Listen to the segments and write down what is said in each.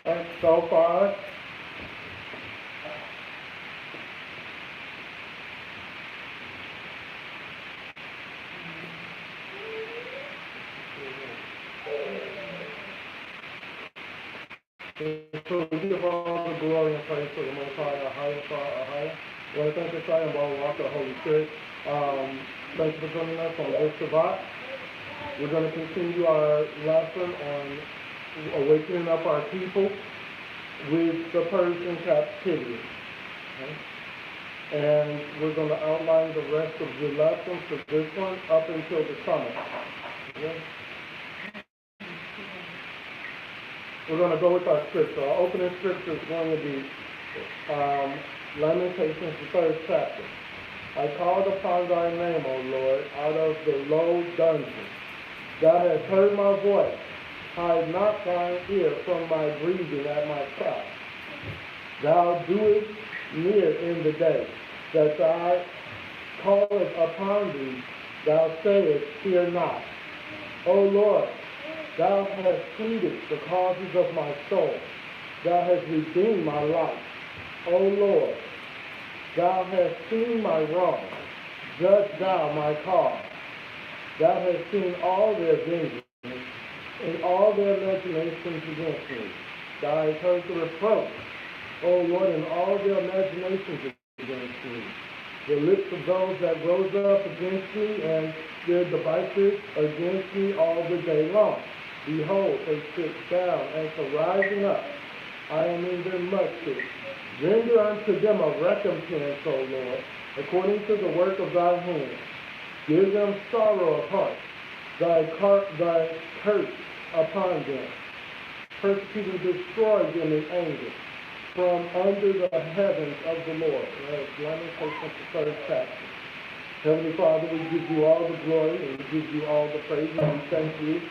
And so far, so we give all the glory and praise to the Most High, our higher, our higher. I want to thank the Zion Bible Walk, the Holy Spirit. Thank you for joining us on this Shabbat. We're going to continue our lesson on awakening up our people with the Persian captivity. Okay? And we're going to outline the rest of the lesson for this one up until the summit. Okay? We're going to go with our scripture. Our opening scripture is going to be Lamentations, the 3rd chapter. I called upon thy name, O Lord, out of the low dungeon. Thou hast heard my voice. Hide not thine ear from my breathing at my cry. Thou doest near in the day that thou callest upon thee. Thou sayest, fear not. O Lord, thou hast pleaded the causes of my soul. Thou hast redeemed my life. O Lord, thou hast seen my wrong. Judge thou my cause. Thou hast seen all their vengeance and all their imaginations against me. Thou hast heard the reproach, O Lord, and all their imaginations against me. The lips of those that rose up against me and their devices against me all the day long. Behold, they sit down, and for rising up, I am in their muskets. Render unto them a recompense, O Lord, according to the work of thy hands. Give them sorrow of heart, thy curse upon them. Persecute and destroy them in anger from under the heavens of the Lord. Lamentations, the 3rd chapter. Heavenly Father, we give you all the glory and we give you all the praise, and we thank you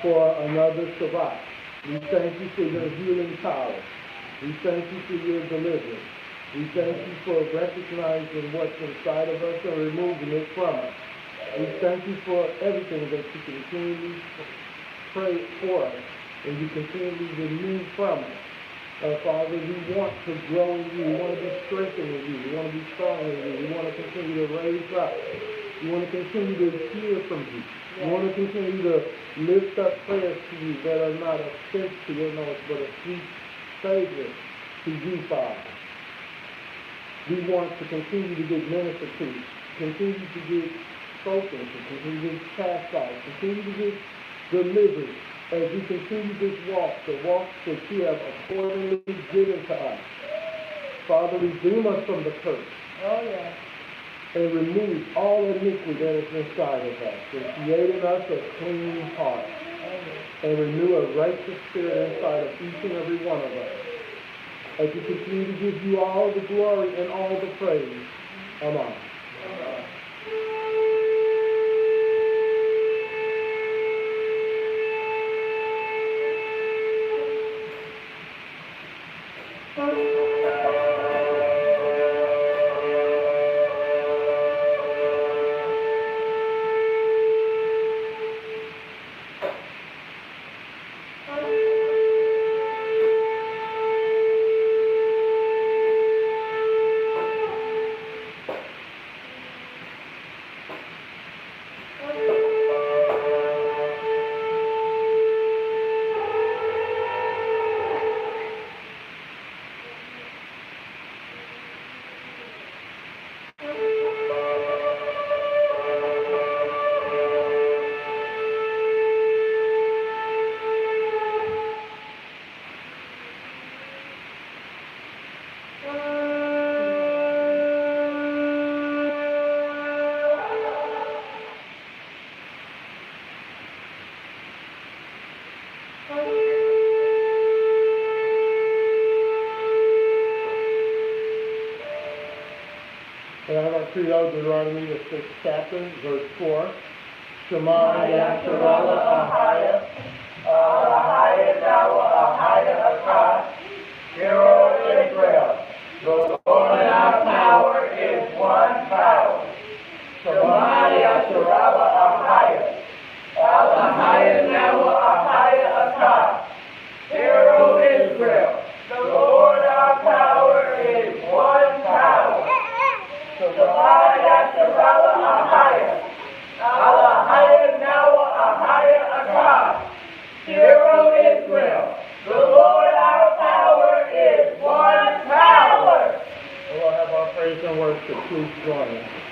for another Shabbat. We thank you for your healing power. We thank you for your deliverance. We thank you for recognizing what's inside of us and removing it from us. We thank you for everything that you continually pray for us and you continually remove from us. Father, we want to grow in you. We want to be strengthened in you. We want to be strong in you. We want to continue to raise up. We want to continue to hear from you. We want to continue to lift up prayers to you that are not a offense to your nose, but a sweet Savior to you, Father. We want to continue to get ministered to, continue to get spoken to, continue to get chastised, continue to get delivered as we continue this walk, the walk that you have accordingly given to us. Father, redeem us from the curse. Oh, yes. And remove all iniquity that is inside of us, and create in us a clean heart, and renew a righteous spirit inside of each and every one of us. As we continue to give you all the glory and all the praise. Amen. And I want to read out Deuteronomy, the 6th chapter, verse 4. Shema Yasharallah Ahaya, Ahaya Dawa Ahaya Akah, Hero Israel. The Lord our power is one power. Shema Yasharallah Ahaya, Ahaya Dawa Ahaya Akah, Hero Israel. Please join us.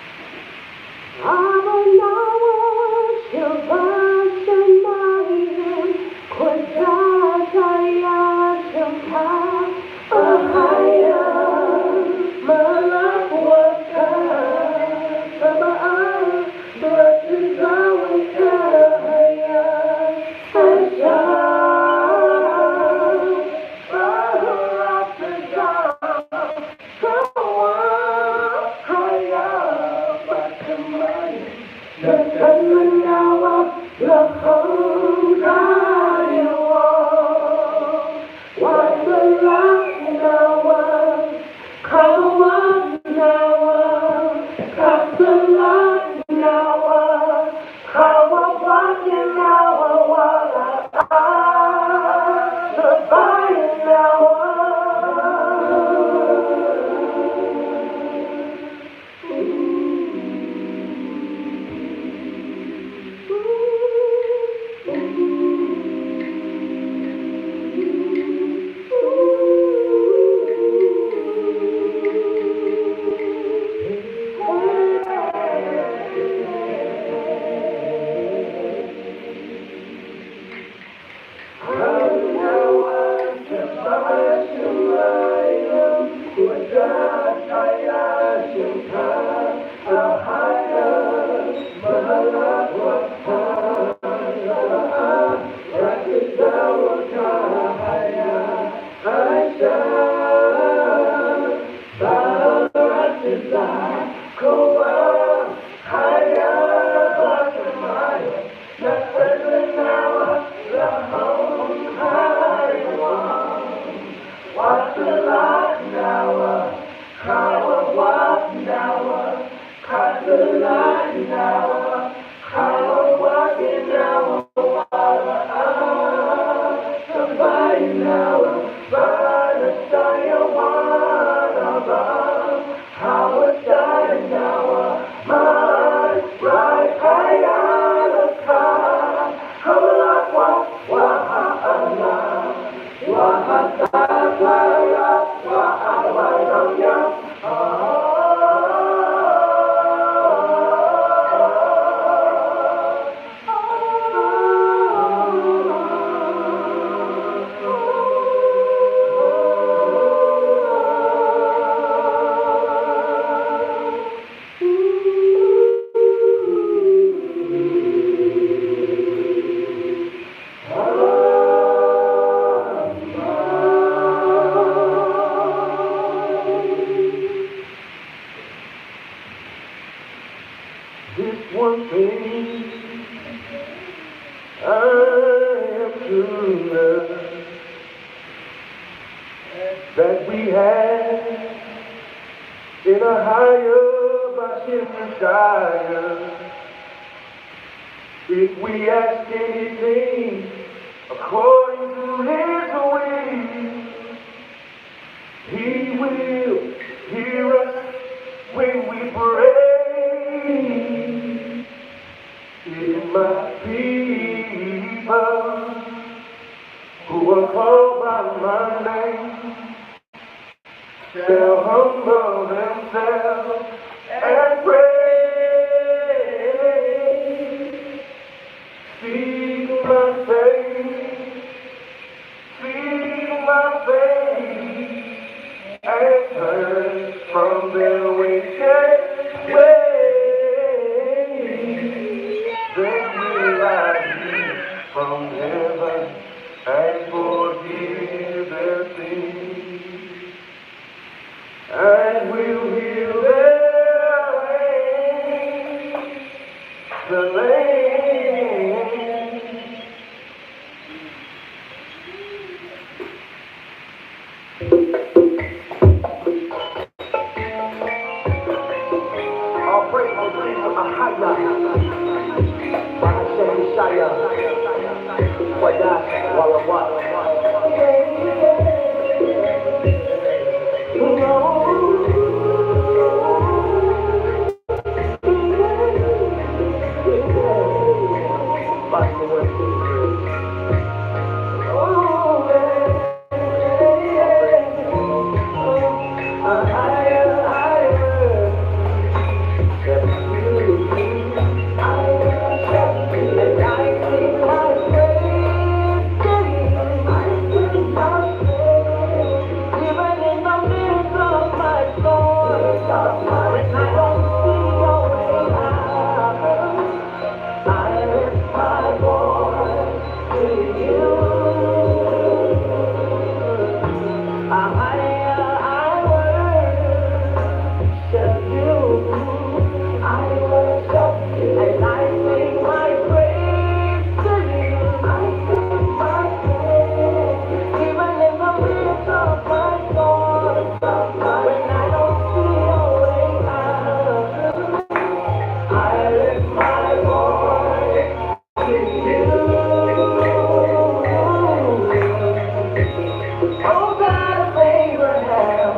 Oh God of Abraham,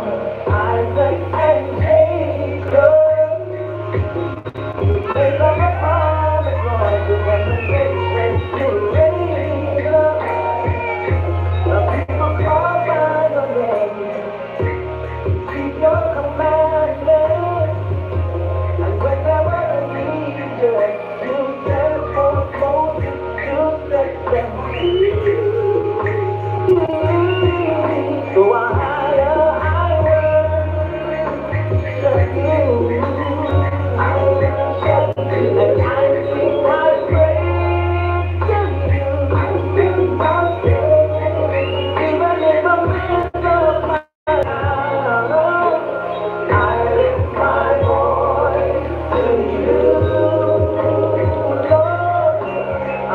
Isaac, and Jacob, make up a promise, Lord, to them and to raise up the people called by your name. Keep your commandments, and whenever needed, you send forth Moses to set them free. So I worship you. I worship you, and I sing my praise to you. I sing my praise, even in the midst of my sorrow. I lift my voice to you, Lord. I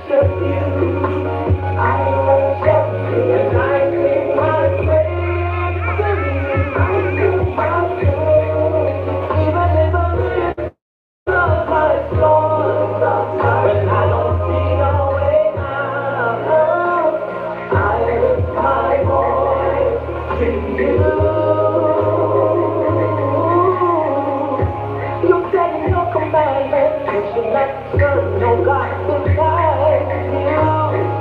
worship you. I worship you, and I sing my praise to you. I sing my praise, even in the midst of my storms. When I don't see no way out, I lift my voice to you. You said in your commandments, you should not serve no God besides you.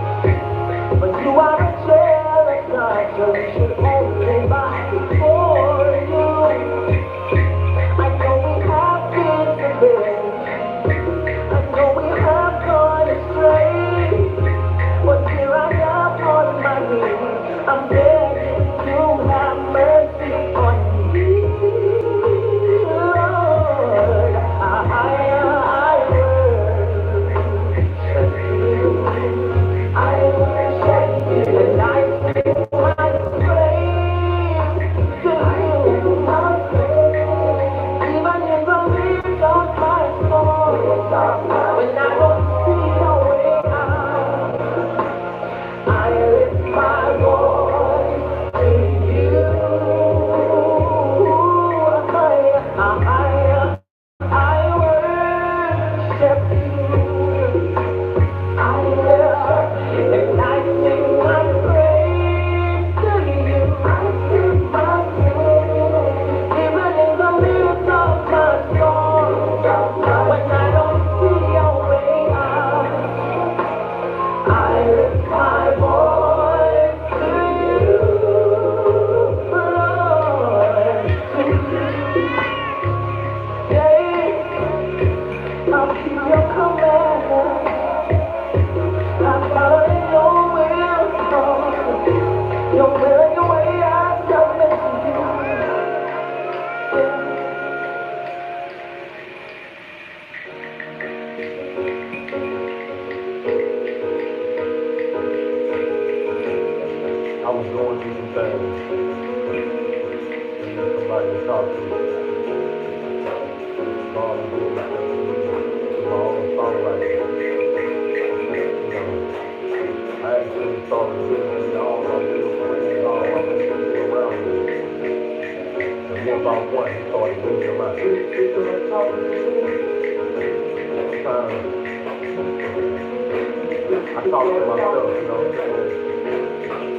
But you are a jealous God, so you should only bow before you. I know we have been forbidden, I know we have gone astray, but here I am on my knees. I'm begging you, have mercy on me, Lord. I worship you, and I sing my praise to you. Even in the midst of my storm, when I don't see no way out, I lift my voice to you. I worship you. I worship you, and I sing my praise to you. I sing my praise, even in the midst of my storm. When I don't see a way out, I lift my voice to you, Lord, to you. Yeah, I'll keep your commandments. I'm following your will, Lord. Your will and your way, I submit to you. I was going through some things, and then somebody to talk to. God was doing that to my own songwriting. I actually started listening to all my little friends, all my people around me. And one by one, he started moving them out. Sometimes I talk to myself, you know what I'm saying?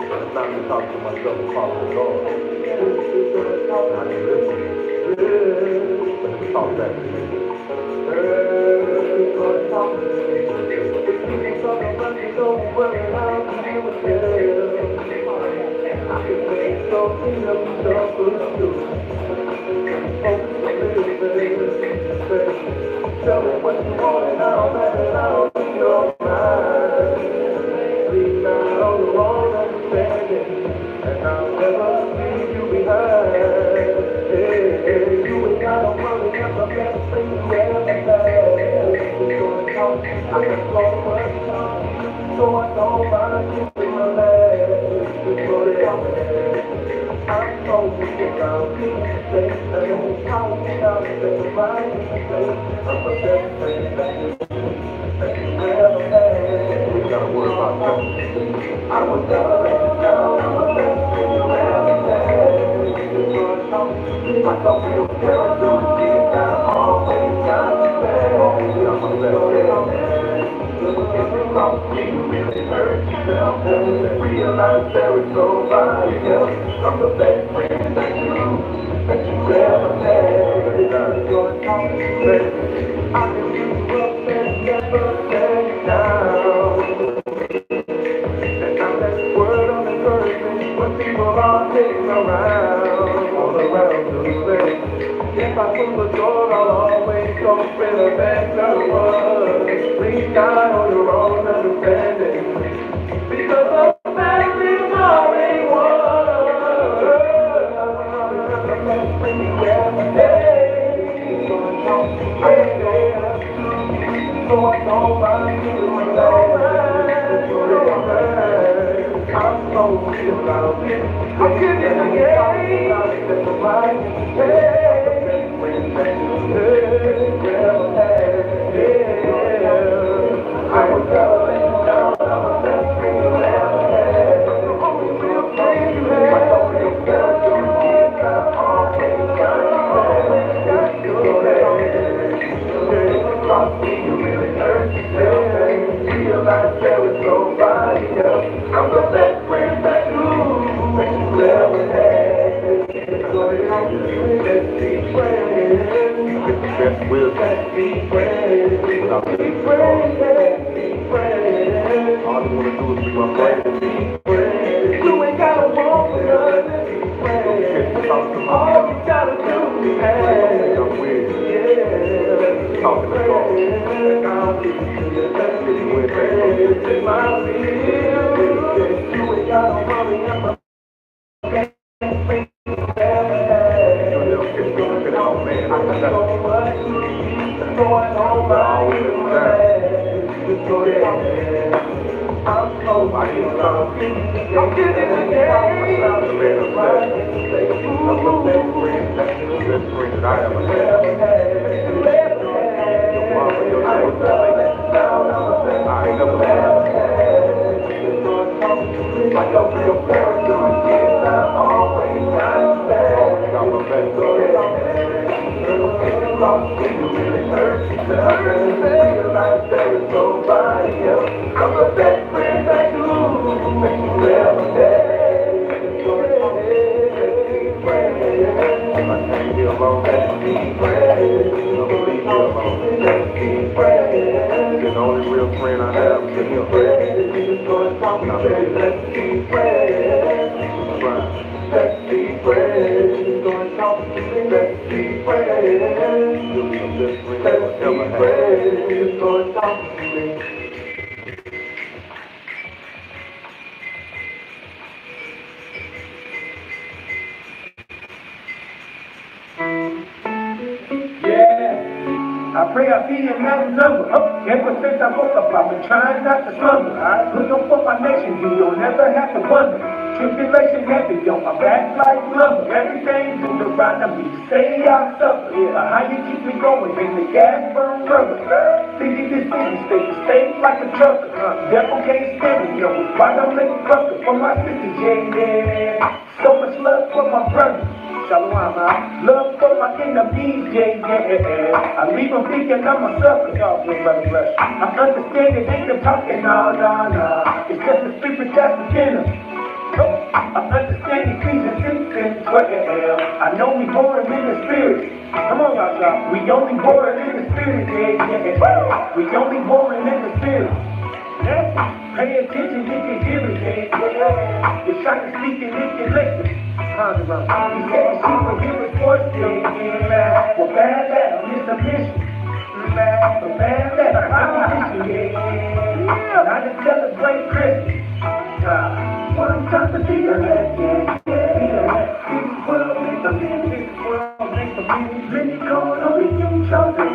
But it's not me talking to myself, it's talking to God. And I just listen. But he talk back to me. Tell me what you want and I'll let it out of your mind. Lean not on the wrong understanding, and I'll never leave you behind. Hey, you ain't gotta worry, I'm the best thing you ever had. I can slow much time, so I don't mind giving my last. I'm so sick about being safe, and every time we out there, right in the face, I'm the best thing that you ever had. We gotta worry about that. I would never let you down, I'm the best thing you ever had. I thought we would never do it, deep down, always got you back. I'm the best thing. you really hurt yourself. Realize there is nobody else. I'm the best friend that you ever had. Your talk is crazy. I can give you up and never let you down. And I'm that word on the person when people are sitting around, all around the place. If I close the door, I'll always go better than the was. Please die on your own understanding. Because the family already won. When you ever say, it's gonna talk to crazy. So I don't mind you I'm so real about it. I'm giving you the I will never let you down. I'm the best friend you ever had. The only real friend you had. I told you that you did not always got you you really hurt yourself. Realize there is nobody else. I'm the best friend that you ever had. Let's be friends. Let's be friends. Let's be friends. All you wanna do is be my friend. You ain't gotta walk with us. All you gotta do is ask. Talking to God. I'll give you your destiny. It's in my will. You ain't gotta worry about I'm so I'm getting the game. I'm the best friend that I ever had. Your mama, your sister, I ain't never had. Like a real person, yes, I always got back. Got my back. You really hurt yourself. Realize there is nobody else. I'm the best friend that you ever had. I can't be alone. Let's be friends. Don't leave me alone. Let's be friends. You're the only real friend I have. Let's be friends. Let's be friends. Let's be friends. Let's be friends. You'll be the best friend I ever had. I pray I see another number. Ever since I woke up, I've been trying not to slumber. I look up for my nation, you don't ever have to wonder. Tribulation heavy, on my back like lumber. Everything's in the right of me, say I suffer. How you keep me going in the gas burn rubber? City to city, state to state like a trucker. Devil can't stand me, yo, it's why I'm making bucket for my city, yeah. So much love for my brother. Shalom, love for my enemies, yeah. I leave them thinking I'm a sucker. I understand it ain't them talking, nah. It's just the spirit that's within us. I understand Ephesians 6 and 12. I know we born in the spirit. Come on, y'all. We only born in the spirit, yeah. We only born in the spirit. Pay attention if you hear it, yeah. You're trying to speak it if you listen. He said the sheep will hear his voice, yeah. Well, bad, I'm just a mission. Bad, I'm a mission, yeah. I just celebrate Christmas. One time to be a legend, yeah. This world makes a living, many call only you chosen.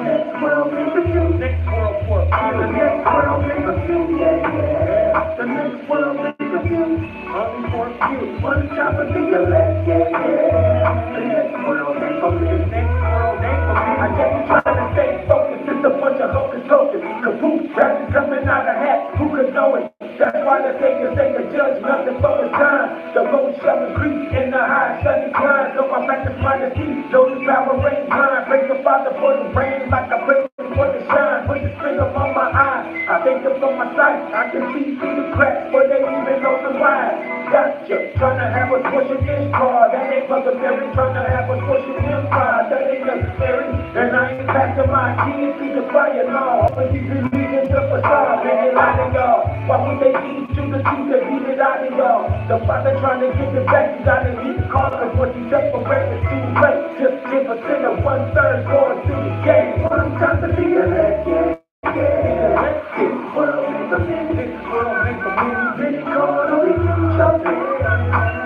Next world makes a few, next world for the next world makes a few, yeah. The next world makes a few, only for a few. One time to be a legend, yeah. The next world makes a few, next world makes a few. I guess you're trying to stay focused, it's a bunch of hocus pocus. Kaboom, rappers coming out of hat, who could know it? That's why the Savior say the judge nothing but his time. The low shall increase and the high shall decline. So I practice my deceit, know the power reigns mine. Praise the Father for the rain like I praise him for the shine. Put the string up on my eye, I thank him for my side. I can see through the cracks, but they even know the ride. Gotcha, trying to have us pushing this car. That ain't necessary. Trying to have us pushing this car. That ain't necessary. And I ain't packing my kids through the fire now. But you believe in the facade, man, they lie to y'all. Why would they teach you the truth? They beat it out of y'all. The father trying to get it back, you gotta leave the car. Cause what you separate is too late. Just 10% of 1/3 going to the game. One time to be a legend. This world is a minute. This world is a minute. Really called on each other.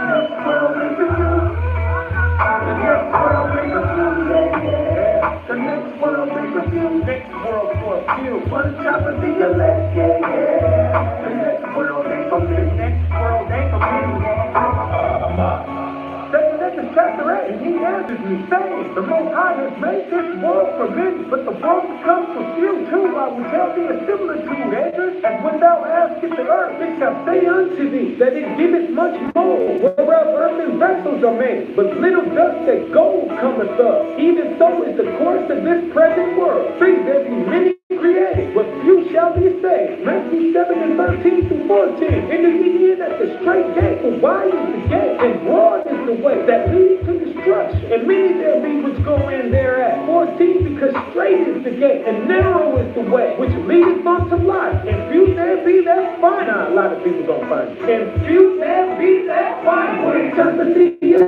This world is a you. The next world is a few. The next world is a few. Next world for a few. One time to be a legend. The next world ain't for me. Next world ain't for me. Second chapter 8, and he answers me, saying, the Most High has made this world for many, but the world becomes for few too. I will tell thee a similitude, Edgar, and when thou askest the earth, it shall say unto thee, that it giveth much more, whereof earthen vessels are made, but little dust that gold cometh of. Even so is the course of this present world. See, there be many created, but few shall be saved. Matthew 7:13-14. Enter ye in at the straight gate, for wide is the gate, and broad is the way that leads to destruction, and many there be which go in thereat. 14, because straight is the gate, and narrow is the way which leadeth unto life, and few there be that find. Now, a lot of people gonna find it. And few there be that find. What it's time to see you.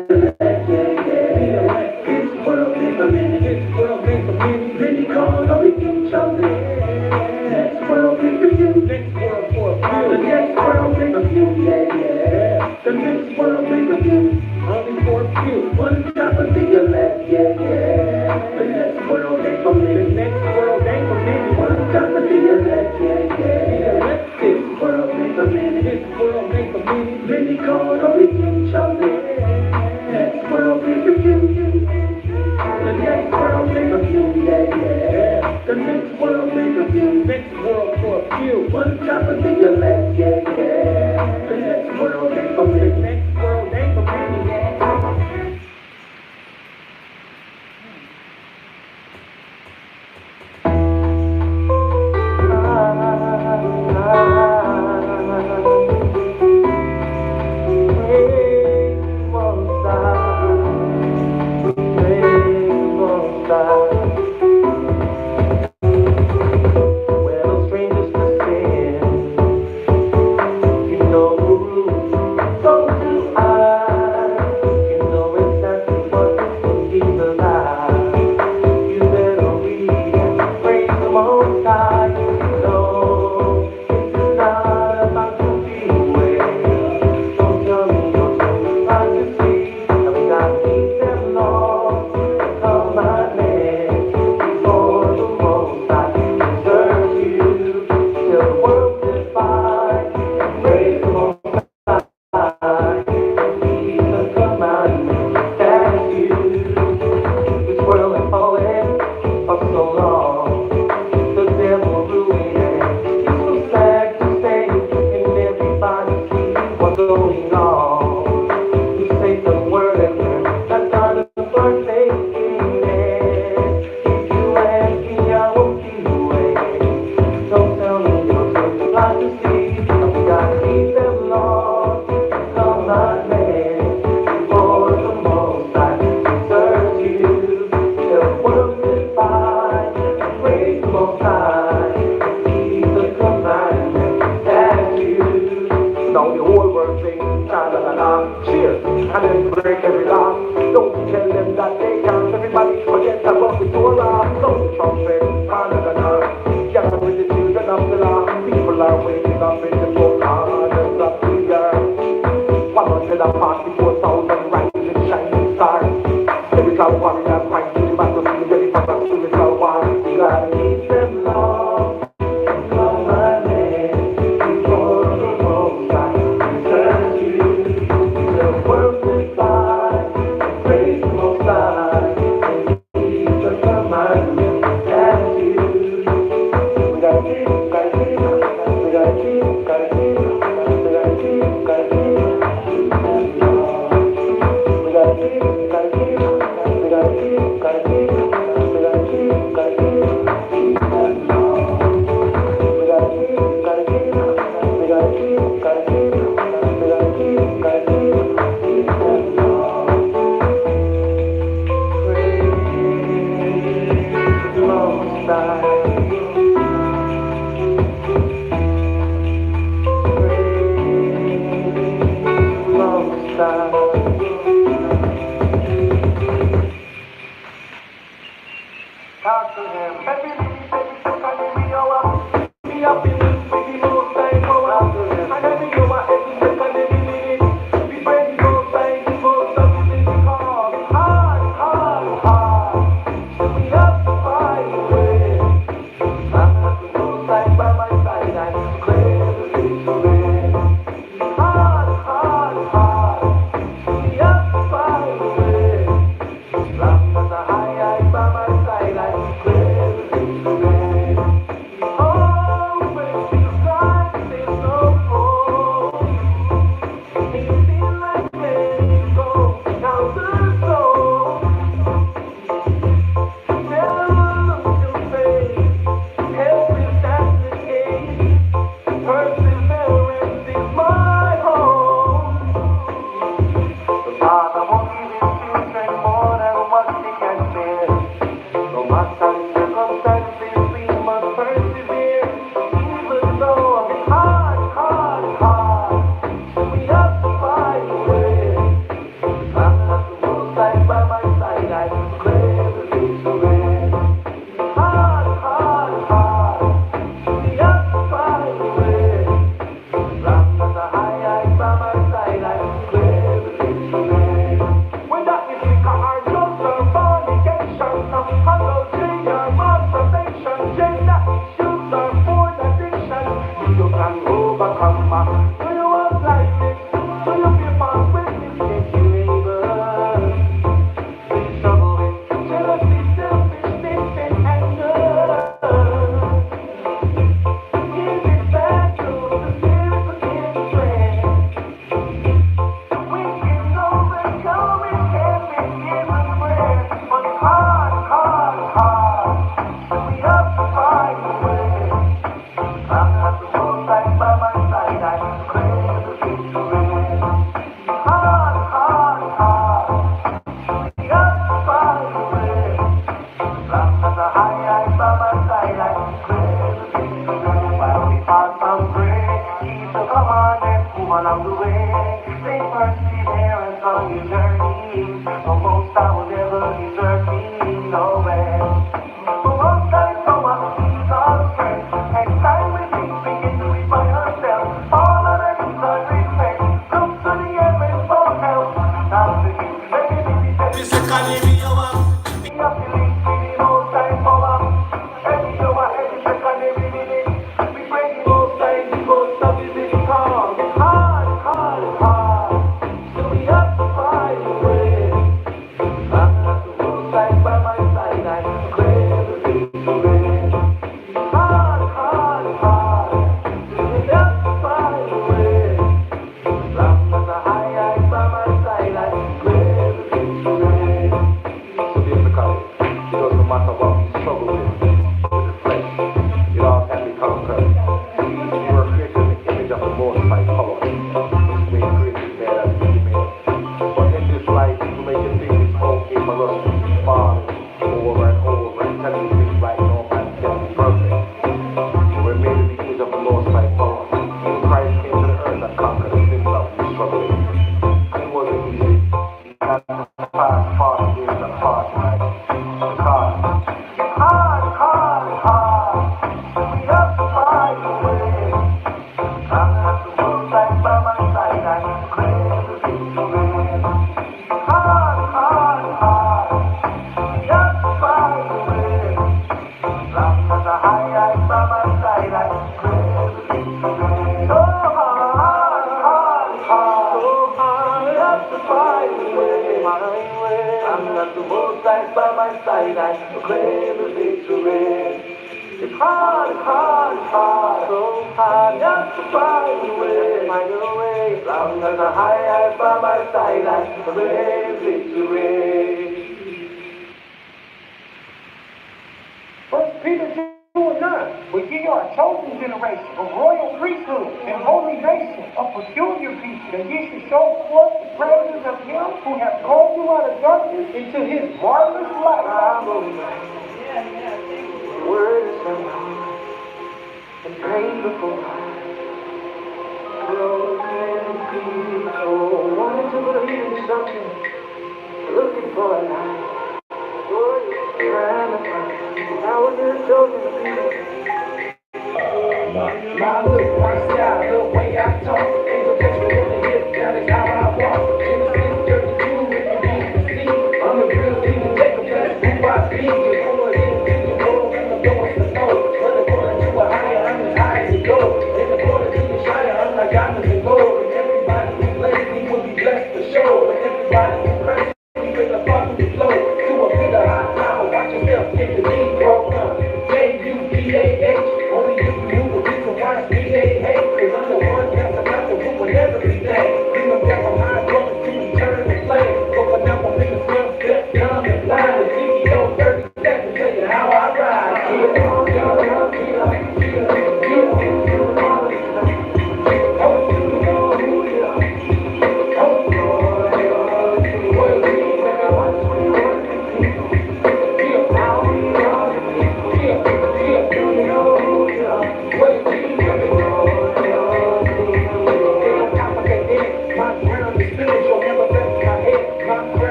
This world is a minute. This world is a minute. Many call on each other. Next world is for you. Next world for a few. The next world is for you. Yeah. The next world is for you. Only for a few. One time to see you left. The next world ain't for me. The next world ain't for me. One time to see you left. This world ain't for me. This world ain't for me. Many call on each other. Next world is for you. The next world is for you. The next world is for you. Next world for a few. One time to see you left. The next world ain't for me. The next world ain't for me. Do you want like this? Do you feel my witness? If you able, we struggle with jealousy, selfishness, and anger. Give it back to the spirit within the strength. We can overcome it every given prayer. But it's hard, hard, hard. We have to find a way. I'm not the one right by my side. I declare the victory. Hard, hard, hard. We have to find a way. I'm not the high by my side. I declare the victory. While we fast and pray, keep the commandments, move along the way. Stay perseverance on your journey. No most I will never desert me. No way. The most I know I see our strength. And time we think we can do it by ourselves. All of the needs are respect. Look to the heavens for help. Now the king, let me be the we have to link with the most high power. Every hour, every second, every minute. We pray the most high, the most of the city calm. Hard, hard, hard. So we have to find a way. I'm not the most high by my side. I declare the victory. Hard, hard, hard. So we have to find a way. I'm not the high by my side. I declare the victory. So difficult. It doesn't matter what we struggle with the flesh. It all can be conquered. You were created in the image of the Most High power. Which made created male and female. But in this life, you make it think it's okay for us to fall over and over and tell you things like no man can be perfect. But we're made in the image of the Most High power. Even Christ came to the earth and conquered the sins that we struggle with. And it wasn't easy. He had to pass far days and far nights. Because it's hard, hard, hard. We have to find a way. I'm not the most right by my side. I declare the victory. Hard, hard, hard. We have to find a way. I'm not the high by my side. I declare the victory. So hard, hard, hard. So hard. We have to find a way. I'm not the most right by my side. I declare the victory. It's hard, hard, hard, so hard, just to find a way, find a way. Long as a high by my side, I declare victory. First Peter 2:9. But ye are a chosen generation, a royal priesthood, and holy nation, a peculiar people, that ye should show forth the praises of him who hath called you out of darkness into his marvelous light. Word is somehow and pain before broken people wanting to believe in something, looking for a light. Trying to find how is it chosen people? My look, my style, the way I talk, angel touch me in the hip, that is how I walk. Genesis 32, if you need to see, I'm the real Stephen Jacob, that's who I be. Before it into the world, and the doors to know, but according to a higher, I'm as high as it goes.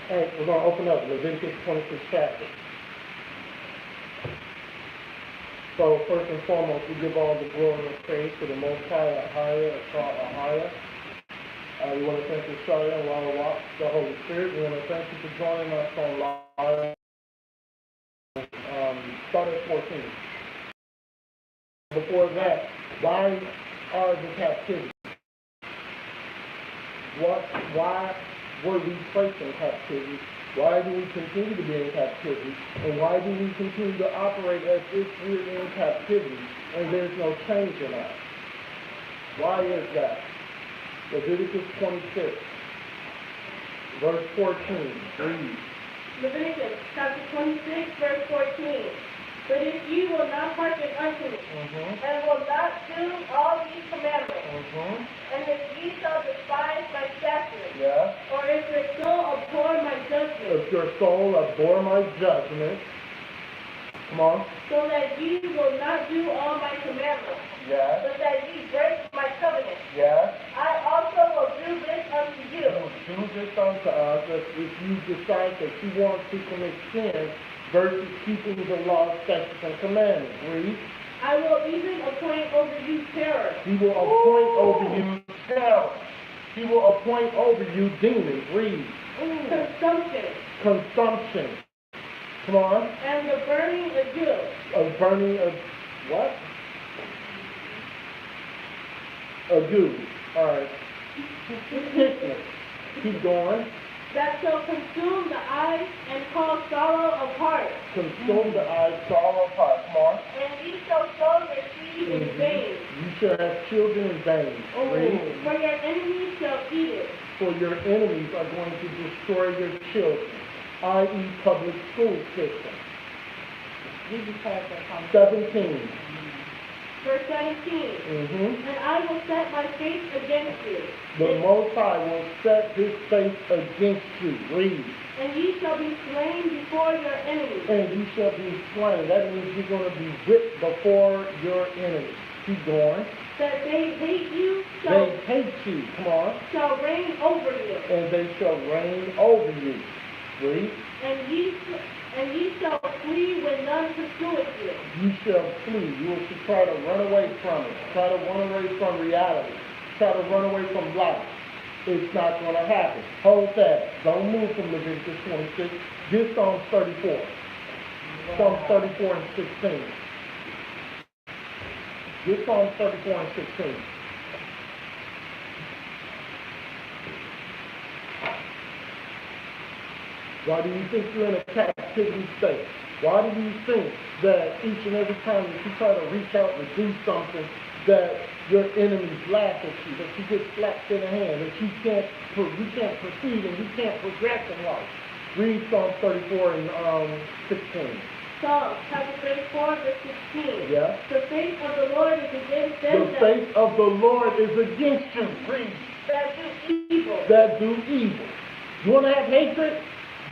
Hey, we're going to open up Leviticus 26 chapter. So first and foremost, we give all the glory and praise to the Most High, Ahaya. We want to thank you, Shari, and Lala, the Holy Spirit. We want to thank you for joining us on live. Start at 14. Before that, why are the captivity? Why were we placed in captivity? Why do we continue to be in captivity? And why do we continue to operate as if we're in captivity and there's no change in us? Why is that? Leviticus 26, verse 14. Read. Leviticus chapter 26, verse 14. But if ye will not hearken unto me, and will not do all these commandments, and if ye shall despise my statutes, or if your soul abhor my judgment, If your soul abhor my judgment, come on. so that ye will not do all my commandments, but that ye break my covenant, I also will do this unto you. Do this unto us if you decide that you want to commit sin versus keeping the law, statutes, and commandments. Read. I will even appoint over you terror. He will appoint over you terror. He will appoint over you demons. Read. Consumption. Come on. And the burning ague. A burning of what? Ague. All right. Sickness. Keep going. That shall consume the eyes and cause sorrow of heart. Consume the eyes, sorrow of heart. Come on. And ye shall sow your seed in vain. You shall have children in vain. Read. For your enemies shall eat it. For your enemies are going to destroy your children, i.e. public school system. 17. Verse 17. And I will set my face against you. The Most High will set his face against you. Read. And ye shall be slain before your enemies. And you shall be slain. That means you're going to be whipped before your enemies. Keep going. That they hate you, they hate you. Come on. Shall reign over you. And they shall reign over you. Read. And ye shall flee when none pursueth you. You shall flee. You will try to run away from it. Try to run away from reality. Try to run away from life. It's not going to happen. Hold that. Don't move from Leviticus 26. Get Psalms 34. Psalms 34 and 16. Get Psalms 34 and 16. Why do you think you're in a captivity state? Why do you think that each and every time that you try to reach out and do something, that your enemies laugh at you, that you get slapped in the hand, that you can't proceed and you can't progress in life? Read Psalm 34 and 16. Psalm chapter 34, verse 16. Yeah. The face of the Lord is against them. The face of the Lord is against you. Read. That do evil. That do evil. You want to have hatred?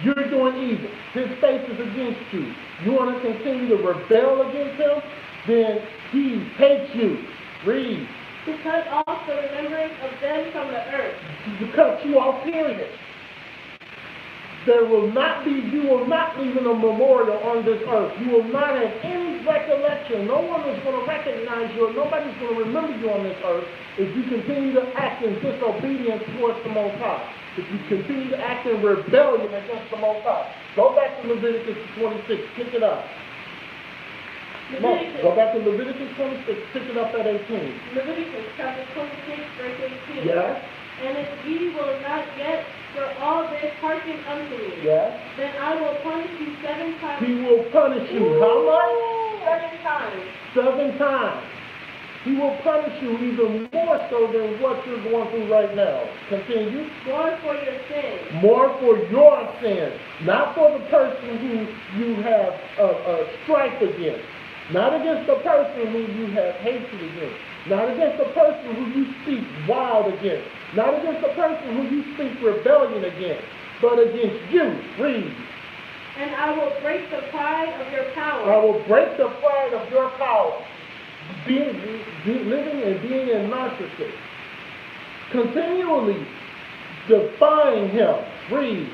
You're doing evil. His face is against you. You want to continue to rebel against him? Then he hates you. Read. To cut off the remembrance of them from the earth. To cut you off, period. You will not leave in a memorial on this earth. You will not have any recollection. No one is going to recognize you, or nobody's going to remember you on this earth if you continue to act in disobedience towards the Most High. If you continue to act in rebellion against the Most High. Go back to Leviticus 26. Pick it up. Go back to Leviticus 26. Pick it up at 18. Leviticus chapter 26, verse 18. Yes. And if ye will not yet for all this hearken unto me, Yes. then I will punish you 7 times. He will punish you. How much? 7 times. 7 times. He will punish you even more so than what you're going through right now. Continue. More for your sins. More for your sins. Not for the person who you have a strife against. Not against the person who you have hatred against. Not against the person who you speak wild against. Not against the person who you speak rebellion against. But against you. Read. And I will break the pride of your power. I will break the pride of your power. Living and being in narcissism. Continually defying him. Read.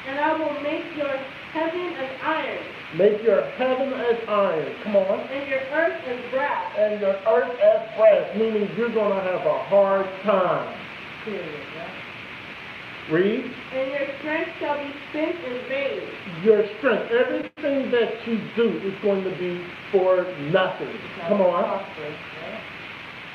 And I will make your heaven as iron, Make your heaven as iron. Come on. and your earth as brass. And your earth as brass, meaning you're going to have a hard time. Read. And your strength shall be spent in vain. Your strength, everything that you do is going to be for nothing. Come on.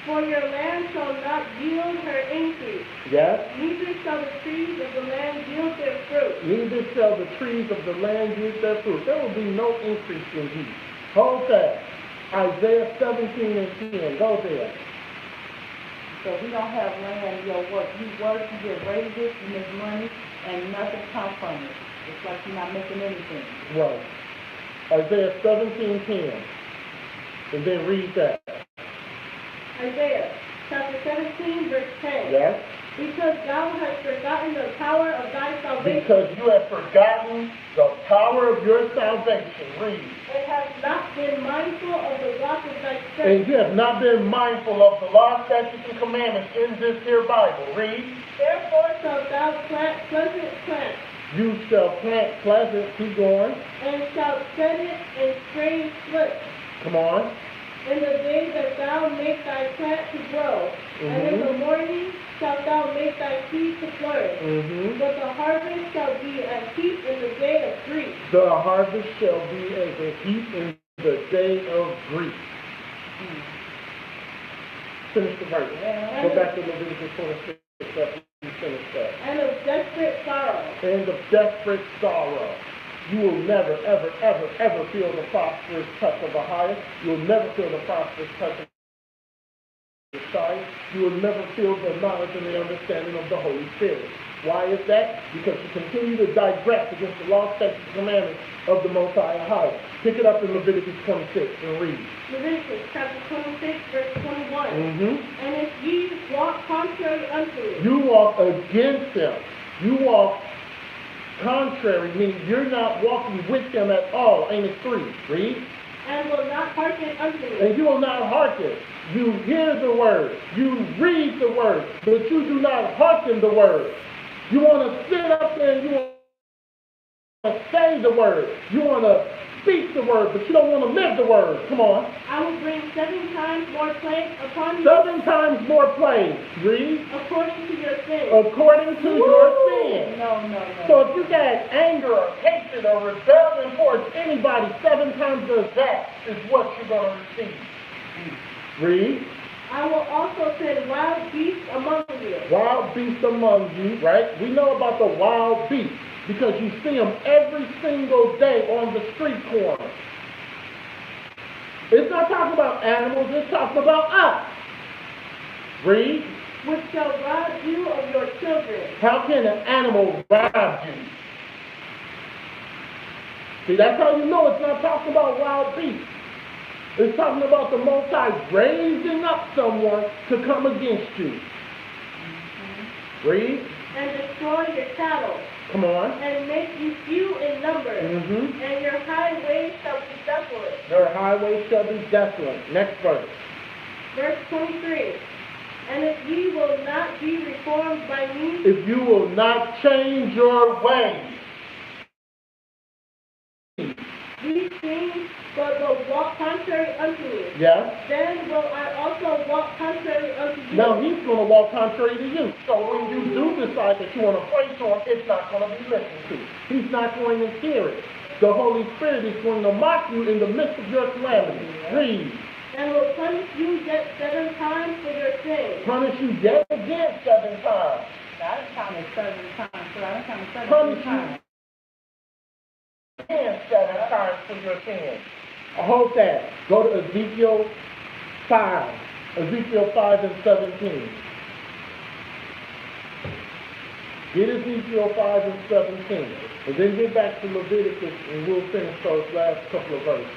For your land shall not yield her increase, Yes. neither shall the trees of the land yield their fruit. Neither shall the trees of the land yield their fruit. There will be no increase in you. Hold that. Isaiah 17 and 10. Go there. So we don't have land, your work. You work, you get wages, you make money, and nothing comes from it. It's like you're not making anything. Right. Isaiah 17:10. And then read that. Isaiah chapter 17, verse 10. Yes. Because thou hast forgotten the power of thy salvation, Because you have forgotten the power of your salvation. Read. and hast not been mindful of the rock of thy And strength. you have not been mindful of the law, statutes, and commandments in this here Bible. Read. Therefore shalt thou plant pleasant plants, You shall plant pleasant, keep going. and shalt set it in strange slips. Come on. In the day that thou make thy plant to grow, and in the morning shalt thou make thy seed to flourish. But the harvest shall be as heap in the day of grief. The harvest shall be as a heap in the day of grief. Finish the verse. Yeah. Go back to Leviticus 26 after you finish that. And of desperate sorrow. And of desperate sorrow. You will never, ever, ever, ever feel the prosperous touch of the highest. You will never feel the prosperous touch of the side. You will never feel the knowledge and the understanding of the Holy Spirit. Why is that? Because you continue to digress against the law, statutes, and commandments of the Most High. Pick it up in Leviticus 26 and read. Leviticus chapter 26, verse 21. And if ye walk contrary unto it, You walk against him. You walk contrary, meaning you're not walking with him at all. Amos 3. Read. and will not hearken unto it, And you will not hearken. You hear the word. You read the word. But you do not hearken the word. You want to sit up there and you want to say the word. You want to speak the word, but you don't want to live the word. Come on. I will bring 7 times more plagues upon you 7 times more plagues. Read. according to your sins. According to your sin. No. So if you got anger or hatred or rebellion towards anybody, 7 times of that is what you're going to receive. Read. I will also send wild beasts among you. Wild beasts among you, right? We know about the wild beasts because you see them every single day on the street corner. It's not talking about animals, it's talking about us. Read. Which shall rob you of your children. How can an animal rob you? See, that's how you know it's not talking about wild beasts. It's talking about the Most High raising up someone to come against you. Read. And destroy your cattle. Come on. And make you few in number. And your highways shall be desolate. Your highway shall be desolate. Next verse. Verse 23. And if ye will not be reformed by me, If you will not change your ways. these things will walk contrary unto me. Yes. Then will I also walk contrary unto you. Now he's going to walk contrary to you. So when you do decide that you want to pray to him, it's not going to be listened to. He's not going to hear it. The Holy Spirit is going to mock you in the midst of your calamity. Read. And will punish you yet 7 times for your sins. Punish you yet again 7 times. I didn't count it 7 times, so I didn't count it 7 Punish times. you again 7 times for your sins. I hope that. Go to Ezekiel 5. Ezekiel 5 and 17. Get Ezekiel 5 and 17. And then get back to Leviticus and we'll finish those last couple of verses.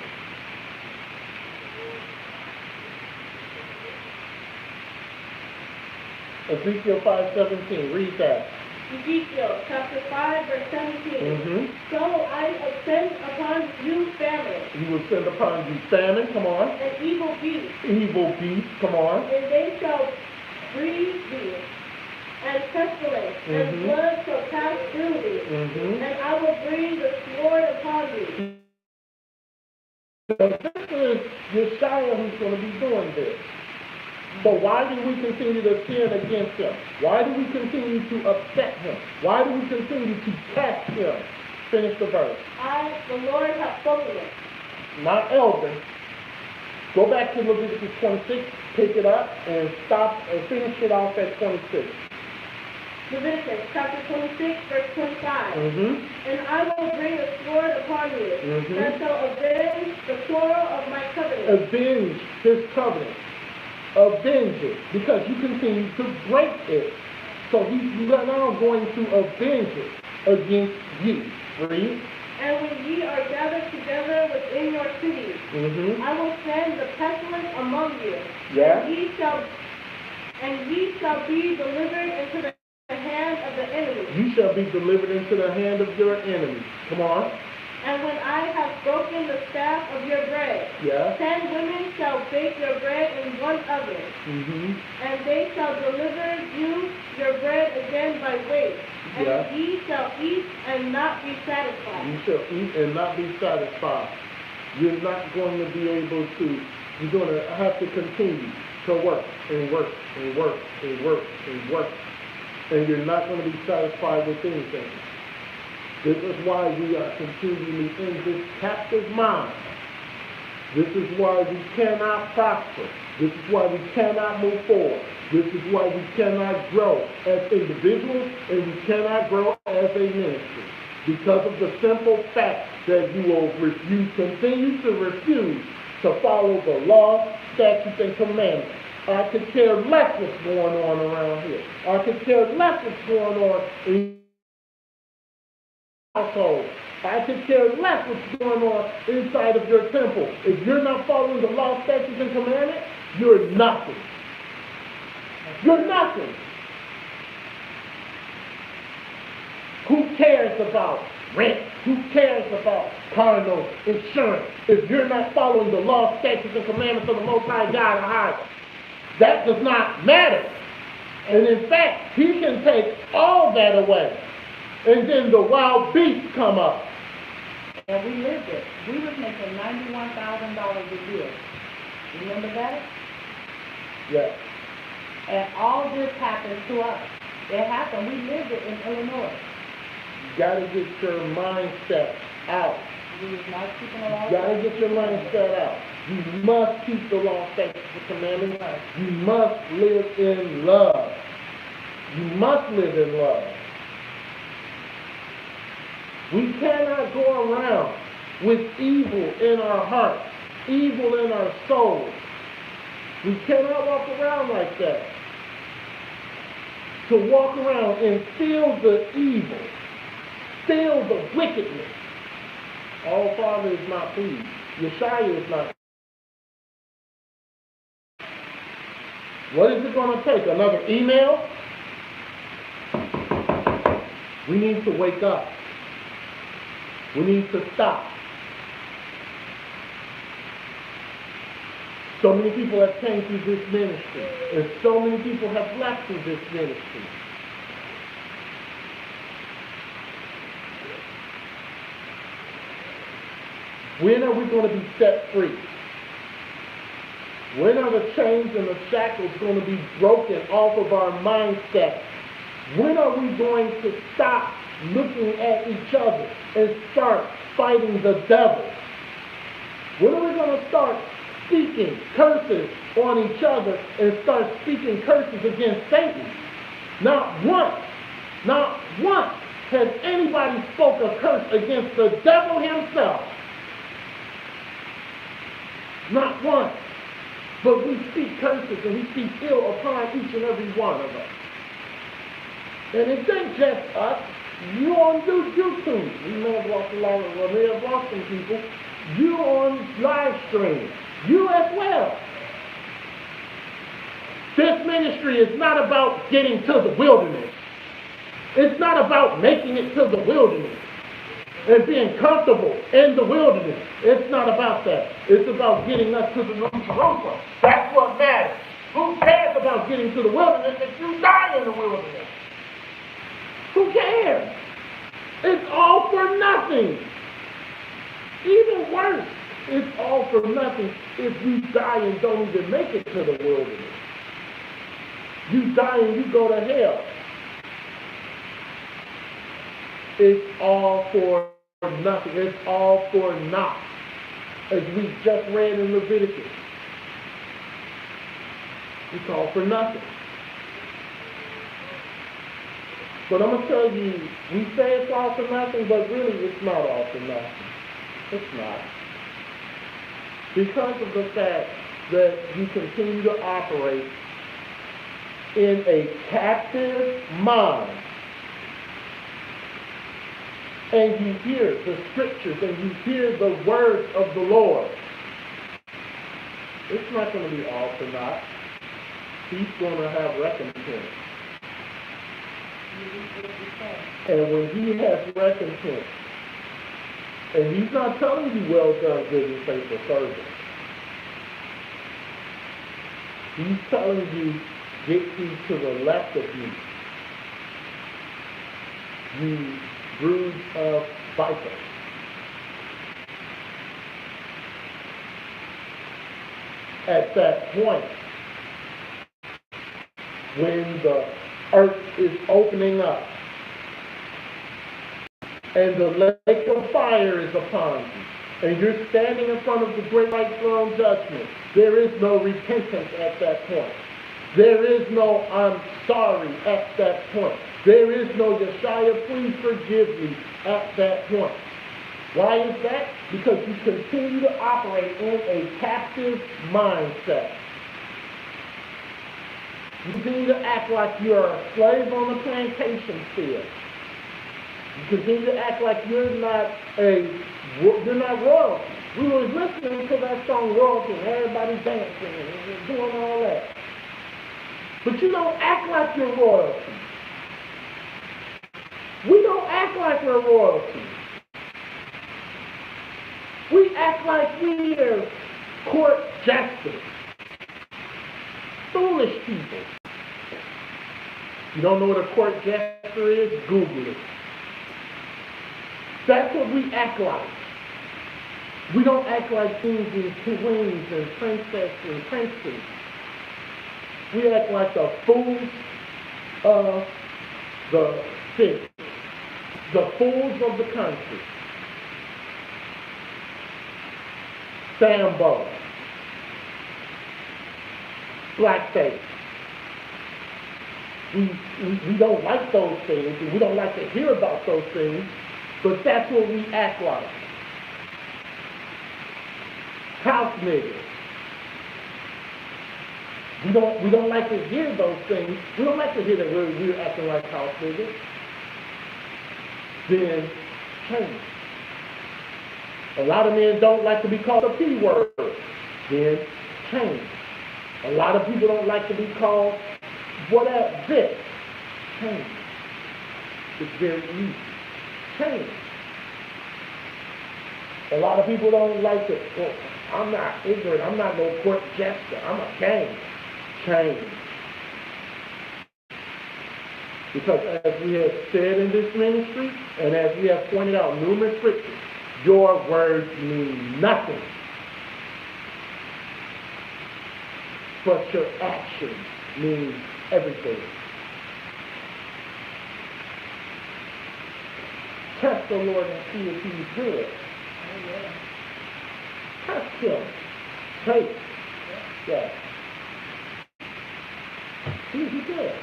Ezekiel 5:17. Read that. Ezekiel chapter 5, verse 17. So I will send upon you famine. You will send upon you famine. Come on. And evil beasts. Evil beasts. Come on. And they shall breed thee. and pestilence, and blood shall pass through thee, and I will bring the sword upon thee. So this is Yeshua who's going to be doing this. So why do we continue to sin against him? Why do we continue to upset him? Why do we continue to test him? Finish the verse. I, the Lord, have spoken it. Not elder. Go back to Leviticus 26, pick it up, and stop and finish it off at 26. Leviticus chapter 26, verse 25. And I will bring a sword upon you, that shall avenge the quarrel of my covenant. Avenge his covenant. Avenge it, because you continue to break it. So he's now going to avenge it against you. Read. And when ye are gathered together within your cities, I will send the pestilence among you, and ye shall be delivered into the hand of the enemy. You shall be delivered into the hand of your enemy. Come on. And when I have broken the staff of your bread, 10 women shall bake your bread in one oven, and they shall deliver you your bread again by weight. And ye shall eat and not be satisfied. You shall eat and not be satisfied. You're not going to be able to, you're going to have to continue to work and work and work and work and work. And you're not going to be satisfied with anything. This is why we are continually in this captive mind. This is why we cannot prosper. This is why we cannot move forward. This is why we cannot grow as individuals and we cannot grow as a ministry. Because of the simple fact that you will continue to refuse to follow the law, statutes, and commandments. I could care less what's going on around here. I could care less what's going on in household. I could care less what's going on inside of your temple. If you're not following the law, statutes, and commandments, you're nothing. You're nothing. Who cares about rent? Who cares about car notes, insurance? If you're not following the law, statutes, and commandments of the Most High God and High, that does not matter. And in fact, he can take all that away. And then the wild beasts come up. And we lived it. We was making $91,000 a year. Remember that? Yes. And all this happened to us. It happened. We lived it in Illinois. You got to get your mindset out. We was not keeping the law. You got to get your mindset out. You must keep the law, statutes, and commandments. You must live in love. You must live in love. We cannot go around with evil in our hearts, evil in our souls. We cannot walk around like that. To walk around and feel the evil, feel the wickedness. Our Father is not pleased. Yeshua is not. What is it going to take? Another email? We need to wake up. We need to stop. So many people have came through this ministry, and so many people have left through this ministry. When are we going to be set free? When are the chains and the shackles going to be broken off of our mindset? When are we going to stop looking at each other and start fighting the devil? When are we going to start speaking curses on each other and start speaking curses against Satan? Not once has anybody spoke a curse against the devil himself. Not once. But we speak curses and we speak ill upon each and every one of us. And it ain't just us. You on YouTube. We may have lost a lot of, or may have lost some people. You on live stream. You as well. This ministry is not about getting to the wilderness. It's not about making it to the wilderness and being comfortable in the wilderness. It's not about that. It's about getting us to the New Jerusalem. That's what matters. Who cares about getting to the wilderness if you die in the wilderness? Who cares? It's all for nothing. Even worse, it's all for nothing if you die and don't even make it to the wilderness. You die and you go to hell. It's all for nothing. It's all for naught. As we just read in Leviticus. It's all for nothing. But I'm going to tell you, we say it's all for nothing, but really it's not all for nothing. It's not. Because of the fact that you continue to operate in a captive mind, and you hear the scriptures and you hear the words of the Lord, it's not going to be all for naught. He's going to have recompense. And when he has recompense, and he's not telling you, well done, good and faithful servant. He's telling you, get you to the left of you. You brood of vipers. At that point, when the earth is opening up and the lake of fire is upon you, and you're standing in front of the great white throne judgment, there is no repentance at that point. There is no I'm sorry at that point. There is no Yeshua, please forgive me at that point. Why is that? Because you continue to operate in a captive mindset. You continue to act like you're a slave on the plantation field. You continue to act like you're not royalty. We were listening to that song Royalty, and everybody dancing and doing all that. But you don't act like you're royalty. We don't act like we're royalty. We act like we're court jesters. Foolish people. You don't know what a court jester is? Google it. That's what we act like. We don't act like kings and queens and princesses and princes. We act like the fools of the city. The fools of the country. Sambo. Blackface. We don't like those things, and we don't like to hear about those things, but that's what we act like. House niggas. We don't like to hear those things. We don't like to hear that we're acting like house niggas. Then change. A lot of men don't like to be called a P word. Then change. A lot of people don't like to be called whatever, this. Change. It's very easy. Change. A lot of people don't like to, well, I'm not ignorant, I'm not no court jester, I'm a gang. Change. Because as we have said in this ministry, and as we have pointed out numerous scriptures, your words mean nothing. But your actions mean everything. Test the Lord and see if he's good. Test him. Taste. Yeah. See if he's good.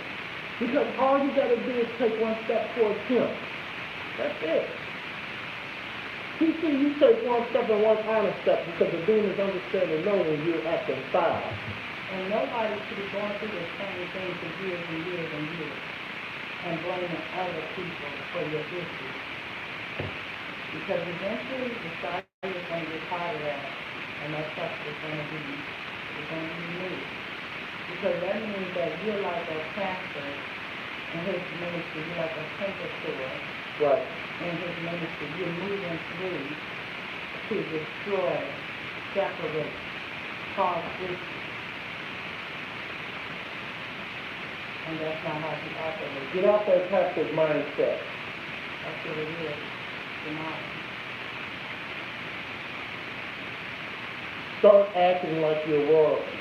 Because all you got to do is take one step towards him. That's it. He see you take one step and one honest step because the demons understand and know when you're acting foul. And nobody should be going through the same thing for years and years and years and blaming other people for your issues. Because eventually the side is going to get tired of that, and that stuff is going to be moved. Because that means that you're like a pastor in his ministry, you're like a temperature. Right. In his ministry, you're moving through to destroy, separate, cause issues. And that's not how he operates. Get out that captive mindset. That's what it is. Demonic. Start acting like you're royalty.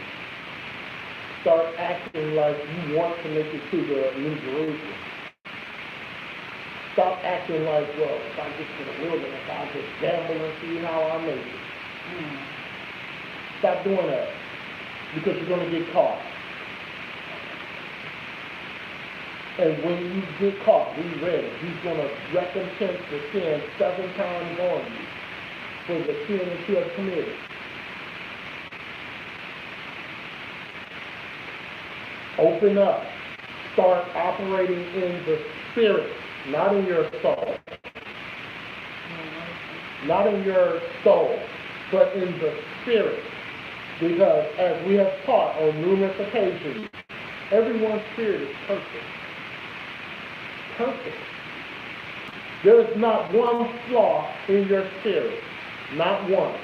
Start acting like you want to make it to the New Jerusalem. Stop acting like, well, if I get to the wilderness, I'll just gamble and see how I make it. Stop doing that, because you're going to get caught. And when you get caught, be ready. He's going to recompense the sin 7 times on you for the sin that you have committed. Open up. Start operating in the spirit, not in your soul. Not in your soul, but in the spirit. Because as we have taught on numerous occasions, everyone's spirit is perfect. Perfect. There is not one flaw in your spirit. Not one.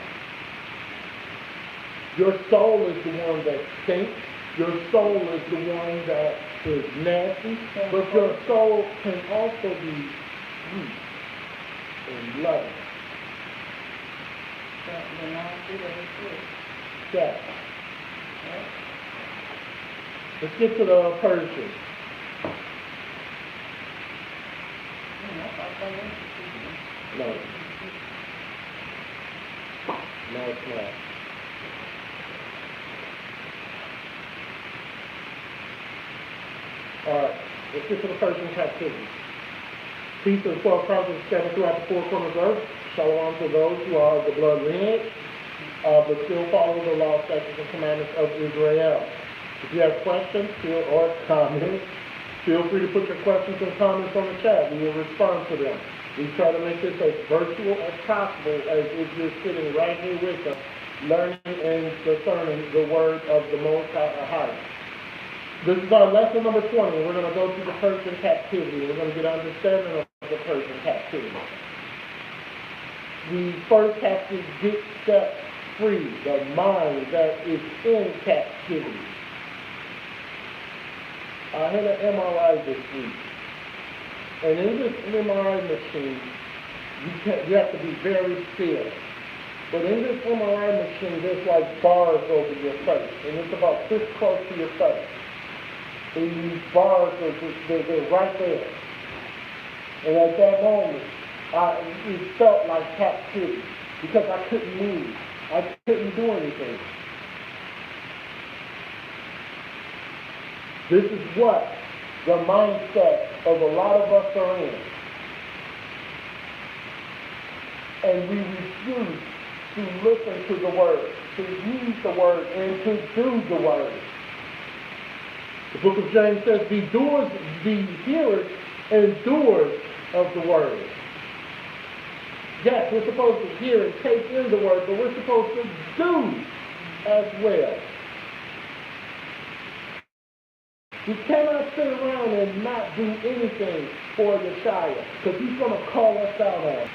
Your soul is the one that stinks. Your soul is the one that is nasty. But your soul can also be sweet and loving. Yeah. Let's get to the Persian. No. No, it's not. All right, let's get to the Persian captivity. Peace and 12 crowns scattered throughout the 4 corners of earth. Shalom to those who are of the blood lineage, but still follow the law, statutes, and commandments of Israel. If you have questions or comments, feel free to put your questions and comments on the chat. We will respond to them. We try to make this as virtual as possible, as if you're sitting right here with us, learning and discerning the word of the Most High. This is our lesson number 20. We're going to go through the Persian captivity. We're going to get understanding of the Persian captivity. We first have to get set free, the mind that is in captivity. I had an MRI this week. And in this MRI machine, you have to be very still. But in this MRI machine, there's like bars over your face. And it's about this close to your face. And these bars they're right there. And at that moment, it felt like captivity because I couldn't move. I couldn't do anything. This is what the mindset of a lot of us are in. And we refuse to listen to the word, to use the word, and to do the word. The book of James says, be hearers and doers of the word. Yes, we're supposed to hear and take in the word, but we're supposed to do as well. We cannot sit around and not do anything for the Shire, because he's going to call us out on it.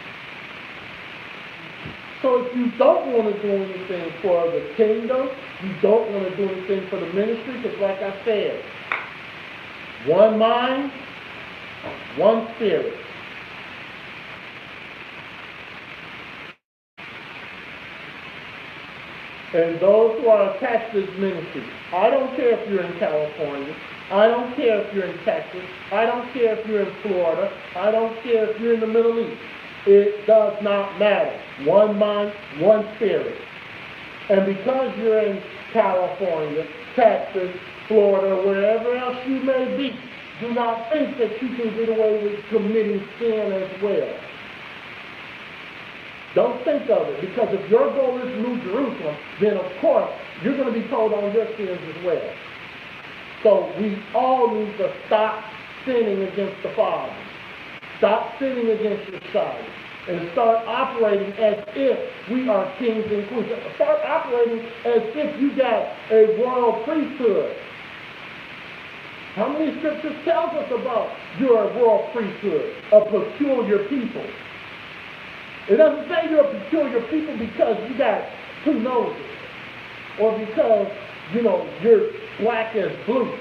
So if you don't want to do anything for the kingdom, you don't want to do anything for the ministry, because like I said, one mind, one spirit. And those who are attached to this ministry, I don't care if you're in California, I don't care if you're in Texas, I don't care if you're in Florida, I don't care if you're in the Middle East. It does not matter. One mind, one spirit. And because you're in California, Texas, Florida, wherever else you may be, do not think that you can get away with committing sin as well. Don't think of it, because if your goal is New Jerusalem, then of course you're going to be told on your sins as well. So we all need to stop sinning against the Father. Stop sinning against your child. And start operating as if we are kings and queens. Start operating as if you got a royal priesthood. How many scriptures tells us about you're a royal priesthood, a peculiar people? It doesn't say you're a peculiar people because you got 2 noses or because, you're black as blue.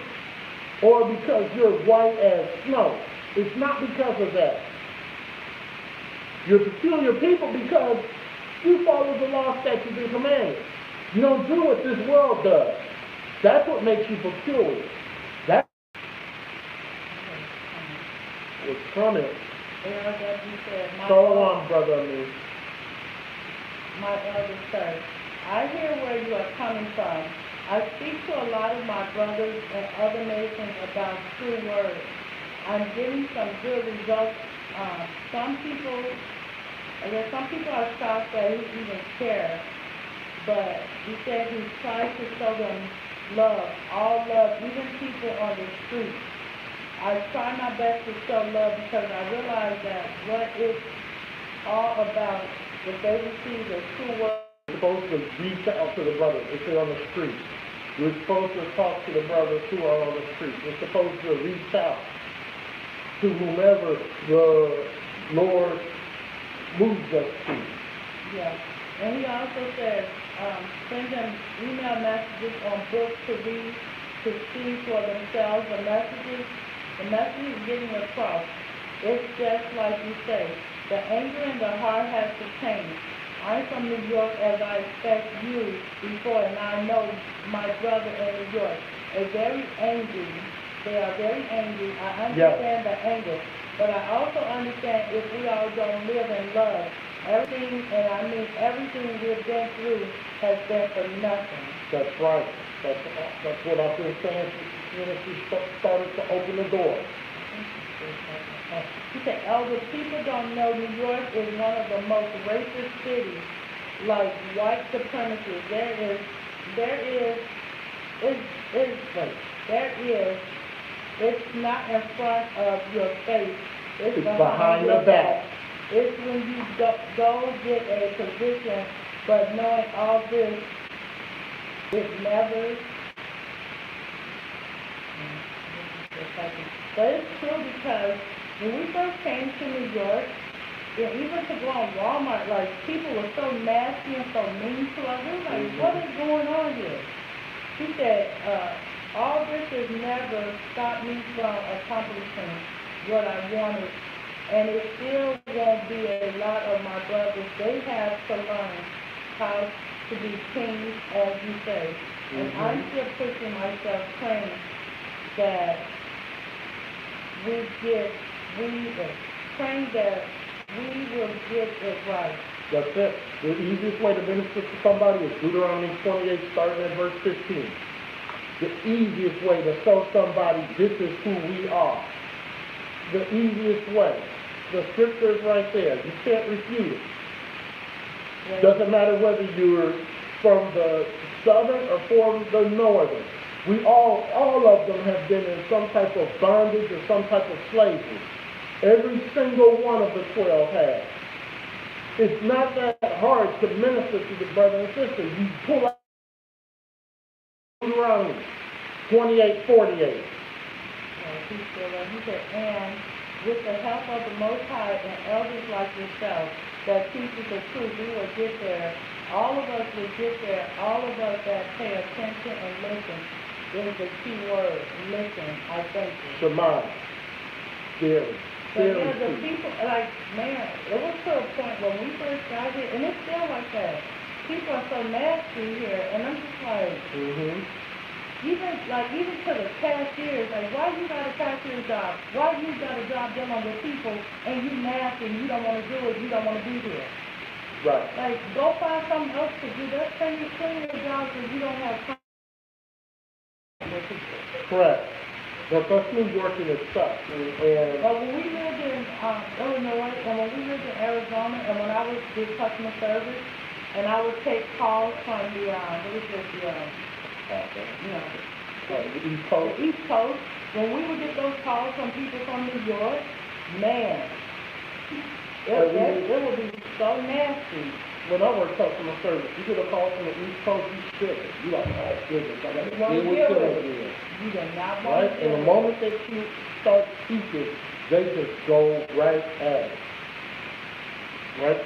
or because you're white as snow. It's not because of that. You're peculiar people because you follow the law, statutes, and commandments. You don't do what this world does. That's what makes you peculiar. That's what's coming. As you said, Go on, brother. my elder church, I hear where you are coming from. I speak to a lot of my brothers and other nations about true words. I'm getting some good results. Some people are shocked that he even cares, but he said he tries to show them love, all love, even people on the street. I try my best to show love because I realize that what it's all about, if they receive the true word. We're supposed to reach out to the brothers if they're on the street. We're supposed to talk to the brothers who are on the street. We're supposed to reach out to whomever the Lord moves us to. Yeah. And he also says, send them email messages on books to read, to see for themselves. The message is getting across. It's just like you say, the anger in the heart has to change. I'm from New York, as I expect you before, and I know my brother in New York is very angry. They are very angry. I understand the anger, but I also understand if we all don't live in love, everything, and I mean everything we've been through has been for nothing. That's right. That's what I've been saying since we started to open the door. He said, elder, people don't know New York is one of the most racist cities, like white supremacists. It's not in front of your face, it's behind your back. It's when you go get a position, but knowing all this, it never. But it's true because when we first came to New York, and even to go on Walmart, like people were so nasty and so mean to us. We were like, what is going on here? He said, all this has never stopped me from accomplishing what I wanted. And it still won't be a lot of my brothers. They have to learn how to be kings, as you say. And I'm still pushing myself, praying that praying that we will get it right. That's it. The easiest way to minister to somebody is Deuteronomy 28, starting at verse 15. The easiest way to show somebody this is who we are. The easiest way. The scripture is right there. You can't refute it. Right. Doesn't matter whether you're from the southern or from the northern. We all of them have been in some type of bondage or some type of slavery. Every single one of the 12 has. It's not that hard to minister to the brother and sister. You pull out Deuteronomy 28:48. He said, and with the help of the Most High and elders like yourself that teaches the truth, we will get there. All of us will get there. All of us that pay attention and listen. This is the key word, listen. I thank you. Shema. Very. But yeah, the people, like, man, it was to a point when we first got here, and it's still like that. People are so nasty here, and I'm just like, even to the cashiers, like, why you got a cashier job? Why you got a job dealing with people, and you nasty, and you don't want to do it, you don't want to be here? Right. Like, go find something else to do. That's clean your job because you don't have time with people. Correct. But that's New York in itself. But when we lived in Illinois, and when we lived in Arizona, and when I was doing customer service, and I would take calls from the East Coast. The East Coast, when we would get those calls from people from New York, man, it would be so nasty. When I work customer service, you get a call from the East Coast, you shit it. You like, oh goodness, I got to deal with it. You do not want right? to. And the moment that you start speaking, they just go right at it. Right?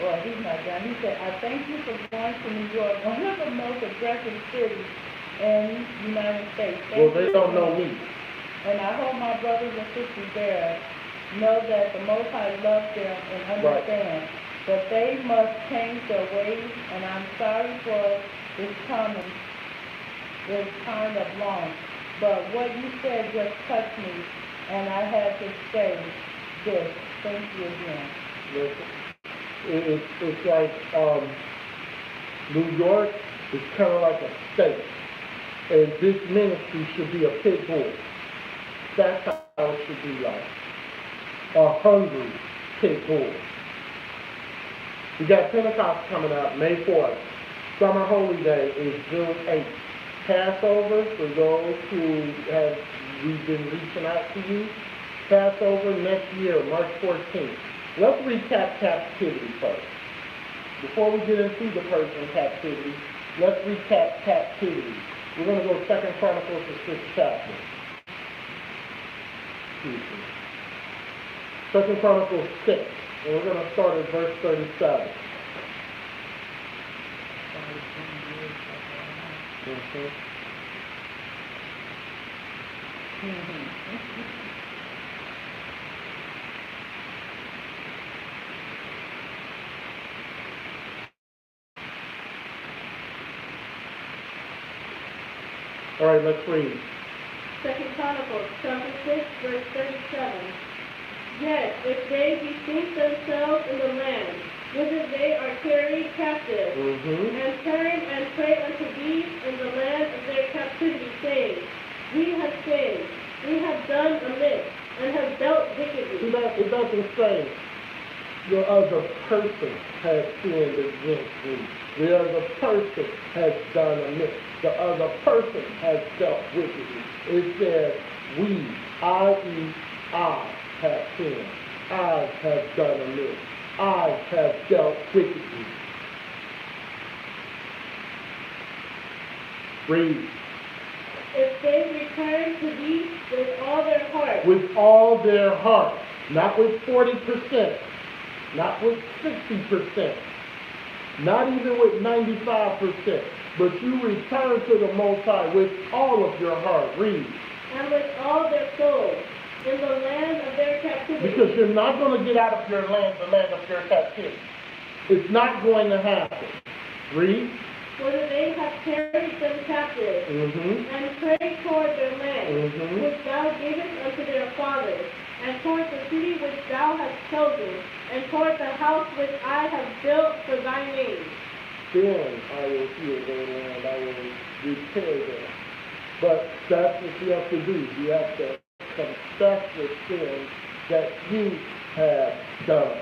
Well, he's not done. He said, I thank you for going to New York, one of the most aggressive cities in the United States. Well, they don't know me. And I hope my brothers and sisters there know that the Most High loves them and understands that they must change their ways, and I'm sorry for this comment, this kind of long. But what you said just touched me, and I had to say this. Thank you again. Listen, it's like New York is kind of like a state, and this ministry should be a pit bull. That's how it should be like. A hungry pit bull. We got Pentecost coming up, May 4th. Summer Holy Day is June 8th. Passover, for those who we've been reaching out to you. Passover next year, March 14th. Let's recap captivity first. Before we get into the Persian captivity, let's recap captivity. We're going to go 2 Chronicles, the 6th chapter. 2 Chronicles 6, and we're going to start at verse 37. All right, let's read. 2 Chronicles chapter 6, verse 37. Yes, if they bethink themselves in the land, whither they are carried captive, and turn and pray unto thee in the land of their captivity, saying, We have sinned, we have done amiss, and have dealt wickedly. It doesn't say the other person has sinned against me. The other person has done amiss. The other person has dealt wickedly. It says, we, i.e., I have sinned. I have done amiss. I have dealt wickedly. Read. If they return to thee with all their heart. With all their heart. Not with 40%. Not with 60%. Not even with 95%. But you return to the Most High with all of your heart. Read. And with all their soul, in the land of their captivity. Because you're not going to get out of your land, the land of your captivity. It's not going to happen. Read. Whether they have carried them captive, and prayed toward their land, which thou gavest unto their fathers, and toward the city which thou hast chosen, and toward the house which I have built for thy name. Then I will heal their land, I will repair them. But that's what you have to do. You have to confess the sin that you have done.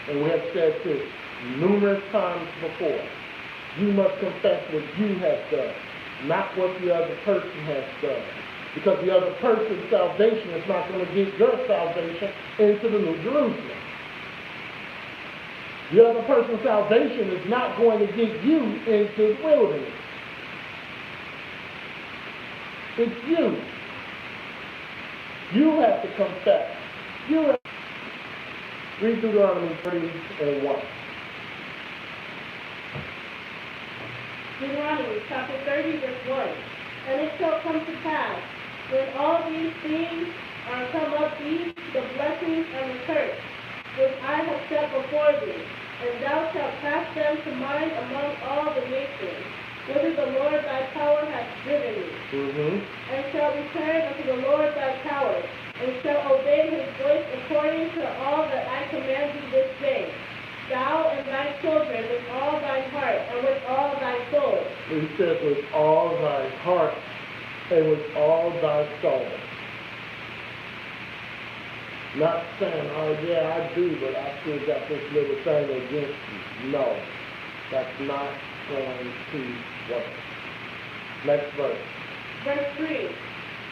And we have said this numerous times before. You must confess what you have done, not what the other person has done. Because the other person's salvation is not going to get your salvation into the New Jerusalem. The other person's salvation is not going to get you into the wilderness. It's you. You have to confess. You have to read Deuteronomy 30:1. Deuteronomy chapter 30, verse 1. And it shall come to pass, when all these things are come up thee, the blessings and the curse, which I have set before thee, and thou shalt pass them to mind among all the nations, whither the Lord thy power hath driven thee, and shalt return unto the Lord thy power, and shalt obey his voice according to all that I command thee this day, thou and thy children with all thy heart and with all thy soul. He says with all thy heart and with all thy soul. Not saying, oh yeah, I do, but I still got this little thing against you. No, that's not going to work. Next verse. Verse 3.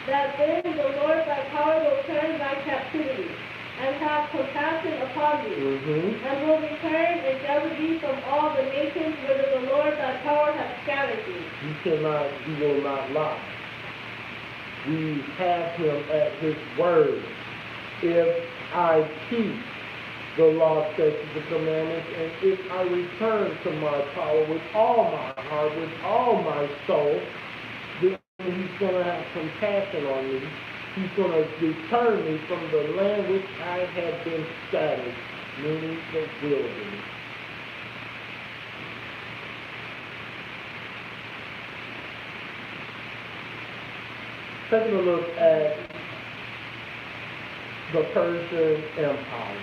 That then the Lord thy power will turn thy captivity, and have compassion upon thee, and will return and gather thee from all the nations whither the Lord thy power hath scattered thee. He will not lie. We have him at his word. If I keep the law, statutes, and commandments, and if I return to my power with all my heart, with all my soul, then he's going to have compassion on me. He's going to return me from the land which I have been scattered, meaning the wilderness. Taking a look at the Persian Empire.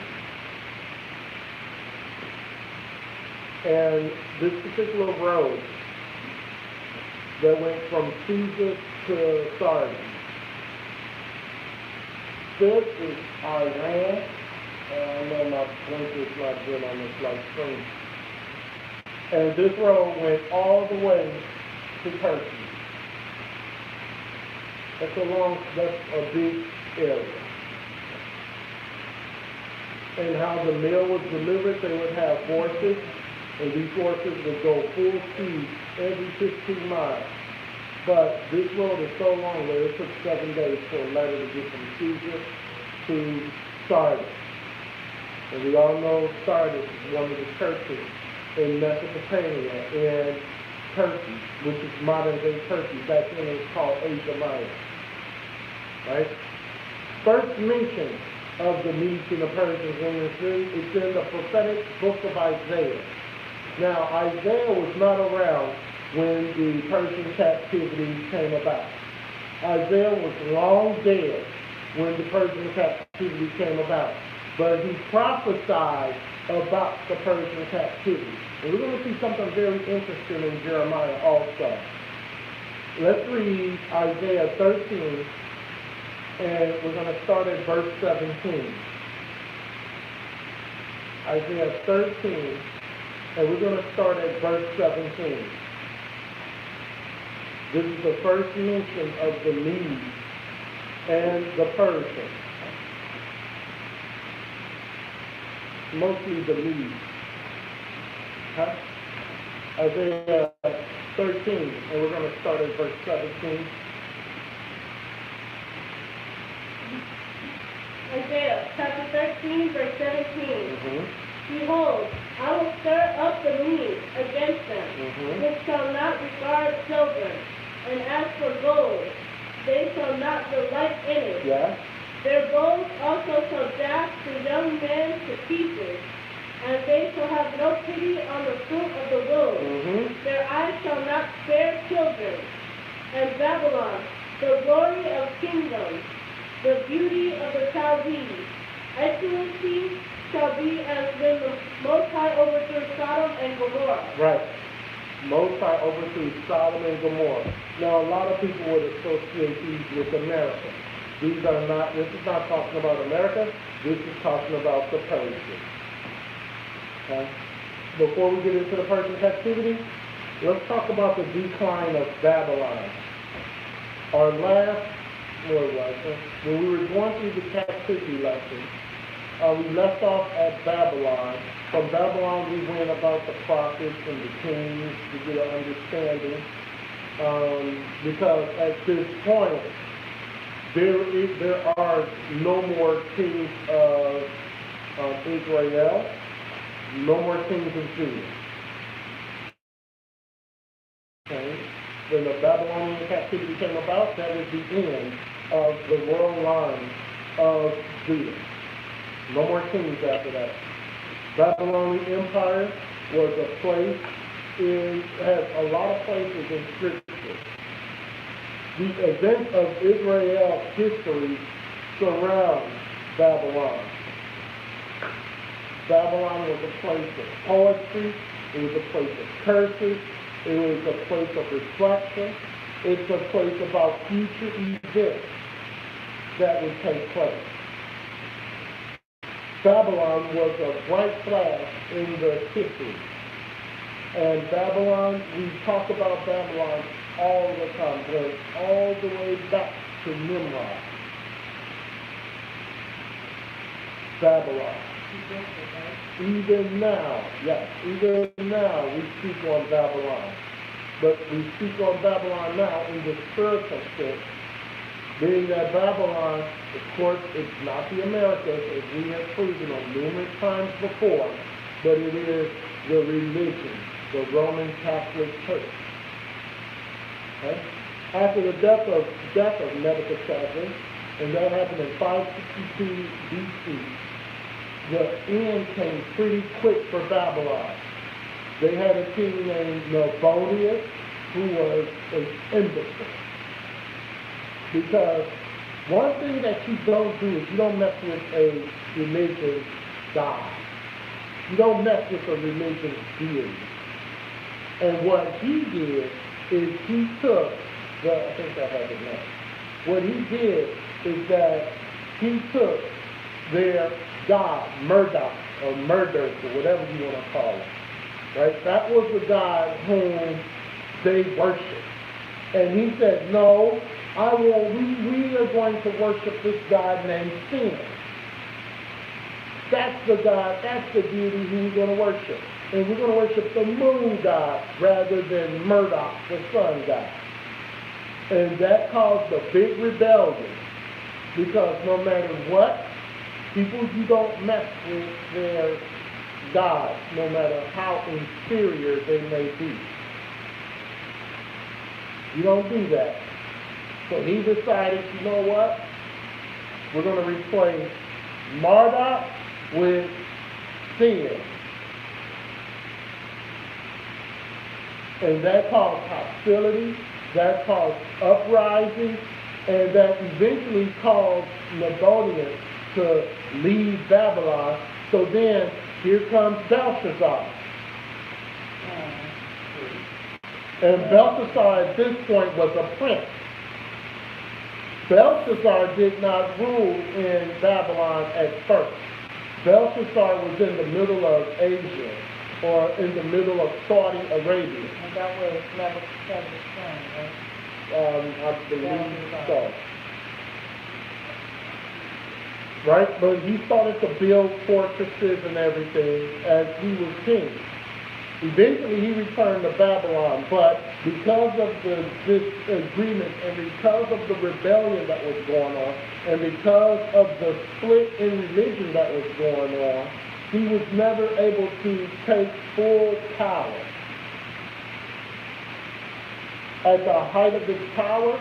And this particular road that went from Caesar to Sardis. This is Iran, and I know my blink is not good on this light screen. And this road went all the way to Turkey. That's a big area. And how the mail was delivered, they would have horses, and these horses would go full speed every 15 miles. But this road is so long that it took 7 days for a letter to get from Caesar to Sardis. And we all know Sardis is one of the churches in Mesopotamia and Turkey, which is modern-day Turkey. Back then it was called Asia Minor. Right? First mention of the Medes and the Persians in this thing is in the prophetic book of Isaiah. Now, Isaiah was not around when the Persian captivity came about. Isaiah was long dead when the Persian captivity came about. But he prophesied about the Persian captivity. And we're going to see something very interesting in Jeremiah also. Let's read Isaiah 13, and we're going to start at verse 17. Isaiah 13, and we're going to start at verse 17. This is the first mention of the Medes and the Persians. Mostly the Medes. Isaiah 13, and we're going to start at verse 17. Isaiah chapter 13, verse 17. Behold, I will stir up the Medes against them, which shall not regard silver, and as for gold, they shall not delight in it. Yeah. Their bows also shall dash the young men to pieces, and they shall have no pity on the fruit of the womb. Their eyes shall not spare children. And Babylon, the glory of kingdoms, the beauty of the Chaldees, excellency shall be as when the Most High overthrew Sodom and Gomorrah. Right. Most High overthrew Sodom and Gomorrah. Now, a lot of people would associate these with America. This is not talking about America. This is talking about the Persians. Okay? Before we get into the Persian captivity, let's talk about the decline of Babylon. Our last, when we were going through the captivity lesson, we left off at Babylon. From Babylon, we went about the prophets and the kings to get an understanding. Because at this point, there are no more kings of Israel, no more kings of Judah. Okay? When the Babylonian captivity came about, that was the end of the royal line of Judah. No more kings after that. Babylonian Empire was a place, it has a lot of places in Scripture. The events of Israel's history surround Babylon. Babylon was a place of poetry, it was a place of curses, it was a place of reflection, it's a place about future events that would take place. Babylon was a bright flash in the history. And Babylon, we talk about Babylon all the time, going all the way back to Nimrod. Babylon. Even now, yes, even now we speak on Babylon. But we speak on Babylon now in the spiritual sense, being that Babylon, of course, it's not the Americas, as we have proven on numerous times before, but it is the religion, the Roman Catholic Church. Okay? After the death of Nebuchadnezzar, and that happened in 562 BC, the end came pretty quick for Babylon. They had a king named Nabonius who was an imbecile. Because one thing that you don't do is you don't mess with a religious god. You don't mess with a religious deity. And what he did is he took, I think I have it now. What he did is that he took their god, Murdoch, or Murder, or whatever you want to call it. Right? That was the god whom they worshiped. And he said, no, we are going to worship this god named Sin. That's the god, that's the deity who we're going to worship. And we're going to worship the moon god rather than Murdoch, the sun god. And that caused a big rebellion. Because no matter what, people, you don't mess with their gods, no matter how inferior they may be. You don't do that. So he decided, you know what? We're going to replace Marduk with Sin. And that caused hostility, that caused uprising, and that eventually caused Nabonius to leave Babylon. So then, here comes Belshazzar. And Belshazzar at this point was a prince. Belshazzar did not rule in Babylon at first. Belshazzar was in the middle of Asia, or in the middle of Saudi Arabia. And that was Nebuchadnezzar's son, right? I believe so. Right? But he started to build fortresses and everything as he was king. Eventually he returned to Babylon, but because of the disagreement and because of the rebellion that was going on, and because of the split in religion that was going on, he was never able to take full power. At the height of his power,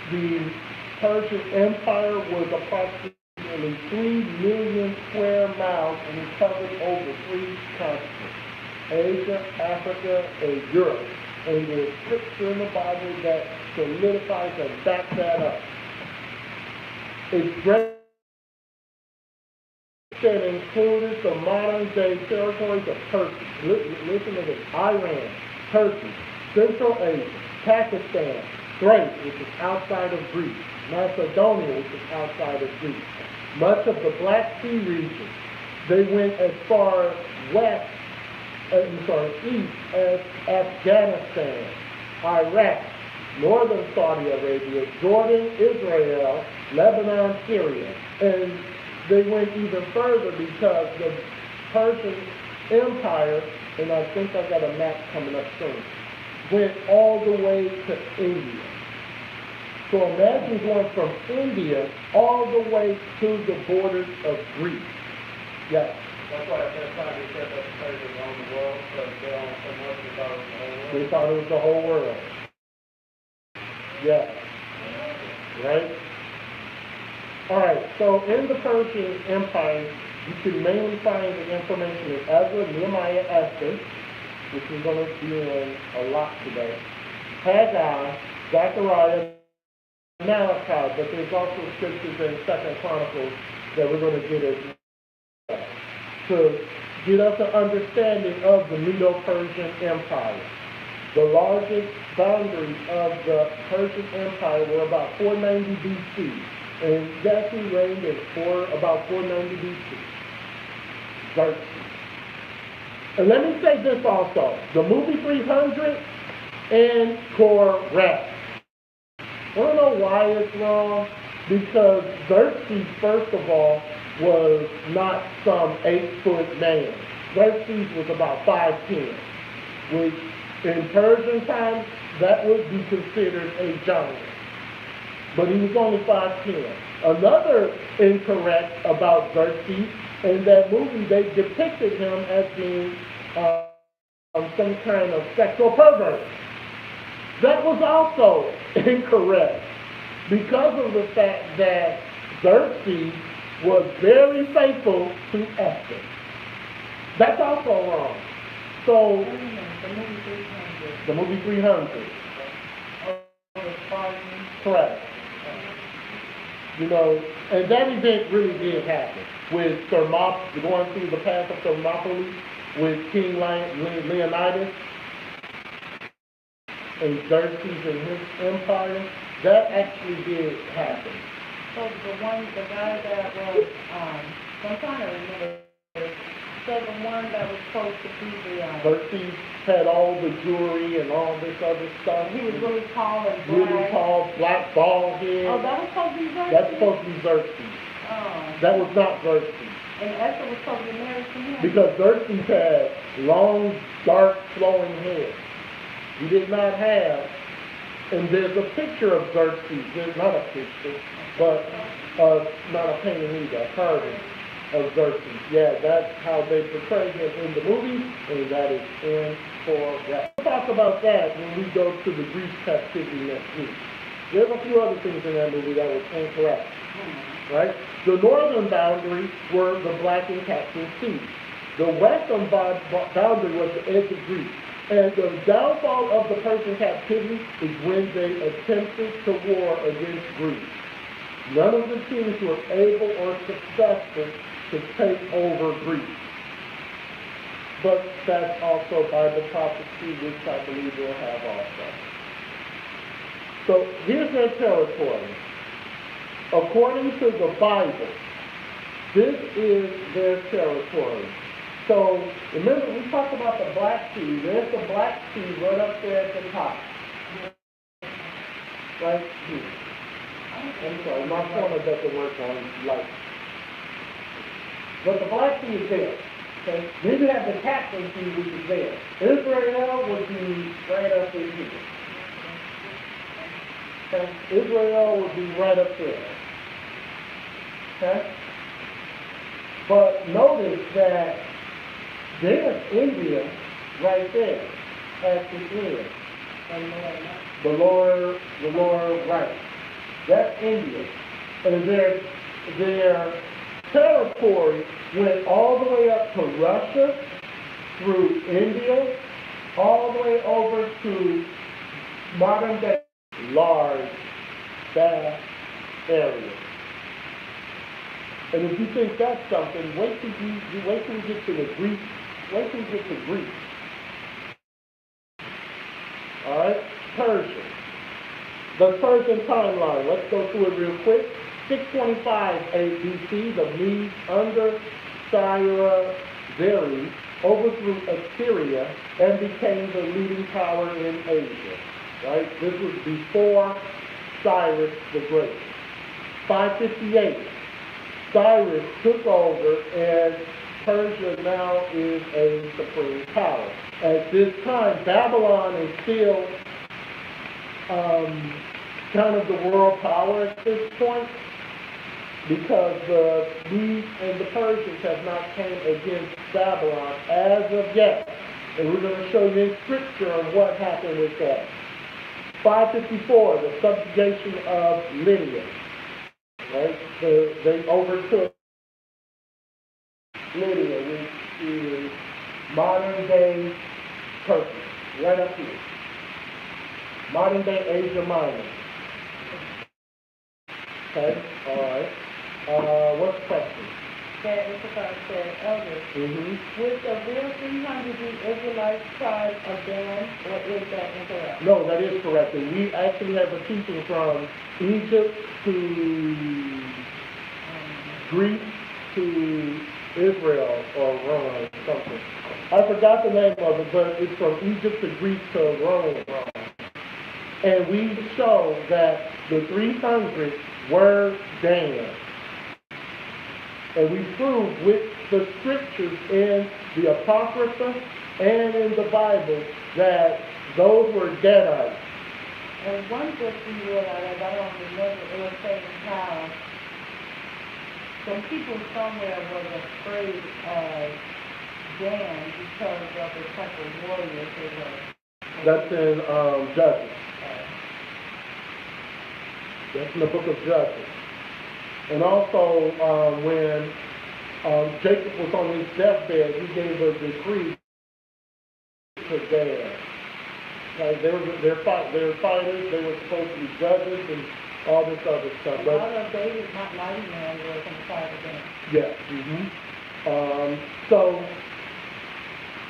the Persian Empire was approximately 3 million square miles, and it covered over 3 continents: Asia, Africa, and Europe. And there's scripture in the Bible that solidifies and backs that up. Its great that included the modern-day territories of Turkey. Listen to this: Iran, Turkey, Central Asia, Pakistan, Thrace, which is outside of Greece, Macedonia, which is outside of Greece, much of the Black Sea region. They went as far east as Afghanistan, Iraq, northern Saudi Arabia, Jordan, Israel, Lebanon, Syria. And they went even further because the Persian Empire, and I think I got a map coming up soon, went all the way to India. So imagine going from India all the way to the borders of Greece. Yes. That's why at that time they said that the Persians owned the world, because they owned so much they thought it was the whole world. They thought it was the whole world. Yes. Right? All right, so in the Persian Empire, you can mainly find the information in Ezra, Nehemiah, Esther, which we're going to be in a lot today, Haggai, Zechariah, Malachi, but there's also scriptures in 2 Chronicles that we're going to get as well, to get us an understanding of the Medo-Persian Empire. The largest boundaries of the Persian Empire were about 490 BC. And Xerxes reigned in about 490 BC. Xerxes. And let me say this also. The movie 300 incorrect. I don't know why it's wrong. Because Xerxes, first of all, was not some 8-foot man. Xerxes was about 5'10", which in Persian times, that would be considered a giant. But he was only 5'10". Another incorrect about Xerxes, in that movie they depicted him as being some kind of sexual pervert. That was also incorrect because of the fact that Xerxes was very faithful to Esther. That's also wrong. So, the movie 300. Correct. You know, and that event really did happen with going through the path of Thermopylae with King Leonidas and Xerxes and his empire. That actually did happen. So the guy that was, I'm trying to remember, so the one that was supposed to be the, Xerxes had all the jewelry and all this other stuff. he was really tall and black. Really tall, black, bald head. Oh, that was supposed to be Xerxes? That's supposed to be Xerxes. Oh. That was not Xerxes. And Esther was supposed to be married to him? Because Xerxes had long, dark, flowing hair. He did not have, and there's a picture of Xerxes. There's not a picture, but not a painting either, a carving of Xerxes. Yeah, that's how they portray him in the movie, and that is incorrect. We'll talk about that when we go to the Greece captivity next week. There's a few other things in that movie that was incorrect. Right? The northern boundary were the Black and Caspian Sea. The western boundary was the edge of Greece. And the downfall of the Persian captivity is when they attempted to war against Greece. None of the kings were able or successful to take over Greece. But that's also Bible prophecy, which I believe we'll have also. So here's their territory. According to the Bible, this is their territory. So remember, we talked about the Black Sea. There's the Black Sea right up there at the top. Right here. I'm sorry, my pointer doesn't work on light. But the Black Sea is there. Okay? Then you have the Caspian Sea, which is there. Israel would be right up in here. Okay? Israel would be right up there. Okay? But notice that there's India right there at the end. The lower right. That's India. And their territory went all the way up to Russia, through India, all the way over to modern day large, vast areas. And if you think that's something, wait till we get to the Greek. Wait till we get to Greece. All right, Persia. The Persian timeline. Let's go through it real quick. 625 BC, the Medes under Cyrus overthrew Assyria and became the leading power in Asia. Right? This was before Cyrus the Great. 558. Cyrus took over, and Persia now is a supreme power. At this time, Babylon is still kind of the world power at this point, because the Medes and the Persians have not came against Babylon as of yet. And we're going to show you in Scripture on what happened with that. 554, the subjugation of Lydia. Right? They overtook Lydia, which is modern day Turkey, right up here. Modern day Asia Minor. Okay, all right. What's the question? That is what I said, elders. With the real 300 Israelite tribes of Dan, or is that incorrect? No, that is correct. And we actually have a teaching from Egypt to Greece to Israel or Rome, something. I forgot the name of it, but it's from Egypt to Greece to Rome. And we show that the 300 were Dan. And we prove with the scriptures in the Apocrypha and in the Bible that those were Gadites. And one good thing realized, I don't remember, it was saying how some people somewhere was afraid of Dan because of the type of warriors they were. That's in Judges. That's in the book of Judges. And also, when Jacob was on his deathbed, he gave a decree to Dad. Like they're fighters, they were supposed to be judges and all this other stuff. A lot of David's mighty man was on the side of them. Yeah. Mm-hmm. So,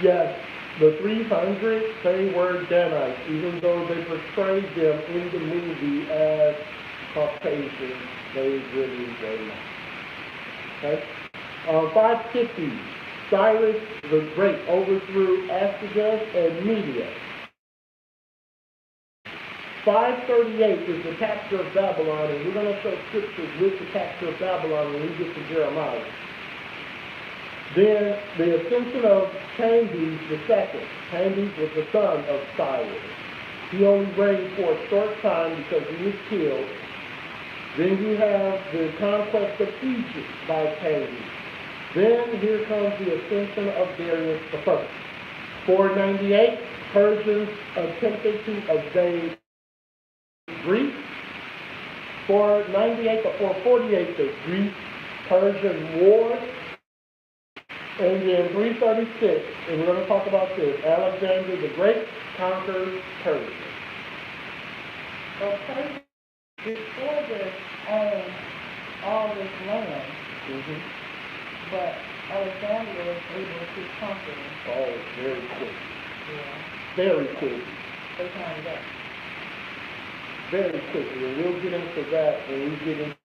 yes, the 300, they were Danites, even though they portrayed them in the movie as Caucasian, they really were not. Okay? 550, Cyrus the Great overthrew Astyages and Media. 538 is the capture of Babylon, and we're going to show scriptures with the capture of Babylon when we get to Jeremiah. Then the ascension of Cambyses II. Cambyses was the son of Cyrus. He only reigned for a short time because he was killed. Then you have the conquest of Egypt by Cambyses. Then here comes the ascension of Darius I. 498, Persians attempted to invade Greece. 498 to 448, the Greek-Persian War. And then 336, and we're going to talk about this, Alexander the Great conquers Persia. Well, Persia, before this, owned all this land, but Alexander was able to conquer it. Oh, very quick. Yeah. Very quick. They climbed up. Very quickly. And we'll get into that when we get into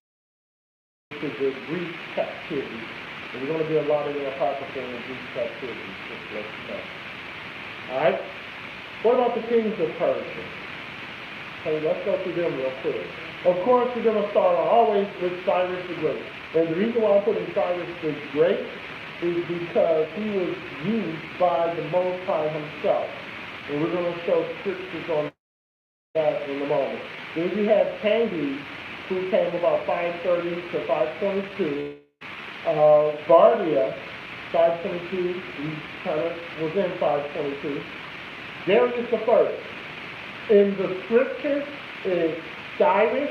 the Greek captivity. And we're going to be a lot of the apocrypha in Greek captivity, just to let you know. Alright? What about the kings of Persia? Okay, let's go through them real quick. Of course, we're going to start always with Cyrus the Great. And the reason why I'm putting Cyrus the Great is because he was used by the Most High himself. And we're going to show scriptures on that in a moment. Then you have Cambyses, who came about 530 to 522. Bardia, 522, he kind of was in 522. Darius I. In the scriptures, it's Cyrus,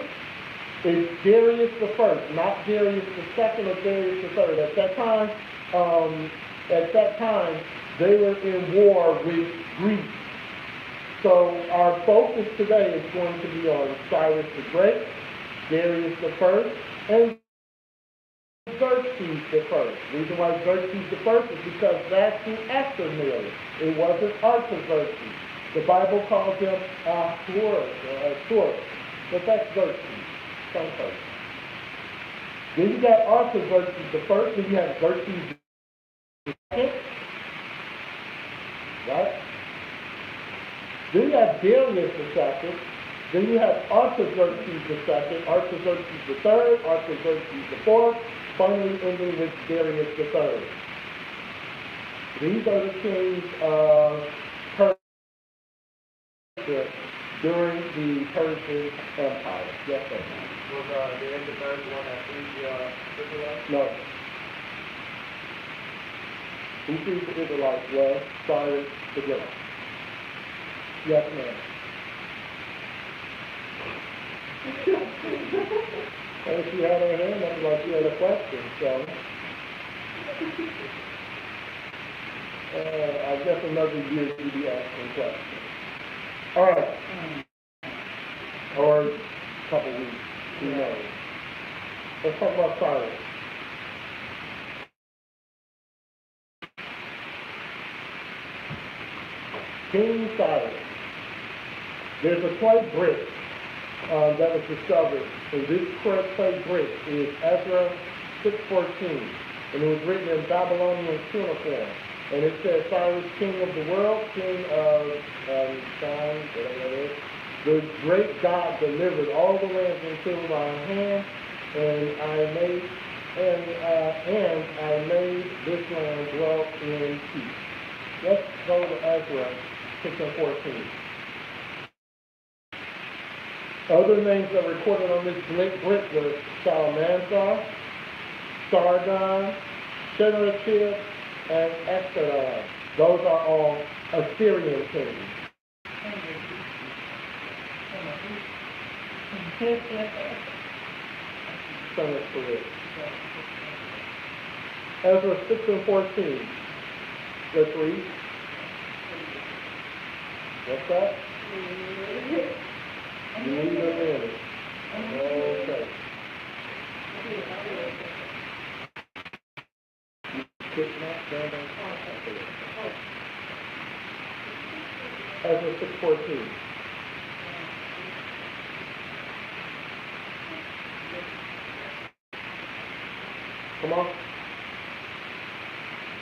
it's Darius I, not Darius II or Darius III. At that time, they were in war with Greece. So our focus today is going to be on Cyrus the Great, Darius I, and Xerxes the First. The reason why Xerxes the First is because that's who after Mary. It wasn't Artaxerxes. The Bible calls him Ahasuerus, but that's Xerxes, some person. Then you got Artaxerxes the First, then you have Xerxes the Second, right? Then you have Darius the Second. Then you have Artaxerxes the Second, Artaxerxes the Third, Artaxerxes the Fourth, finally ending with Darius the Third. These are the kings of Persia during the Persian Empire. Yes, sir. Was Darius the Third one that freed the Israelites? No. Who freed the Israelites was Cyrus the Great. Yes, ma'am. And she had her hand up like she had a question, so. I guess another year you'll be asking questions. All right. Or a couple weeks, who knows. Let's talk about Cyrus. King Cyrus. There's a clay brick that was discovered, and this clay brick is Ezra 6:14, and it was written in Babylonian cuneiform, and it says Cyrus, king of the world, king of time, whatever it is, the great God delivered all the lands into my hand, and I made this land dwell in peace. Let's go to Ezra 6:14. Other names that are recorded on this brick were Shalmaneser, Sargon, Sennacherib, and Esarhaddon. Those are all Assyrian kings. Sounds correct. Ezra 6 and 14. Let's read. What's that? You need a minute. Okay. Ezra 6:14. Come on.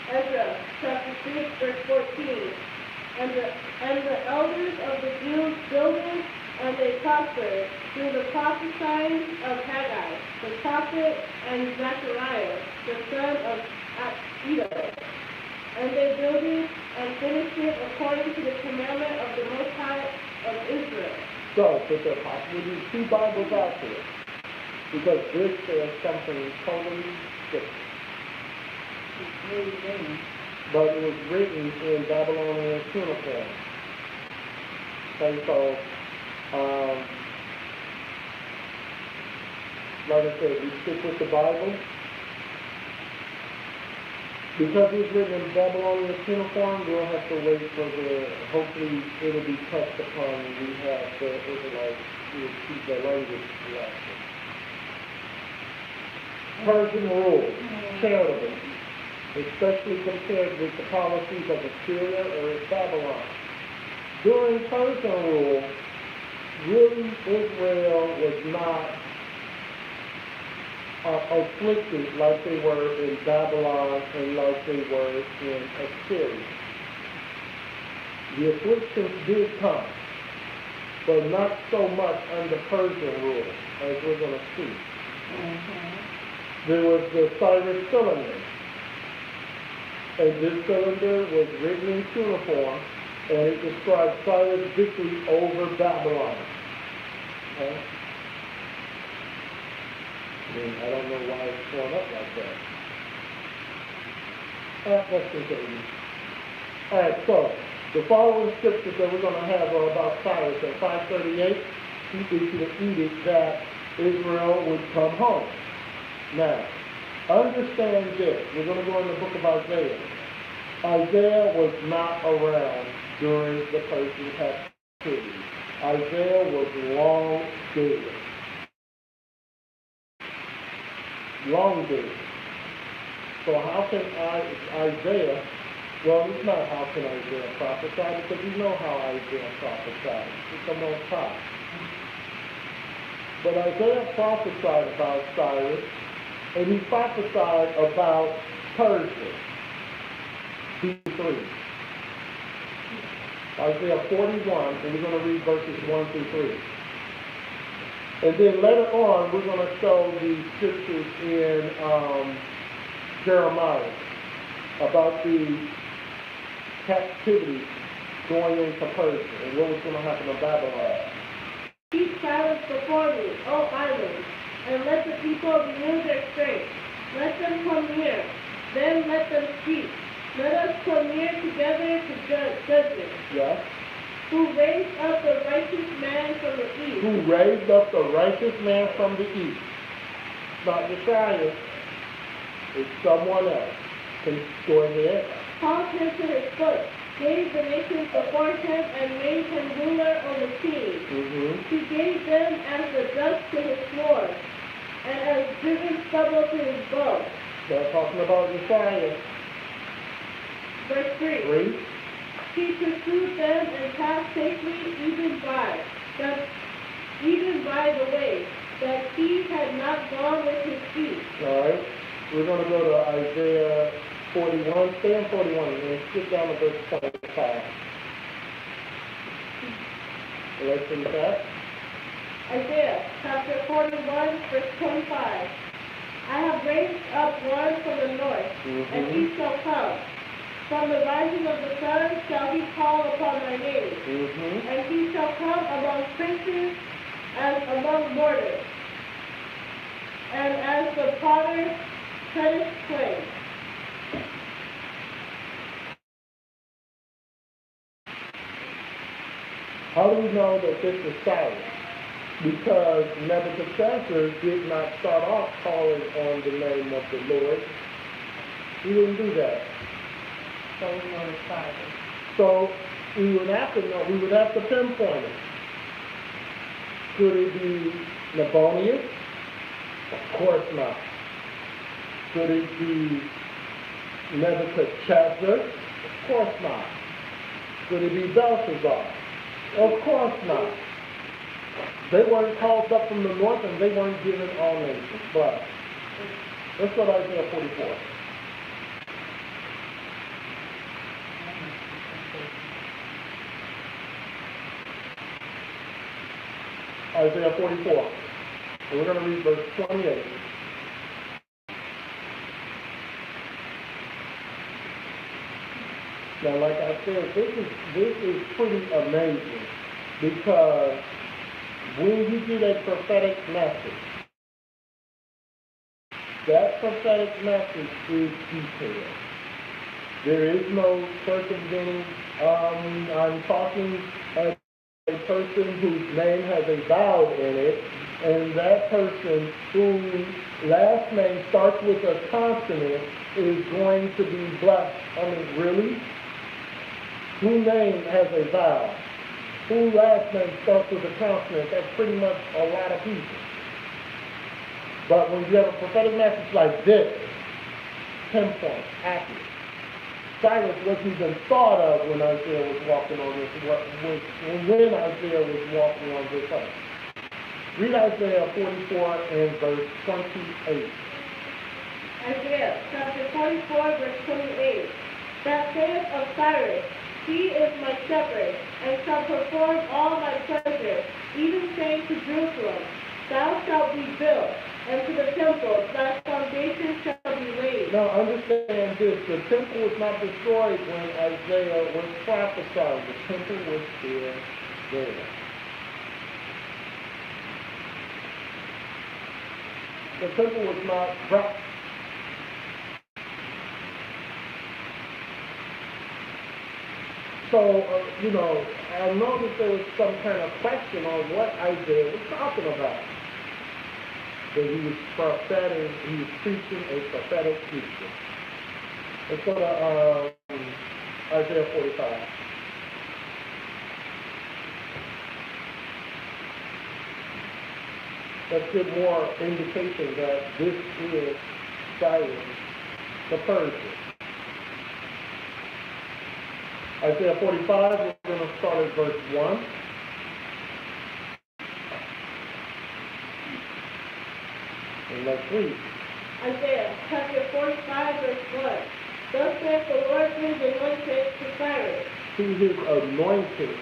Ezra chapter 6, verse 14. And the elders of the Jews builded, and they prospered through the prophesying of Haggai, the prophet, and Zechariah, the son of Iddo. And they builded and finished it according to the commandment of the Most High of Israel. So, could there possibly be two Bibles out there? Because this says something totally different. But it was written in Babylonian cuneiform. Okay, so, like I said, we stick with the Bible. Because it's written in Babylonian cuneiform, we'll have to wait for hopefully it'll be touched upon when we have the Israelites who will keep their language lesson. Persian rule, charitable, especially compared with the policies of Assyria or Babylon. During Persian rule, really Israel was not afflicted like they were in Babylon and like they were in Assyria. The afflictions did come, but not so much under Persian rule, as we're going to see. There was the Cyrus cylinder, and this cylinder was written in cuneiform, and it described Cyrus' victory over Babylon. Okay? I don't know why it's torn up like that. Let's continue. All right, so the following scriptures that we're going to have are about Cyrus. At 538, he issued an edict that Israel would come home. Now, understand this. We're going to go in the book of Isaiah. Isaiah was not around during the Persian captivity. Isaiah was long dead. Long dead. So how can Isaiah, well, it's not how can Isaiah prophesy, because we know how Isaiah prophesied. It's the Most High. But Isaiah prophesied about Cyrus, and he prophesied about Persia. B3. Isaiah 41, and we're going to read verses 1 through 3. And then later on, we're going to show the scriptures in Jeremiah about the captivity going into Persia and what was going to happen to Babylon. Keep silence before me, O islands, and let the people renew their strength. Let them come near, then let them speak. Let us come near together to judgment. Yes. Who raised up the righteous man from the east. Who raised up the righteous man from the east. It's not Josiah. It's someone else. Can you go ahead? Called him to his foot, gave the nations before him, and made him ruler over kings. He gave them as the dust to his sword, and as driven stubble to his bow. They're talking about Josiah. Verse 3. Read. He pursued them and passed safely even by the way, that he had not gone with his feet. All right. We're going to go to Isaiah 41. Stay in 41 and skip down to verse 25. Let's read that. Isaiah chapter 41, verse 25. I have raised up one from the north, and he shall come. From the rising of the sun shall he call upon my name, and he shall come among princes as among mortars, and as the potter treadeth clay. How do we know that this is Cyrus? because Nebuchadnezzar did not start off calling on the name of the Lord. He didn't do that. So we know it's Cyrus. So we would have to know, we would have to pinpoint it. Could it be Nabonius? Of course not. Could it be Nebuchadnezzar? Of course not. Could it be Belshazzar? Of course not. They weren't called up from the north and they weren't given all nations. But let's go to Isaiah 44. Isaiah 44. And we're going to read verse 28. Now, like I said, this is pretty amazing because when you get a prophetic message, that prophetic message is detailed. There is no circumventing. I'm talking as a person whose name has a vowel in it, and that person whose last name starts with a consonant is going to be blessed. I mean, really? Whose name has a vowel? Whose last name starts with a consonant? That's pretty much a lot of people. But when you have a prophetic message like this, pinpoint, accurate. Cyrus wasn't even thought of when Isaiah was walking on this, when Isaiah was walking on this earth. Read Isaiah 44 and verse 28. Isaiah chapter 44, verse 28. That saith of Cyrus, he is my shepherd, and shall perform all my pleasure, even saying to Jerusalem, thou shalt be built, and to the temple thy foundation shall be laid. Now understand this, the temple was not destroyed when Isaiah was prophesying. The temple was still there. The temple was not brought. So, I know that there was some kind of question on what Isaiah was talking about. That he was prophetic, he was preaching a prophetic future. Let's go to Isaiah 45. Let's get more indication that this is Cyrus the Persian. Isaiah 45, we're going to start at verse 1. And let's read. Isaiah chapter 45, verse 1. Thus saith the Lord to his anointed, to Cyrus. To his anointed,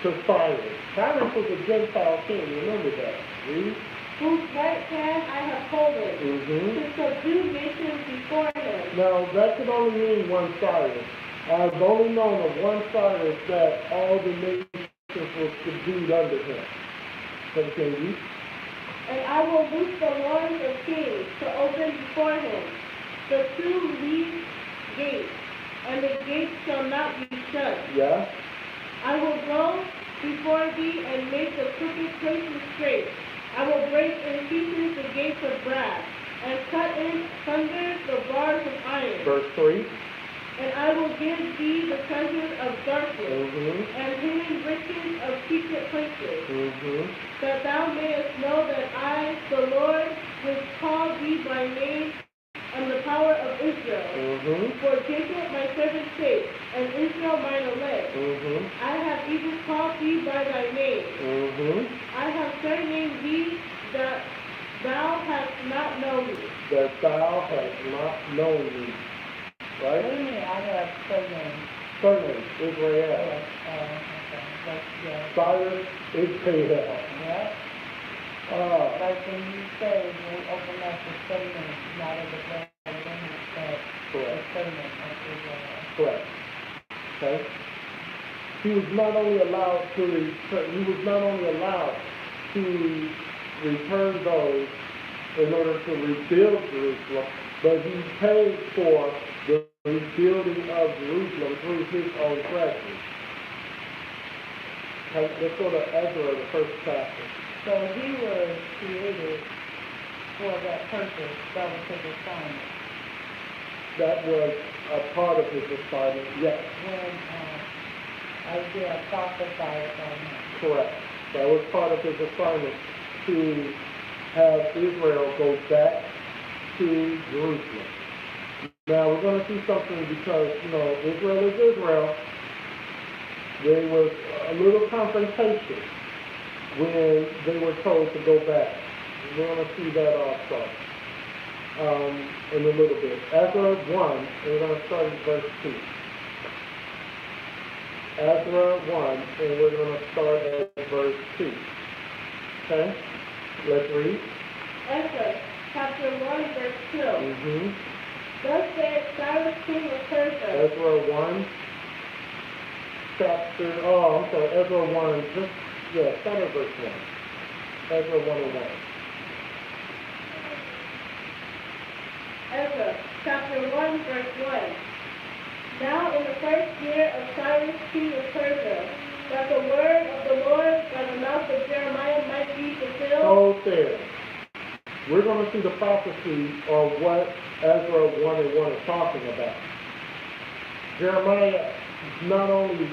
to Cyrus. Cyrus was a Gentile king, remember that. Read. Whose right hand I have holden, to subdue nations before him. Now, that could only mean one Cyrus. I've only known of one Cyrus that all the nations were subdued under him. Continue. And I will loose the loins of kings to open before him the two lead gates, and the gates shall not be shut. Yeah. I will go before thee and make the crooked places straight. I will break in pieces the gates of brass, and cut in sunder the bars of iron. Verse 3. And I will give thee the treasures of darkness, and hidden riches of secret places, that thou mayest know that I, the Lord, which called thee by name, am the power of Israel. For Jacob my servant's sake, and Israel mine elect, I have even called thee by thy name. I have surnamed thee that thou hast not known me. That thou hast not known me. Right? Wait a minute, I have surname. Surname, Israel. Yes, okay. Yes. Cyrus, Israel. Yeah. Like when you say, you open up the surname, not of the blood of women, but the surname of Israel. Correct. Okay? He was not only allowed to return those in order to rebuild Jerusalem, but he paid for the rebuilding of Jerusalem through his own treasure. Okay, let's go to Ezra, the first chapter. So he was created for that purpose. That was his assignment. That was a part of his assignment, yes, When Isaiah prophesied about him. correct. That was part of his assignment to have Israel go back to Jerusalem. Now we're going to see something because, Israel is Israel. There was a little confrontation when they were told to go back. We're going to see that also in a little bit. Ezra 1, and we're going to start at verse 2. Ezra 1, and we're going to start at verse 2. Okay? Let's read. Ezra, chapter 1, verse 2. Mm-hmm. Thus saith Cyrus, king of Persia. Ezra 1, Ezra 1, start at verse 1. Ezra 1 and 1. Ezra, chapter 1, verse 1. Now in the first year of Cyrus, king of Persia, that the word of the Lord by the mouth of Jeremiah might be fulfilled. So there. We're going to see the prophecy of what Ezra 1 and 1 is talking about. Jeremiah not only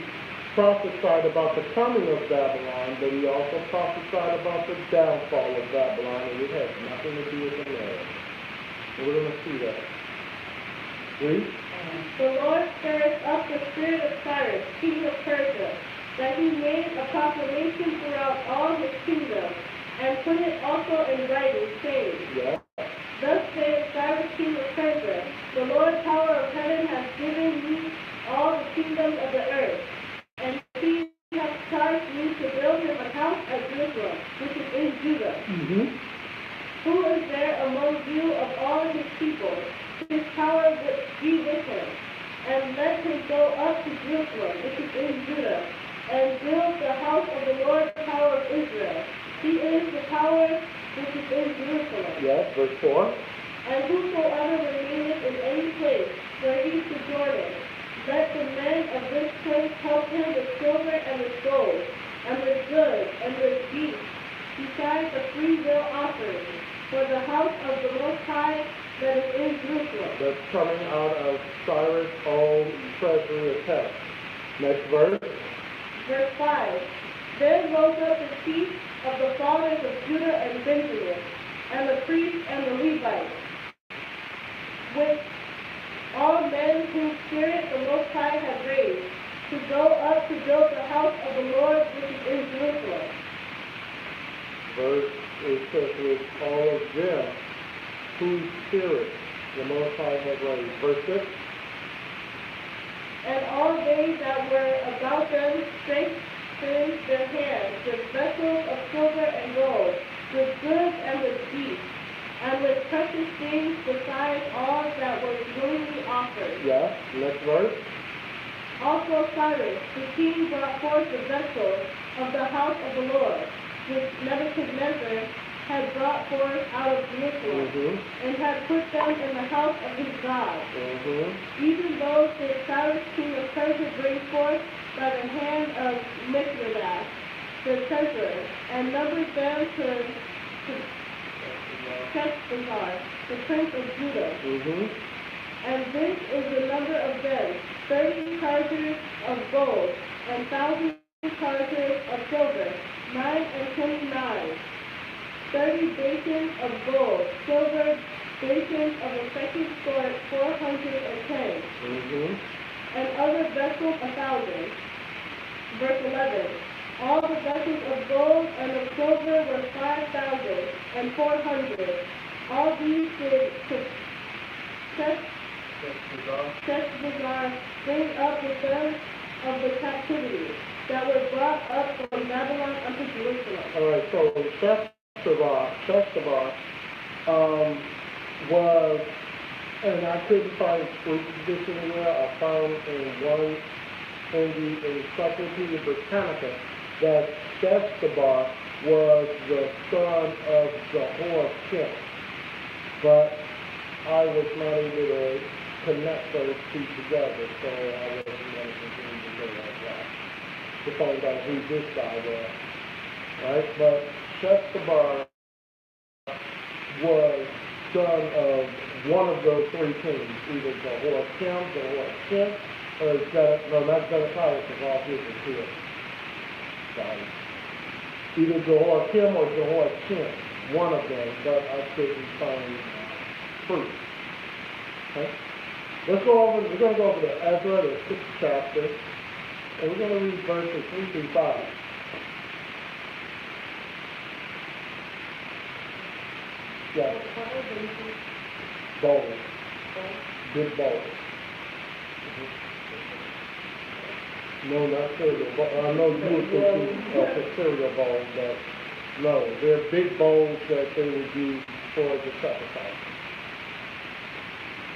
prophesied about the coming of Babylon, but he also prophesied about the downfall of Babylon, and it has nothing to do with the narrative. And we're going to see that. Read. The Lord stirs up the spirit of Cyrus, king of Persia, that he made a proclamation throughout all his kingdom, and put it also in writing, saying, Yeah. Thus saith Cyrus, king of Persia, the Lord power of heaven has given me all the kingdoms of the earth, and he hath charged me to build him a house at Jerusalem, which is in Judah. Mm-hmm. Who is there among you of all his people? His power be with him, and let him go up to Jerusalem, which is in Judah, and build the house of the Lord, power of Israel. He is the power which is in Jerusalem. Yes, verse 4. And whosoever remaineth in any place where he sojourneth, let the men of this place help him with silver and with gold, and with goods, and with beasts, besides the free will offering, for the house of the Most High that is in Jerusalem. That's coming out of Cyrus' own treasury account. Next verse. Verse 5. Then rose up the chiefs of the fathers of Judah and Benjamin, and the priests and the Levites, with all men whose spirit the Most High had raised, to go up to build the house of the Lord which is in Jerusalem. Verse, it says with all of them whose spirit the Most High had raised. Verse 6. And all they that were about them strengthened their hands with vessels of silver and gold, with goods and with beasts, and with precious things besides all that was willingly offered. Yes, next verse. Also Cyrus, the king, brought forth the vessels of the house of the Lord, which Nebuchadnezzar had brought forth out of Jerusalem, Mm-hmm. and had put them in the house of his God. Mm-hmm. Even those did Cyrus, king of Persia, bring forth by the hand of Mithridates, the treasurer, and numbered them to Sheshbazzar, the prince of Judah. Mm-hmm. And this is the number of them, 30 chargers of gold, and 1,000 chargers of silver, 29. 30 basins of gold, silver basins of the second sort, 410. Mm-hmm. And other vessels 1,000. Verse 11. All the vessels of gold and of silver were 5,400. All these did Sheshbazzar bring up with them of the captivity that were brought up from Babylon unto Jerusalem. All right, so Sheshbazzar was, and I couldn't find this anywhere. I found in one in the Encyclopedia Britannica that Sheshbazzar was the son of Jehoiakim, but I was not able to connect those two together, so I wasn't going to continue to go like that to find out who this guy was. Right? But Sheshbazzar was son of one of those three kings, either Jehoiakim, or not Zedekiah, because all his was killed. Sorry. Either Jehoiakim or Jehoiakim, one of them, but I couldn't find proof. Okay? We're going to go over to Ezra, the 6th chapter, and we're going to read verses 3 through 5. Yeah. Bowl. Big bowl. No, not cereal bowl. I know you would think a cereal bowl, but no, they're big bowls that they would use for the sacrifice.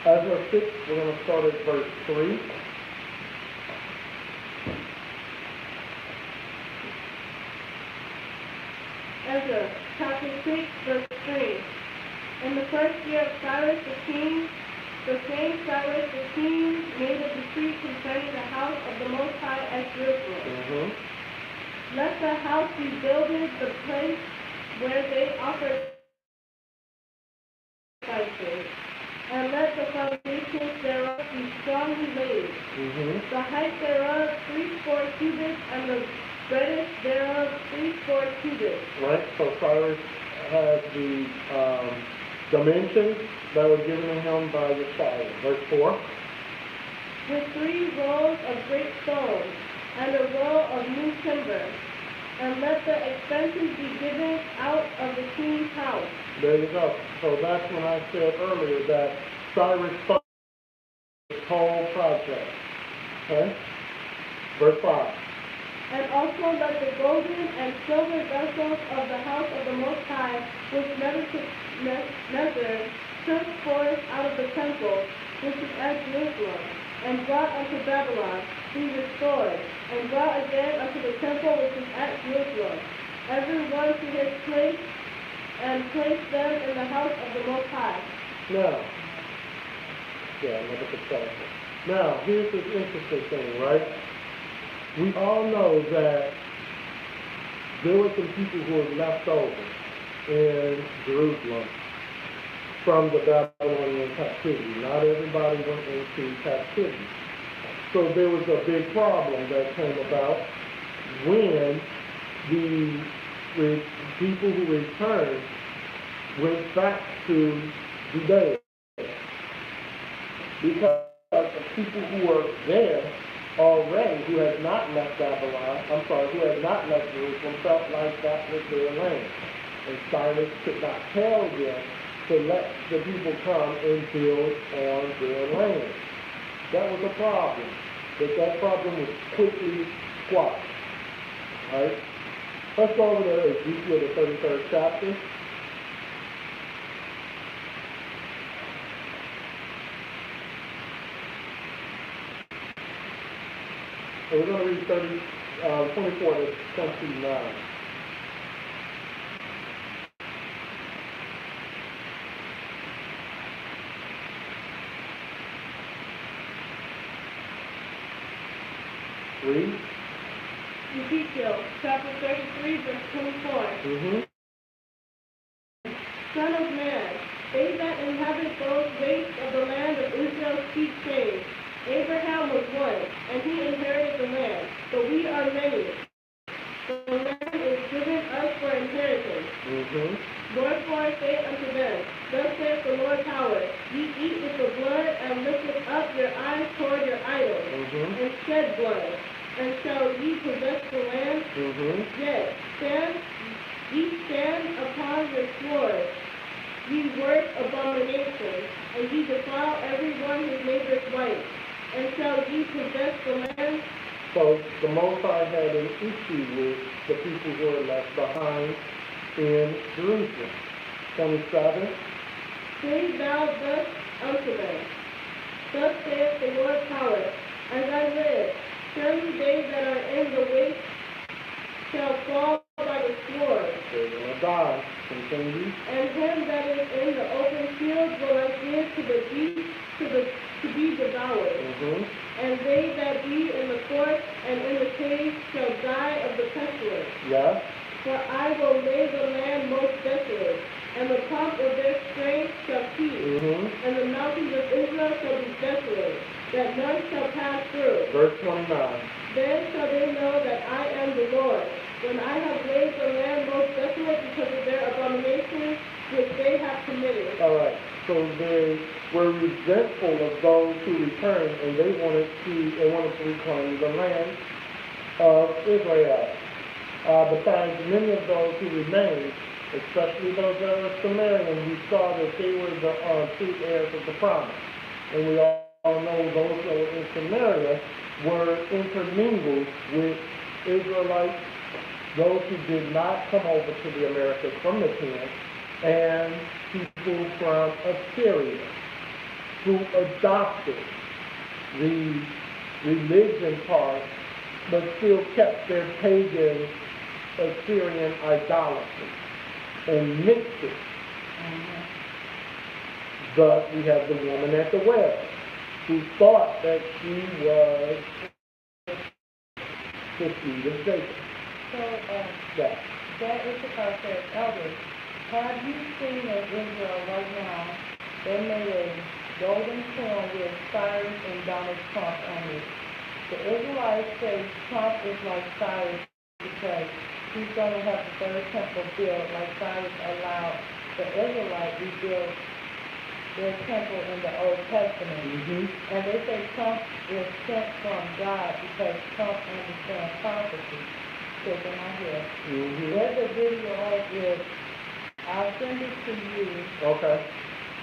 Ezra 6, we're going to start at verse 3. Ezra, chapter 6, verse 3. In the first year of Cyrus the king, the same Cyrus the king made a decree concerning the house of the Most High at Jerusalem. Let the house be builded the place where they offered sacrifices, and let the foundations thereof be strongly laid. The height thereof 64 cubits, and the breadth thereof 64 cubits. Right, so Cyrus has the dimensions that were given to him by the Cyrus. Verse 4. With 3 rolls of great stones, and a roll of new timber, and let the expenses be given out of the king's house. There you go. So that's when I said earlier that Cyrus started this whole project. Okay? Verse 5. And also let the golden and silver vessels of the house of the Most High, which Nebuchadnezzar took forth out of the temple, which is at Jerusalem, and brought unto Babylon, be restored, and brought again unto the temple which is at Jerusalem, every one to his place, and place them in the house of the Most High. Now, now, here's the interesting thing, right? We all know that there were some people who were left over in Jerusalem from the Babylonian captivity. Not everybody went into captivity. So there was a big problem that came about when the people who returned went back to Judea. Because the people who were there already, who had not left who had not left Jerusalem, felt like that was their land. And Cyrus could not tell them to let the people come and build on their land. That was a problem. But that problem was quickly squashed. Right? Let's go over to Ezekiel, the 33rd chapter. So we're going to read 24 to 29. Read. Ezekiel, chapter 33, verse 24. Son of man, they that inhabit those wastes of the land of Israel speak, saying, Abraham was one, and he inherited the land, but we are many. The land is given us for inheritance. Therefore say unto them, Thus saith the Lord power, ye eat with the blood, and lifted up your eyes toward your idols, and shed blood. And shall ye possess the land? Yet ye stand upon your floors, ye work abominations, and ye defile every one his neighbor's wife. And shall ye possess the land? So the Most High had an issue with the people who were left behind in Jerusalem. 27. Say thou thus unto them, Thus saith the Lord power, as I live, surely they that are in the waste shall fall by the sword. They're going to die. Continue. And him that is in the open field will I give to the beast to be devoured. And they that be in the court and in the cave shall die of the pestilence. Yeah. For I will lay the land most desolate, and the top of their strength shall cease, and the mountains of Israel shall be desolate, that none shall pass through. Verse 29. Then shall they know that I am the Lord, when I have laid the land most desolate because of their abominations which they have committed. All right. So they were resentful of those who returned, and they wanted to reclaim the land of Israel. Besides, many of those who remained, especially those that were Sumerian, we saw that they were the true heirs of the promise. And we all know those that were in Samaria were intermingled with Israelites, those who did not come over to the Americas from the 10, and people from Assyria who adopted the religion part but still kept their pagan Assyrian idolatry and mixed it. Thus, we have the woman at the well who thought that she was the seed of Jacob. So, that Issachar said, elders, have you seen in Israel right now, they made a golden horn with Cyrus and Donald Trump on it. The Israelites say Trump is like Cyrus because he's going to have the third temple built like Cyrus allowed the Israelites rebuild their temple in the Old Testament. And they say Trump is sent from God because Trump understands prophecy. Shaking my head. There's a video of it. I'll send it to you. Okay.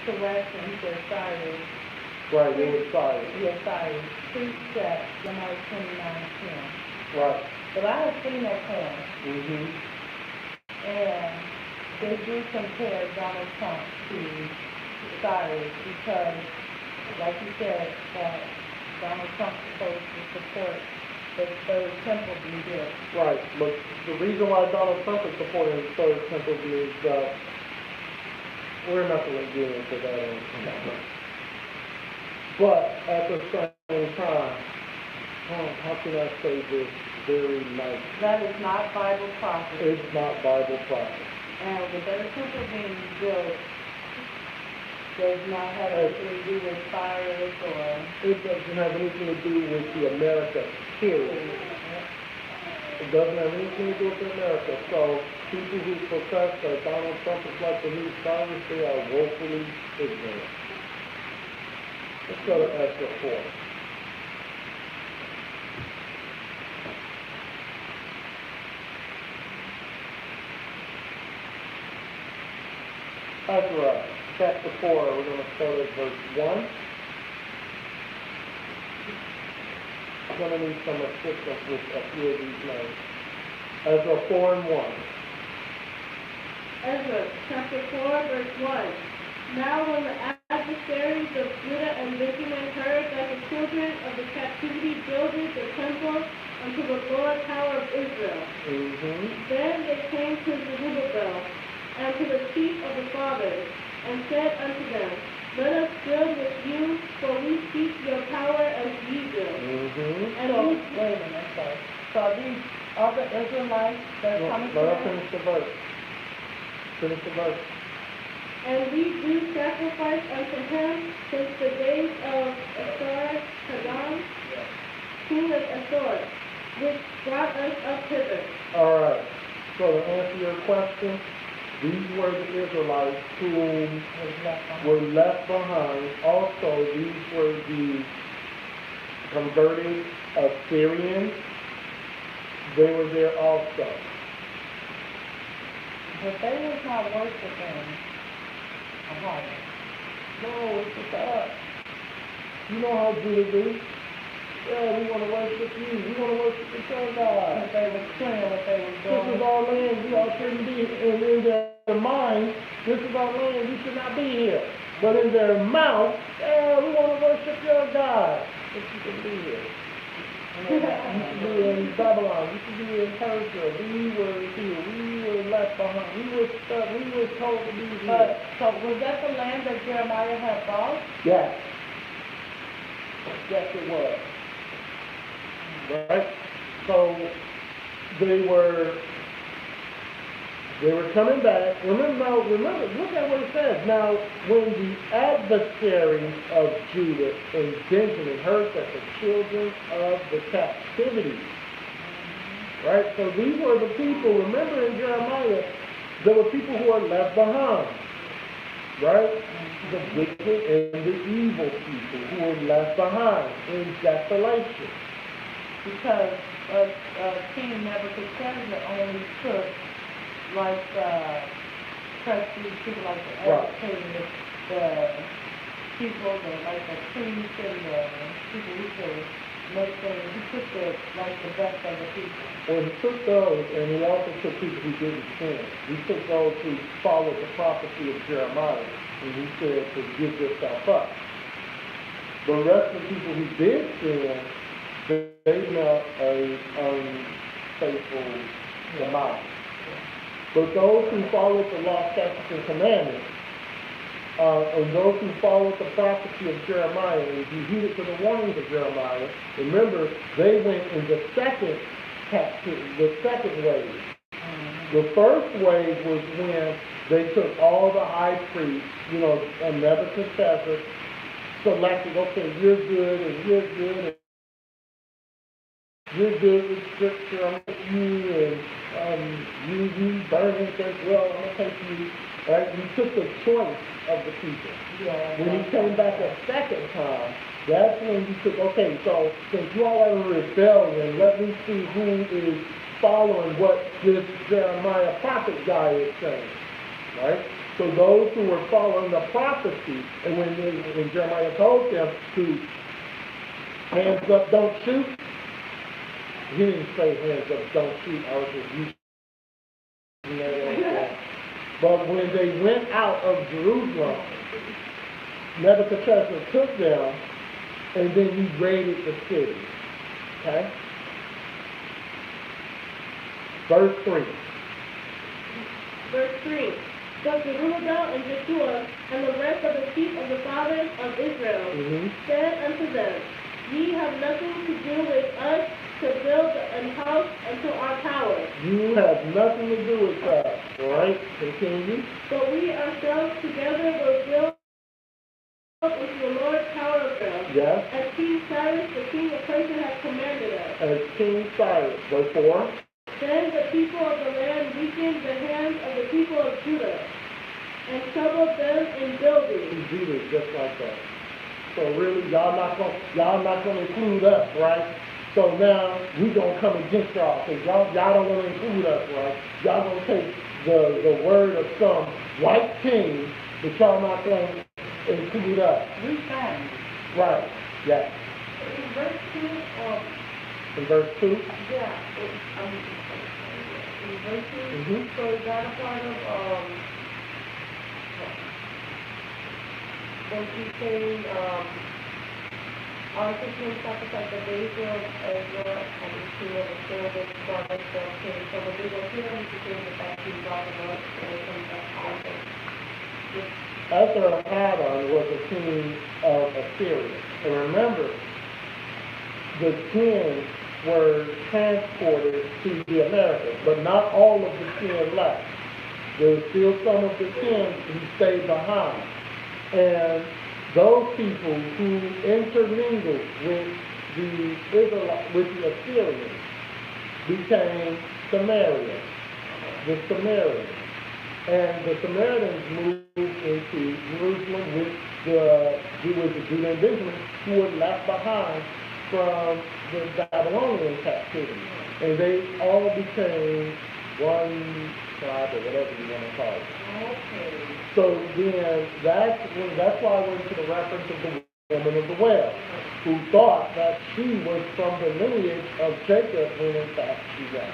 Correction, he said Cyrus. Right, it was Cyrus. Yes, Cyrus. Precept, January 29:10. Right. But I have seen that porn. And they do compare Donald Trump to Cyrus because, like you said, Donald Trump is supposed to support the third temple being built. Right, but the reason why Donald Trump is supporting the third temple is we're not going to get into that. But at the same time, how can I say this very nice? That is not Bible prophecy. It's not Bible prophecy. And the third temple being built does not have anything to do with Cyrus or... It doesn't have anything to do with the America, period. It doesn't have anything to do with America. So people who profess that Donald Trump is like the new Cyrus, they are woefully ignorant. Let's go to Ezra 4. Ezra chapter 4, we're going to start at verse 1. I'm going to need some assistance with a few of these names. Ezra 4 and 1. Ezra chapter 4, verse 1. Now when the adversaries of Judah and Benjamin heard that the children of the captivity builded the temple unto the Lord tower of Israel, then they came to Zerubbabel and to the chief of the fathers, and said unto them, Let us build with you, for we seek your power as ye do. And So, wait a minute, sorry. So are these other Israelites that are coming to Let us them? finish the verse. Finish the verse. And we do sacrifice unto him since the days of Esar-Haddon, king of Asor, which brought us up hither. All right. So to answer your question, these were the Israelites who were left behind. Also, these were the converted Assyrians. They were there also. But they was not worshiping a heart. No, it's just us. You know how Judah do. Yeah, we want to worship you. We want to worship the sun God. They were clear what they were This doing. is our land. We all shouldn't be in their mind. This is our land. We should not be here. But in their mouth, yeah, we want to worship your God. But you can be here. You should be in Babylon. You should be in Persia. We were here. We were left behind. We were stuck. We were told to be here. So was that the land that Jeremiah had bought? Yes. Yes, it was. Right? So they were They were coming back. Remember, look at what it says. Now, when the adversaries of Judah and Benjamin heard that the children of the captivity, right? So these were the people, remember in Jeremiah, there were people who were left behind, right? The wicked and the evil people who were left behind in desolation. Because King Nebuchadnezzar only took like prestige people like the educators, the people, like the priests and the people who could make things. He took the best of the people. Well, he took those, and he also took people who didn't sin. He took those who followed the prophecy of Jeremiah, and he said to give yourself up. The rest of the people who did sin, they met a unfaithful demise. But those who followed the law, statutes, and commandments, and those who followed the prophecy of Jeremiah, and who heeded to the warnings of Jeremiah, remember, they went in the second wave. The first wave was when they took all the high priests, and Nebuchadnezzar selected, okay, you're good, and you're good, you're good with scripture, I'm with you, and you burn incense, well, I'm going to take you. Right? He took the choice of the people. Yeah, when he came back a second time, that's when he took, okay, so since you all are in rebellion, let me see who is following what this Jeremiah prophet guy is saying. Right? So those who were following the prophecy, and when Jeremiah told them to hands up, don't shoot, he didn't say hands up, don't shoot. I was just using that. But when they went out of Jerusalem, Nebuchadnezzar took them, and then he raided the city. Okay? Verse 3. Verse 3. So Zerubbabel and Joshua and the rest of the chief of the fathers of Israel said unto them, Ye have nothing to do with us to build an house unto our tower. You have nothing to do with that. All right? Continue. But we ourselves together will build unto the Lord tower of Israel. Yes. As King Cyrus, the king of Persia, has commanded us. As King Cyrus. Verse 4. Then the people of the land weakened the hands of the people of Judah, and troubled them in building. He did it just like that. So really, y'all not gonna include us, right? So now we gonna come against y'all, because y'all don't want to include us, right? Y'all gonna take the word of some white king, but y'all not gonna include us. We found Right. Yes. in verse 2, In verse 2. yeah, in verse 2, so is that a part of, when you say, our Christian sacrifice the days of Ezra and the king of the sword of God of the king. So when we go here, we can say that that's being brought up and it comes up also. Esarhaddon was the king of Assyria. And remember, the 10 were transported to the Americas, but not all of the 10 left. There was still some of the 10 who stayed behind. And those people who intermingled with the Israelites, with the Assyrians, became Samaria, the Samaritans. And the Samaritans moved into Jerusalem with the Judah and Benjamin, who were left behind from the Babylonian captivity. And they all became one tribe, or whatever you want to call it. Okay. So then that's why I went to the reference of the woman of the well, who thought that she was from the lineage of Jacob, when in fact she was.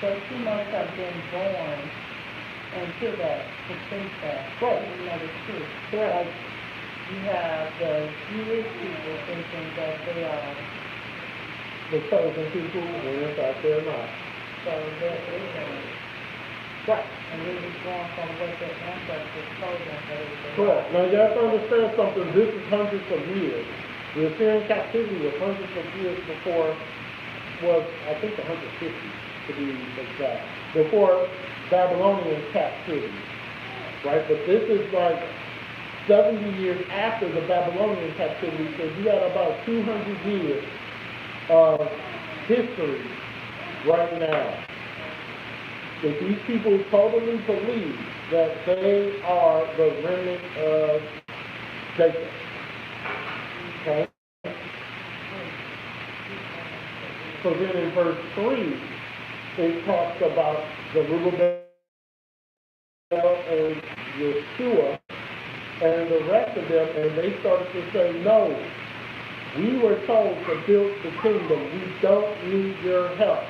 So she must have been born into that, to think that. Right. Even though it's true. Correct. Like, you have the Jewish people thinking that they are, The chosen people, when in fact they're not. so they're ignorant. Right. And we're just going from what their ancestors told them that it was. Correct. Now you have to understand something. This is hundreds of years. The Assyrian captivity was hundreds of years before was, I think, 150 to be exact, before Babylonian captivity, right? But this is like 70 years after the Babylonian captivity, so you had about 200 years of history right now. That these people totally believe that they are the remnant of Jacob. Okay? So then in verse 3, it talks about Zerubbabel and Yeshua and the rest of them, and they started to say, no, we were told to build the kingdom. We don't need your help.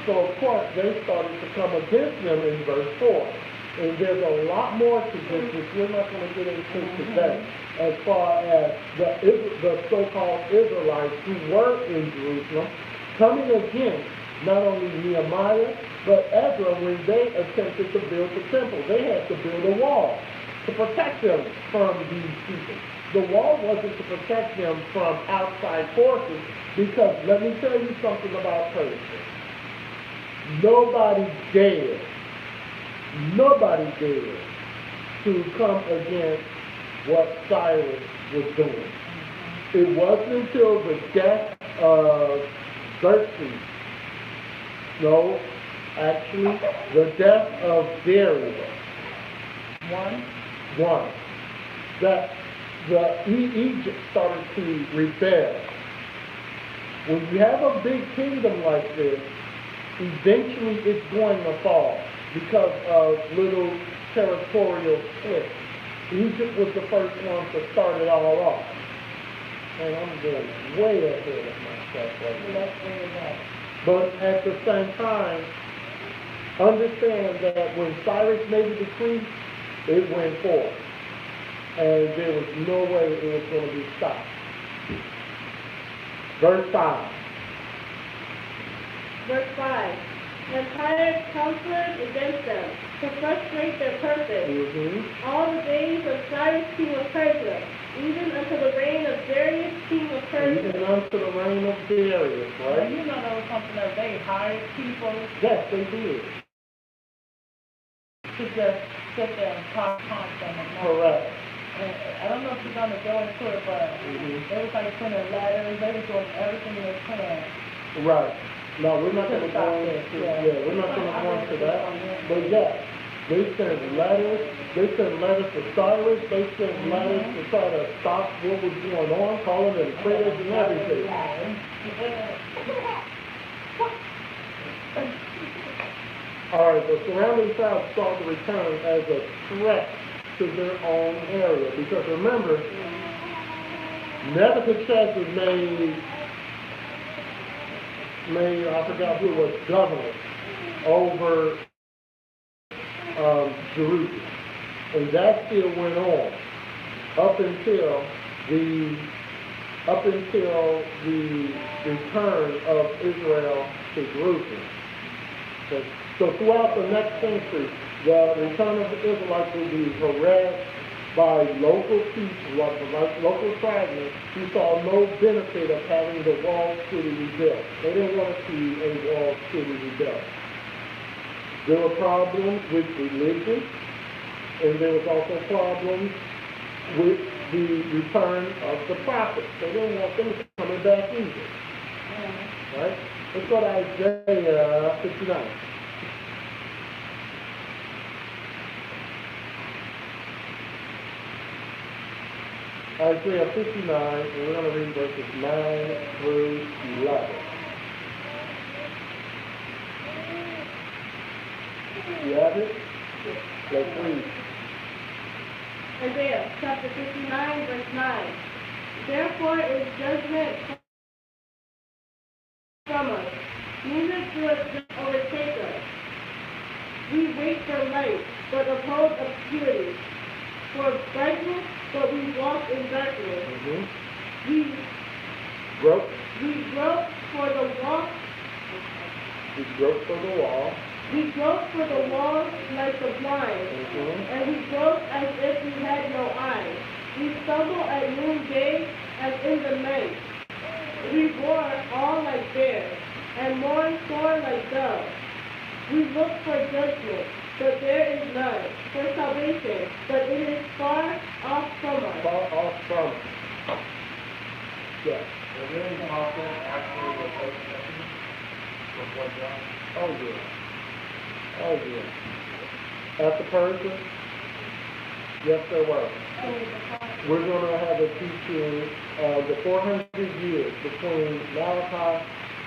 So, of course, they started to come against them in verse 4. And there's a lot more to this, which we're not going to get into today, as far as the so-called Israelites who were in Jerusalem, coming against not only Nehemiah, but Ezra when they attempted to build the temple. They had to build a wall to protect them from these people. The wall wasn't to protect them from outside forces, because let me tell you something about Persia. Nobody dared to come against what Cyrus was doing. It wasn't until the death of Xerxes, no, actually, the death of Darius, one, that Egypt started to rebel. When you have a big kingdom like this, eventually it's going to fall because of little territorial splits. Egypt was the first one to start it all off. And I'm going way ahead of myself right now. But at the same time, understand that when Cyrus made the decree, it went forth. And there was no way it was going to be stopped. Verse 5. Verse 5. And Cyrus counseled against them to frustrate their purpose. All the days of Cyrus king of Persia, even unto the reign of Darius king of Persia. Even unto the reign of Darius, right? You know that was something that they hired people. Yes, they did. To just sit there and talk them. Correct. And I don't know if you're going to go into it, but they was like sending letters. They was doing everything they can. Right. No, we're not going to go into we're not going to go into that. But yes, they sent letters. They sent letters to Cyrus. They sent letters to try to stop what was going on, calling them traitors and everything. All right, the surrounding tribes saw the return as a threat to their own area. Because remember, Nebuchadnezzar made, I forgot who was governor over Jerusalem. And that still went on up until the return of Israel to Jerusalem. So throughout the next century, the return of the Israelites will be harassed by local people, like local tribesmen, who saw no benefit of having the walled city rebuilt. They didn't want to see a walled city rebuilt. There were problems with religion, and there was also problems with the return of the prophets. They didn't want them coming back either. Right? Let's go to Isaiah 59. Isaiah 59, and we're going to read verses 9 through 11. You have it? Let's read. Isaiah chapter 59, verse 9. Therefore is judgment from us, neither do it overtake us. We wait for light, but oppose obscurity. For brightness, but we walk in darkness. We grope for the wall. We grope for the wall. We grope for the wall like the blind, and we grope as if we had no eyes. We stumble at noonday as in the night. We roar all like bears. and mourn sore like doves. We look for judgment, but there is none, for salvation, but it is far off from us. Far off from us. Yes. Was there any conflict actually with Persian before John? Oh, yeah. Oh, yeah. After Persia? Yes, there was. We're going to have a teaching of the 400 years between Malachi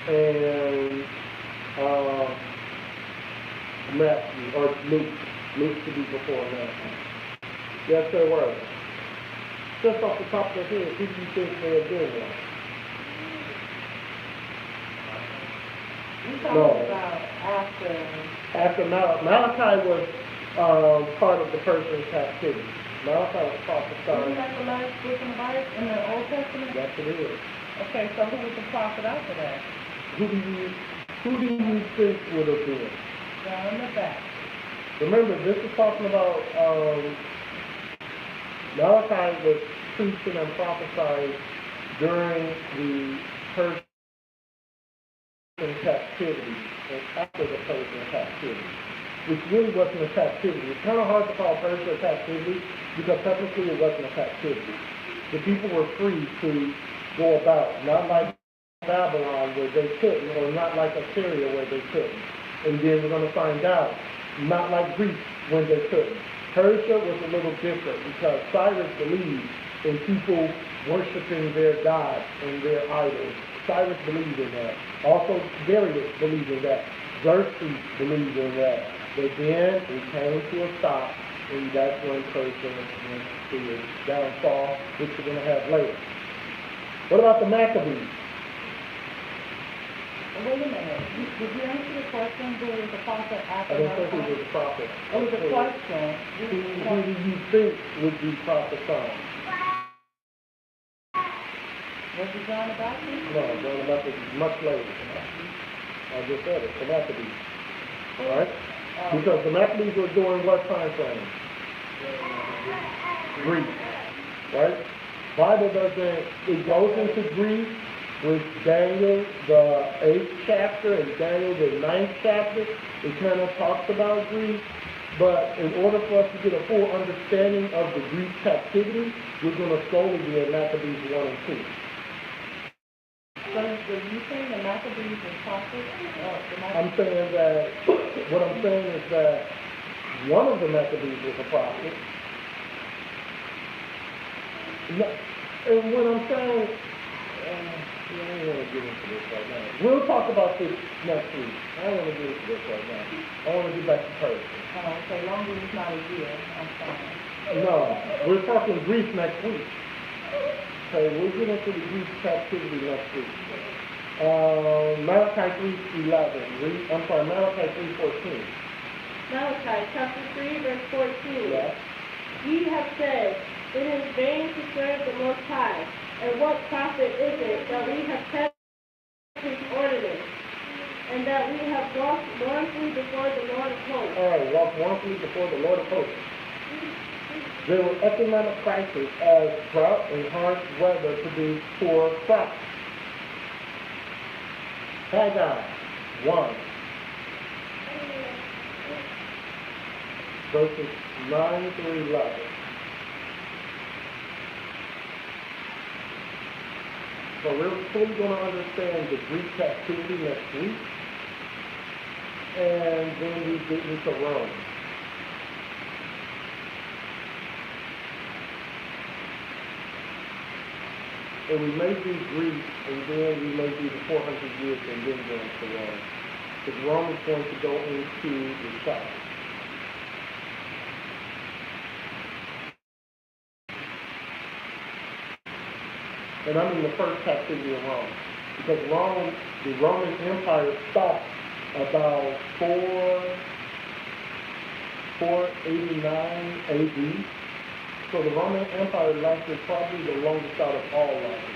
and Matthew, or Luke. Luke to be before Matthew. Yes, there was. Just off the top of the head, who do you think may have been one? We're talking about After Malachi was part of the Persian captivity. Malachi was Isn't prophesied. that the last book in the Bible, in the Old Testament? Yes, it is. Okay, so who was the prophet after that? Who do you think would have been? Down in the back. Remember, this is talking about Malachi was preaching and prophesying during the Persian captivity and after the Persian captivity, which really wasn't a captivity. It's kind of hard to call Persia a captivity because technically it wasn't a captivity. The people were free to go about, not like Babylon where they couldn't, or not like Assyria where they couldn't. And then we're going to find out, not like Greece when they couldn't. Persia was a little different because Cyrus believed in people worshiping their gods and their idols. Cyrus believed in that. Also, Darius believed in that. Xerxes believed in that. But then it came to a stop, and that's when Persia went through its downfall, which we're going to have later. What about the Maccabees? Wait a minute. Did you answer the question? Who was the prophet after I don't think he Malachi? was a prophet. It was a question. Who do you think would be prophesying? Was it John the Baptist? No, John the Baptist is much later. I just said it, the Maccabees. All right? Because the Maccabees were during what time frame? Greece. Right? Bible doesn't, it goes into Greece with Daniel, the 8th chapter, and Daniel, the 9th chapter. It kind of talks about Greece. But in order for us to get a full understanding of the Greek captivity, we're going to solely be at Maccabees 1 and 2. So you saying the Maccabees and prophets? I'm saying that, what I'm saying is that one of the Maccabees was a prophet. No, and what I'm saying, I don't want to get into this right now. We'll talk about this next week. I don't want to get into this right now. I want to get back to Persia. Okay, long as it's not a year, I'm fine. No, we're talking Greece next week. Okay, we'll get into the Greek captivity next week. Malachi 3:11. I'm sorry, Malachi 3:14. Malachi chapter 3, verse 14. Yeah. Ye have said, it is vain to serve the Most High, and what profit is it that we have kept his ordinance, and that we have walked mournfully before the Lord of hosts? All right, walk mournfully before the Lord of hosts. There was economic crisis as drought and harsh weather produced poor crops. Haggai 1, verses 9 through 11. So we're fully going to understand the Greek captivity next week, and then we get into Rome. And we may do Greece, and then we may do the 400 years, and then go into Rome. Because Rome is going to go into the south. And I mean the first captivity of Rome. Because Rome, the Roman Empire stopped about 489 AD. So the Roman Empire lasted probably the longest out of all lasted.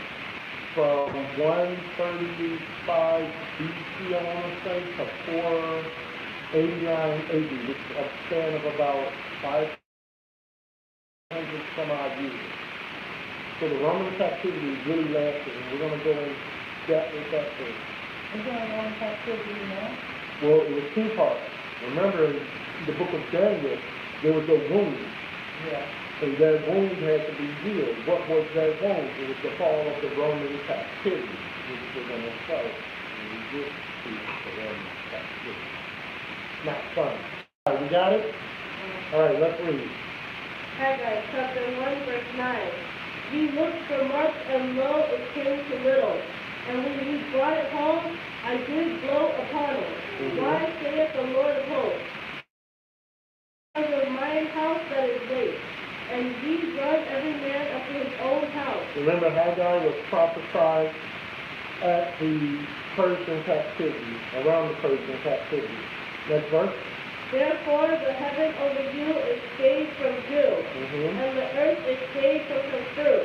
From 135 BC, I want to say, to 489 AD, which is a span of about 500 some odd years. So the Roman captivity really lasted, and we're going to go in depth with that first. Israel going in captivity now? Well, it was two parts. Remember, in the book of Daniel, there was a wound, Yeah. and that wound had to be healed. What was that wound? It was the fall of the Roman captivity, which we're going to show when we get to the Roman captivity. Not fun. All right, we got it? All right, let's read. Haggai chapter 1, verse 9. You looked for much, and lo, it came to little. And when you brought it home, I did blow upon it. Why saith the Lord of hosts? Because of mine house that is waste, and ye run every man after his own house. Remember, Haggai was prophesied at the Persian captivity, around the Persian captivity. Next verse. Therefore the heaven over you is stayed from dew, and the earth is stayed from her fruit.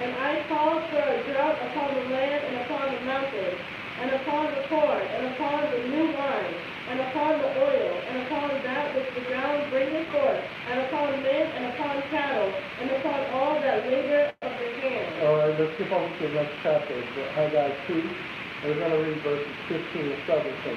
And I called for a drought upon the land and upon the mountains, and upon the corn, and upon the new wine, and upon the oil, and upon that which the ground bringeth forth, and upon men, and upon cattle, and upon all that labor of their hands. All right, let's skip over to the next chapter, Haggai 2, and we're going to read verses 15 and 17.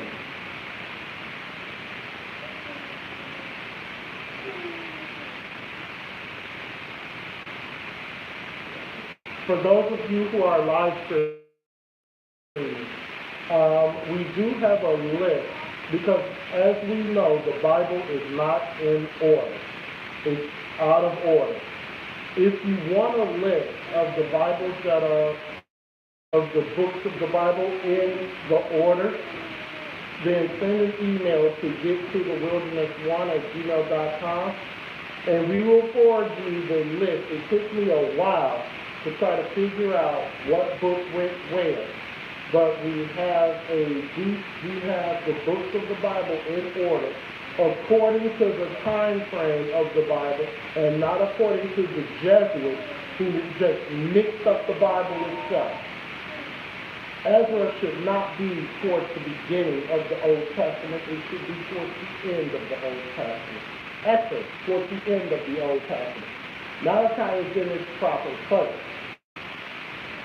For those of you who are live streaming, we do have a list, because as we know, the Bible is not in order. It's out of order. If you want a list of the Bibles that are, of the books of the Bible in the order, then send an email to gettothewilderness1@gmail.com, and we will forward you the list. It took me a while to try to figure out what book went where. But we have the books of the Bible in order according to the time frame of the Bible, and not according to the Jesuits who just mixed up the Bible itself. Ezra should not be towards the beginning of the Old Testament. It should be towards the end of the Old Testament. Esther, towards the end of the Old Testament. Malachi is in its proper place.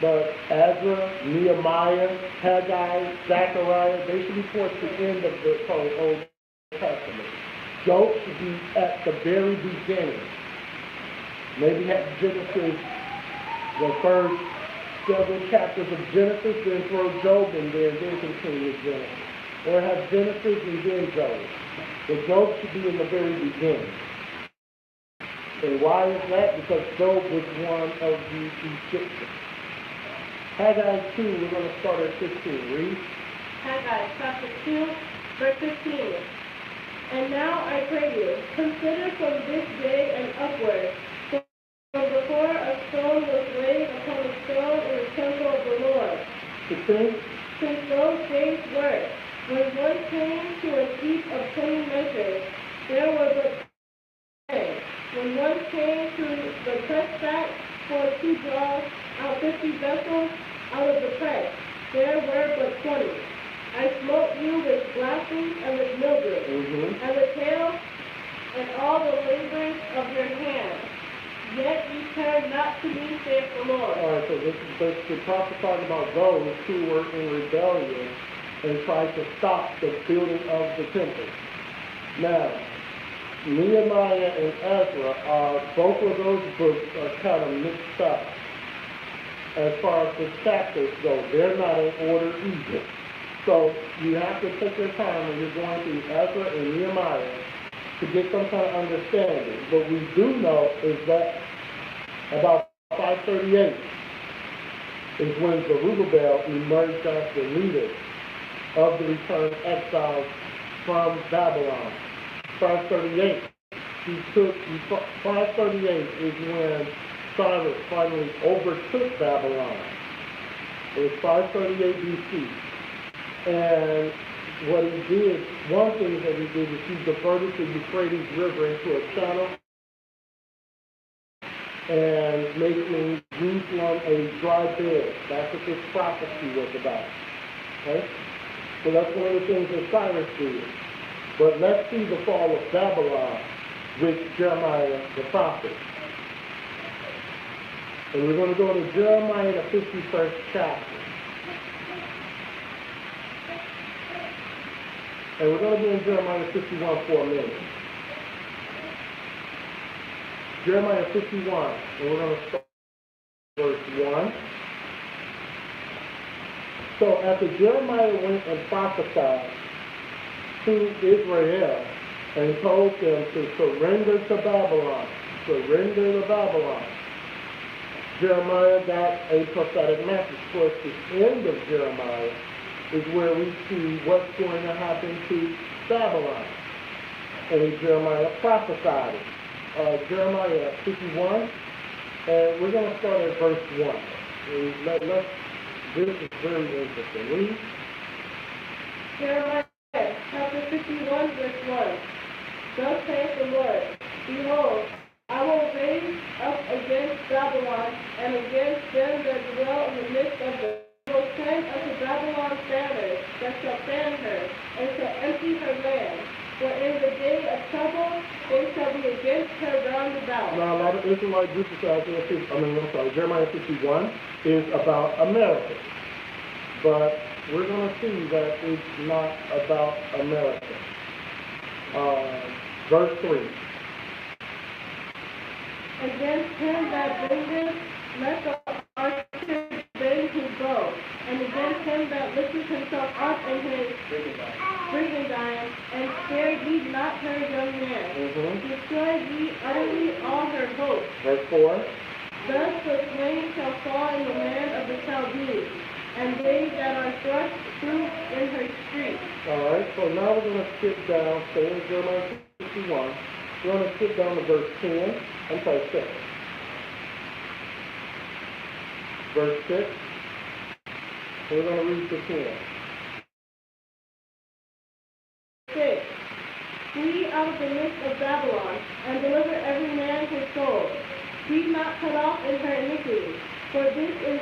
But Ezra, Nehemiah, Haggai, Zechariah, they should be towards the end of the Old Testament. Job should be at the very beginning. Maybe have Genesis, the first several chapters of Genesis, then throw Job in there, and then continue with Genesis. Or have Genesis and then Job. But Job should be in the very beginning. And why is that? Because Job was one of the Egyptians. Haggai 2, we're going to start at 15. Read. Haggai chapter 2, verse 15. And now I pray you, consider from this day and upward, from before a stone was laid upon a stone in the temple of the Lord. 16. Since those days were, when one came to a heap of 20 measures, there were but 10. When one came to the press sack for to draw out 50 vessels out of the press, there were but 20. I smote you with blasphemy and with mildew, and with hail, and all the labors of your hands. Yet you turn not to me, saith the Lord. All right, so this is basically prophesying about those who were in rebellion and tried to stop the building of the temple. Now, Nehemiah and Ezra, both of those books are kind of mixed up. As far as the chapters go, they're not in order either. So you have to take your time when you're going through Ezra and Nehemiah to get some kind of understanding. What we do know is that about 538 is when Zerubbabel emerged as the leader of the returned exiles from Babylon. 538 is when Cyrus finally overtook Babylon. It was 538 BC. And what he did, one thing that he did is he diverted the Euphrates River into a channel and making Jerusalem a dry bed. That's what this prophecy was about. Okay? So that's one of the things that Cyrus did. But let's see the fall of Babylon with Jeremiah the prophet. And we're going to go to Jeremiah the 51st chapter. And we're going to be in Jeremiah 51 for a minute. Jeremiah 51, and we're going to start verse 1. So after Jeremiah went and prophesied to Israel and told them to surrender to Babylon, Jeremiah got a prophetic message. Towards the end of Jeremiah is where we see what's going to happen to Babylon. And Jeremiah prophesied it. Jeremiah 51, and we're going to start at verse 1. This is very interesting. Read. Jeremiah chapter 51, verse 1. Thus saith the Lord, Behold, I will raise up against Babylon and against them that dwell in the midst of them. I will send unto Babylon banners that shall fan her, and shall empty her land. For in the day of trouble they shall be against her round about. Now, a lot of Israelite groups Jeremiah 51 is about America. But we're going to see that it's not about America. Verse 3. Against him that bringeth, let the archer bend his bow, and against him that lifteth himself up in his brigandine, and spare ye not her young man. Destroy ye utterly all her hopes. Verse 4. Thus the slain shall fall in the land of the Chaldees, and they that are thrust through in her streets. All right, so now we're going to skip down, stay in Jeremiah 51. We're going to skip down to verse 10. I'm sorry, 6. Verse 6. So we're going to read to 10. 6. Flee out of the midst of Babylon, and deliver every man his soul. Be not cut off in her iniquity, for this is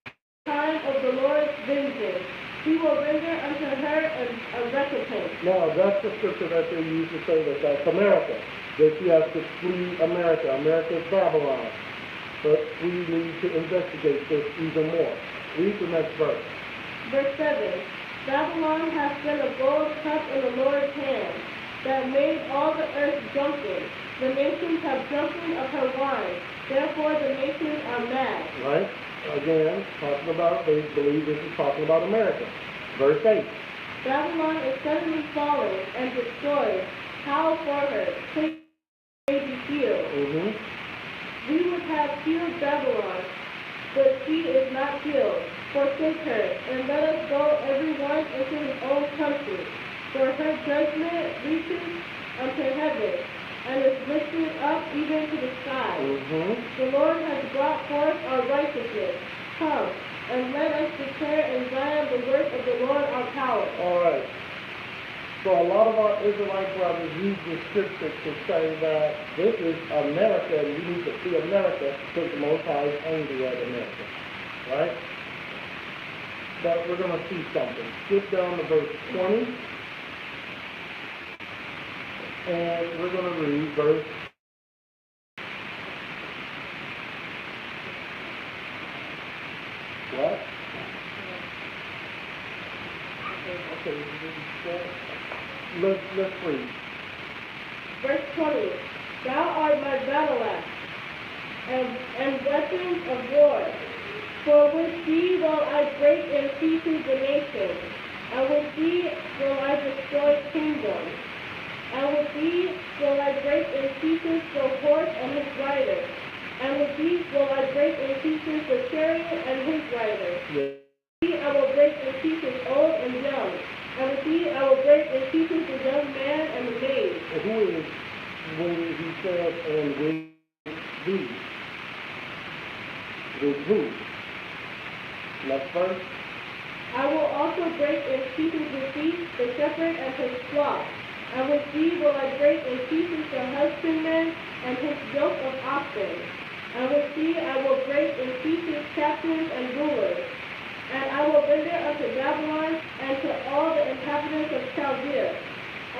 the time of the Lord's vengeance. He will render unto her a recompense. Now, that's the scripture that they use to say that that's America, that she has to flee America. America is Babylon. But we need to investigate this even more. Read the next verse. Verse 7. Babylon hath been a gold cup in the Lord's hand, that made all the earth drunken. The nations have drunken of her wine. Therefore the nations are mad. Right? Again, talking about, they believe this is talking about America. Verse 8. Babylon is suddenly fallen and destroyed. Howl for her. Take may be healed. We would have healed Babylon, but she is not healed. Forsake her, and let us go every one into his own country. For her judgment reaches unto heaven, and is lifted up even to the sky. The Lord has brought forth our righteousness. Come, and let us declare in Zion the work of the Lord our power. All right. So a lot of our Israelite brothers use this scripture to say that this is America, and we need to see America because the Most High is angry at America. Right? But we're going to see something. Skip down to verse 20. And we're going to read verse what? Okay, let's read. Verse 20. Thou art my battle axe, and weapons of war. For with thee will I break in pieces the nations, and with thee will I destroy kingdoms. And with thee will I break in pieces the horse and his rider. And with thee will I break in pieces the chariot and his rider. Yeah. With thee I will break in pieces old and young. And with thee I will break in pieces the young man and the maid. Who is when he said, and with thee? With who? Next verse. I will also break in pieces with thee the shepherd and his flock. And with thee will I break in pieces the husbandman and his yoke of oxen. And with thee I will break in pieces captains and rulers. And I will render unto Babylon and to all the inhabitants of Chaldea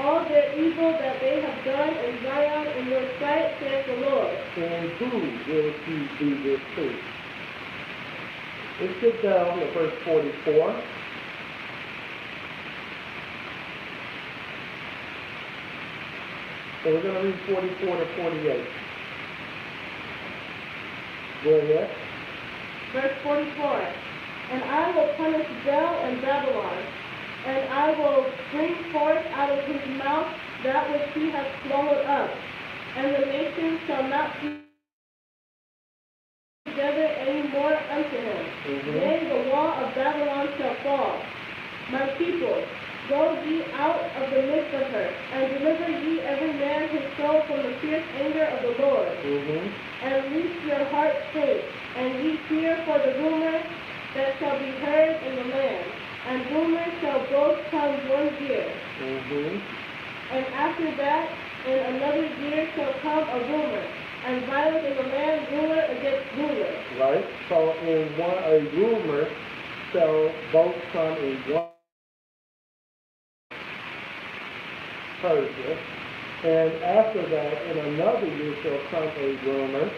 all their evil that they have done in Zion in your sight, saith the Lord. And who will he do this to? Let's get down to verse 44. So we're going to read 44 to 48. Go ahead. Verse 44. And I will punish Bel and Babylon, and I will bring forth out of his mouth that which he hath swallowed up, and the nations shall not be together any more unto him. Yea, the wall of Babylon shall fall. My people, go ye out of the midst of her, and deliver ye every man his soul from the fierce anger of the Lord. And loose your heart faith, and ye fear for the rumor that shall be heard in the land. And rumor shall both come 1 year. And after that, in another year shall come a rumor, and violence in the land, ruler against ruler. Right? So in one, a rumor shall both come in one Persia, and after that, in another year shall come a rumor,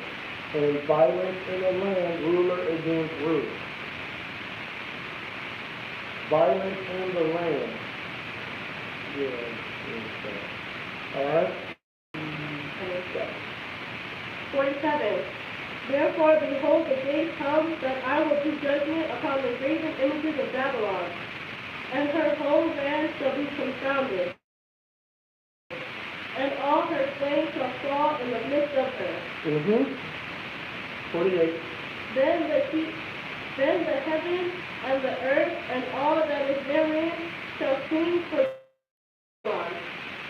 and violence in the land, ruler against ruler. Violence in the land. All right? 47. Therefore, behold, the day comes that I will do judgment upon the graven images of Babylon, and her whole land shall be confounded, and all her slain shall fall in the midst of her. 48. Then the heaven and the earth and all that is therein shall sing for Babylon,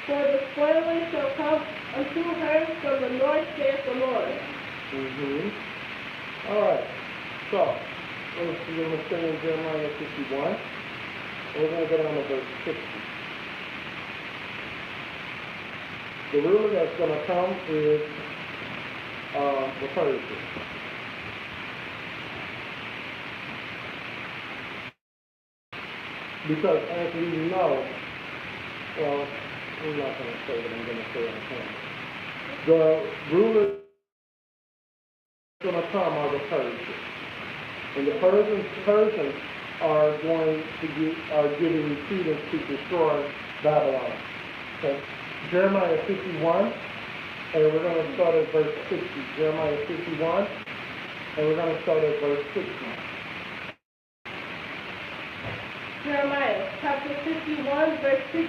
for the spoiler shall come unto her from the north, saith the Lord. All right. So, let's stay in Jeremiah 51. We're going to go down to verse 60. The ruler that's going to come is the Persian. Because as we know, well, I'm not going to say what I'm going to say on camera. The rulers going to come are the Persians. And the Persians are going to are giving credence to destroy Babylon. Okay? Jeremiah 51, and we're going to start at verse 60. Jeremiah 51, and we're going to start at verse 60. Jeremiah chapter 51, verse 60.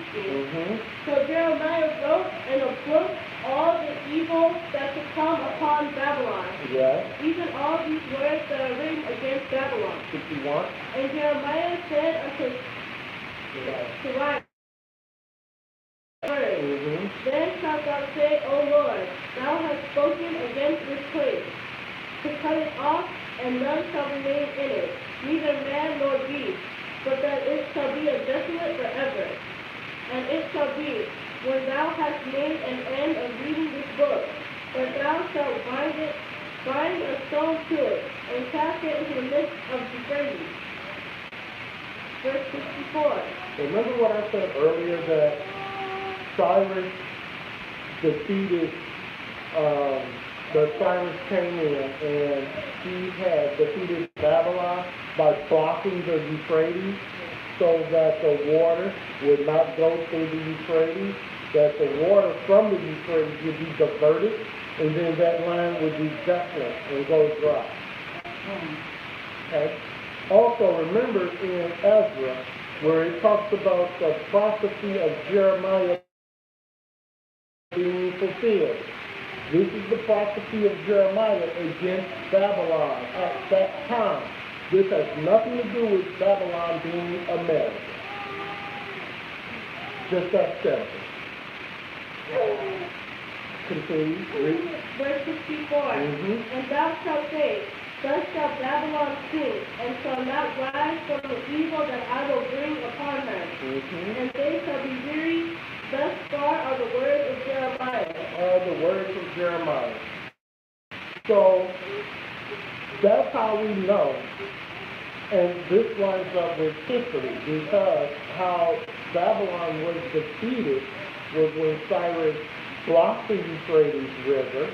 So Jeremiah wrote in a book all the evil that should come upon Babylon. Yes. Even all these words that are written against Babylon. 61. And Jeremiah said unto Cyrus, Then shalt thou say, O Lord, thou hast spoken against this place, to cut it off, and none shall remain in it, neither man nor beast, but that it shall be a desolate forever. And it shall be, when thou hast made an end of reading this book, that thou shalt bind a stone to it, and cast it into the midst of Euphrates. Verse 64. Remember what I said earlier, that Cyrus defeated, Cyrus came in and he had defeated Babylon by blocking the Euphrates so that the water would not go through the Euphrates, that the water from the Euphrates would be diverted, and then that land would be desolate and go dry. Okay? Also, remember in Ezra, where it talks about the prophecy of Jeremiah being fulfilled. This is the prophecy of Jeremiah against Babylon at that time. This has nothing to do with Babylon being America. Just that simple. Continue. Read. Verse 64. And thou shalt say, Thus shall Babylon sing, and shall not rise from the evil that I will bring upon her. And they shall be weary. Thus far are the words of Jeremiah. The words of Jeremiah. So, that's how we know, and this lines up with history, because how Babylon was defeated was when Cyrus blocked the Euphrates River,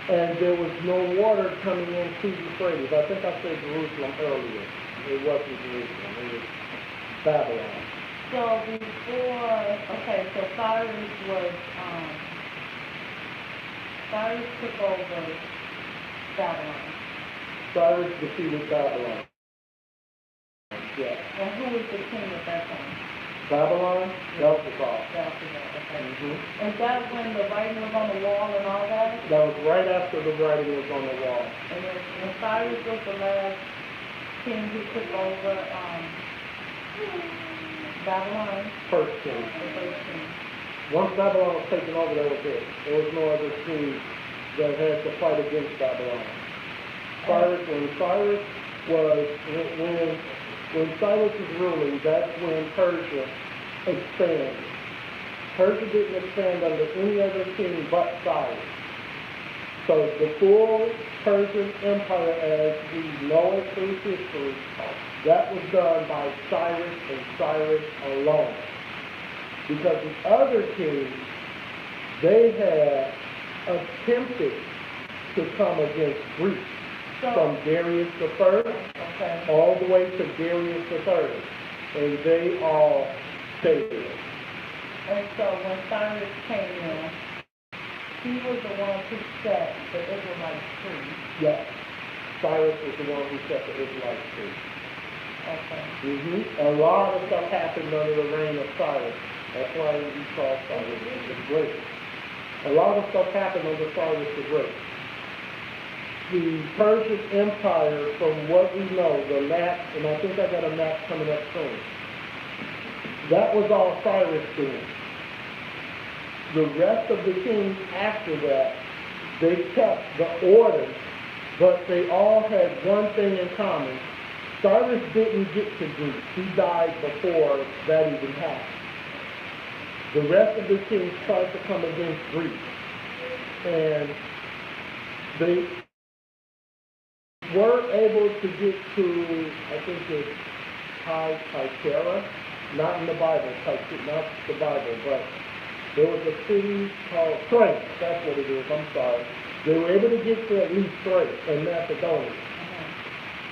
and there was no water coming into Euphrates. I think I said Jerusalem earlier. It wasn't Jerusalem, it was Babylon. So before, okay, so Cyrus took over Babylon. Cyrus defeated Babylon. Yeah. And who was the king at that time? Babylon, Belshazzar. Belshazzar, okay. Mm-hmm. Is that when the writing was on the wall and all that? That was right after the writing was on the wall. And then Cyrus was the last king who took over Babylon? First king. The first king. Once Babylon was taken over, that was it. There was no other king that had to fight against Babylon. When Cyrus was ruling, that's when Persia expanded. Persia didn't expand under any other king but Cyrus. So the full Persian Empire as we know it through history, that was done by Cyrus and Cyrus alone. Because the other kings, they had attempted to come against Greece. From Darius the First all the way to Darius the Third, and they all failed. And so when Cyrus came in, he was the one who set the Israelites free. Yes, Cyrus was the one who set the Israelites free. Okay. A lot of stuff happened under the reign of Cyrus. That's why we call Cyrus the Great. A lot of stuff happened under Cyrus the Great. The Persian Empire, from what we know, the map, and I think I got a map coming up soon, that was all Cyrus doing. The rest of the kings after that, they kept the order, but they all had one thing in common. Cyrus didn't get to Greece. He died before that even happened. The rest of the kings tried to come against Greece, and they were able to get to, I think it's Hytera, not in the Bible, not the Bible, but there was a city called Thrace, that's what it is, I'm sorry. They were able to get to at least Thrace and Macedonia.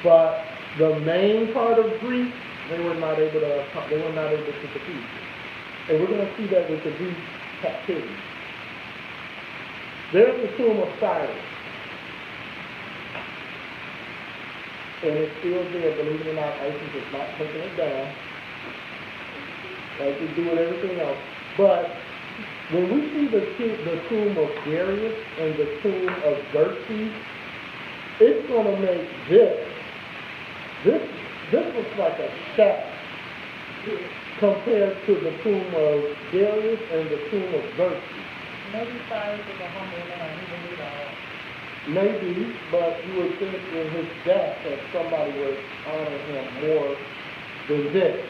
But the main part of Greece, they were not able to defeat. And we're going to see that with the Greek captivity. There's the tomb of Cyrus. And it's still there, believe it or not. ISIS is not taking it down, like we do with everything else. But when we see the tomb of Darius and the tomb of Xerxes, it's going to make this looks like a shack compared to the tomb of Darius and the tomb of Xerxes. Maybe Cyrus is a humble man. He didn't need all. Maybe, but you would think in his death that somebody would honor him more than this.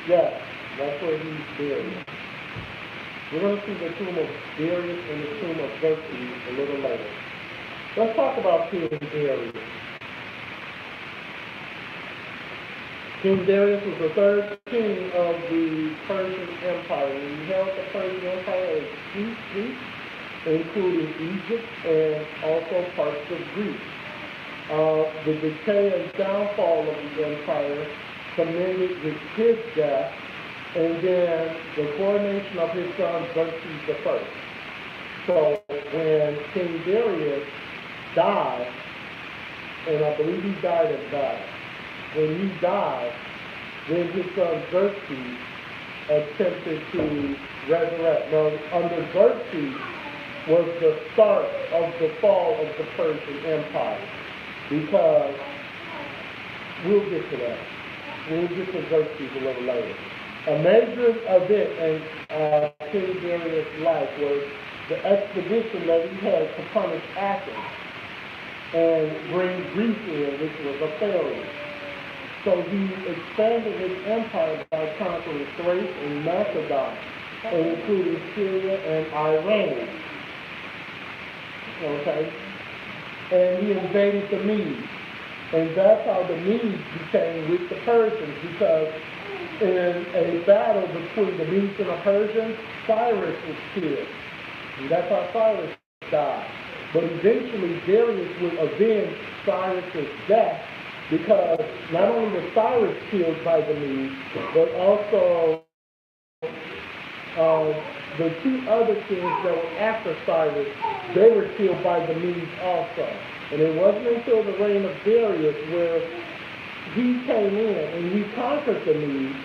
Yes, that's where he's buried. We're going to see the tomb of Darius and the tomb of Xerxes a little later. Let's talk about King Darius. King Darius was the third king of the Persian Empire. He held the Persian Empire as Greece, including Egypt and also parts of Greece. The decay and downfall of the empire commended with his death, and then the coronation of his son Xerxes I. So when King Darius died, and I believe he died in battle, when he died, then his son Xerxes attempted to resurrect. Now, under Xerxes was the start of the fall of the Persian Empire, because we'll get to that. We'll get to Xerxes a little later. A major event in King Darius' life was the expedition that he had to punish Athens and bring Greece in, which was a failure. So he expanded his empire by conquering Thrace and Macedon, including Syria and Iran. Okay? And he invaded the Medes. And that's how the Medes became with the Persians, because in a battle between the Medes and the Persians, Cyrus was killed. And that's how Cyrus died. But eventually Darius would avenge Cyrus' death because not only was Cyrus killed by the Medes, but also the two other kings that were after Cyrus, they were killed by the Medes also. And it wasn't until the reign of Darius where he came in and he conquered the Medes,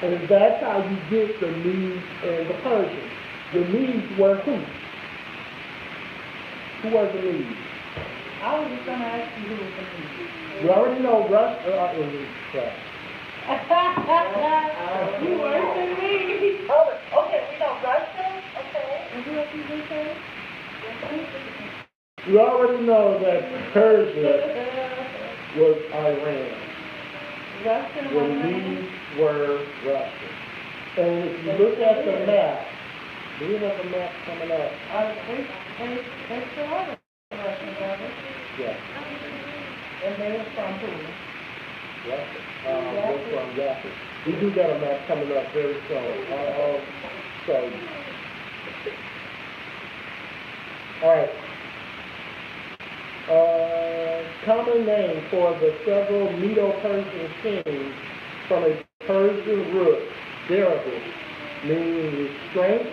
and that's how you get the Medes and the Persians. The Medes were who? Who was the Medes? I was just going to ask you who was the Medes. You already know Russia. You worse than me. Oh, okay, we know Russia. Okay. And who else you going to say? You already know that Persia was Iran. Russia, The Medes were Russia. And if you look at the map, do you have a map coming up? They still are the Russian brothers. Yeah, And they're from who? Russia. We're from Russia. We do got a map coming up very soon. I'll show you. All right. Common name for the several Medo-Persian kings from a Persian root, Darius, meaning restraint,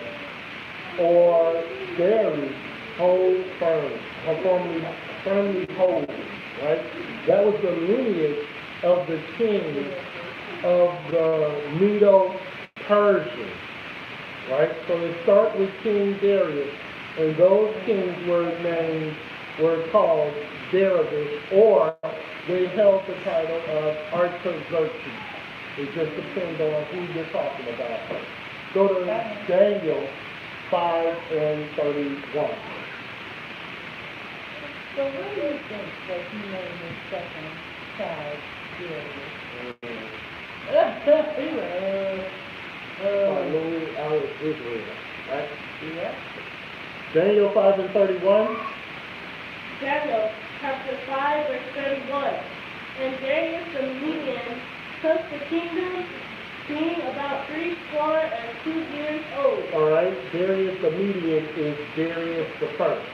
or Darius, hold firm, or firmly hold, right? That was the lineage of the kings of the Medo-Persian, right? So they start with King Darius, and those kings were called Darius, or they held the title of Artaxerxes. It just depends on who you're talking about. Go to Daniel 5:31. So what do you think that he named his second child Louis out of Israel, right? Yeah. Daniel 5:31. Daniel chapter 5, verse 31. And Darius the Median took the kingdom, being about 62 years old. All right, Darius the Median is Darius the First.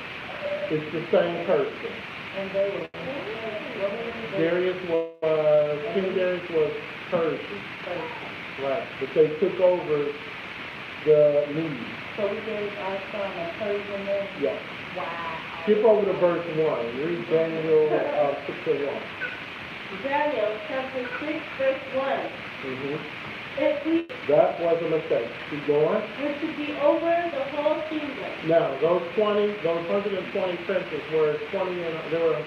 It's the same person. And they were King Darius was Persian, right? But they took over the Medes. So we gave our son a Persian name? Yeah. Wow. Skip over to verse 1. Read Daniel 6:1. Daniel chapter 6, verse 1. Mm-hmm. If we That was a mistake. Keep going. were to be over the whole kingdom, Now, those 120 princes were 20, and there were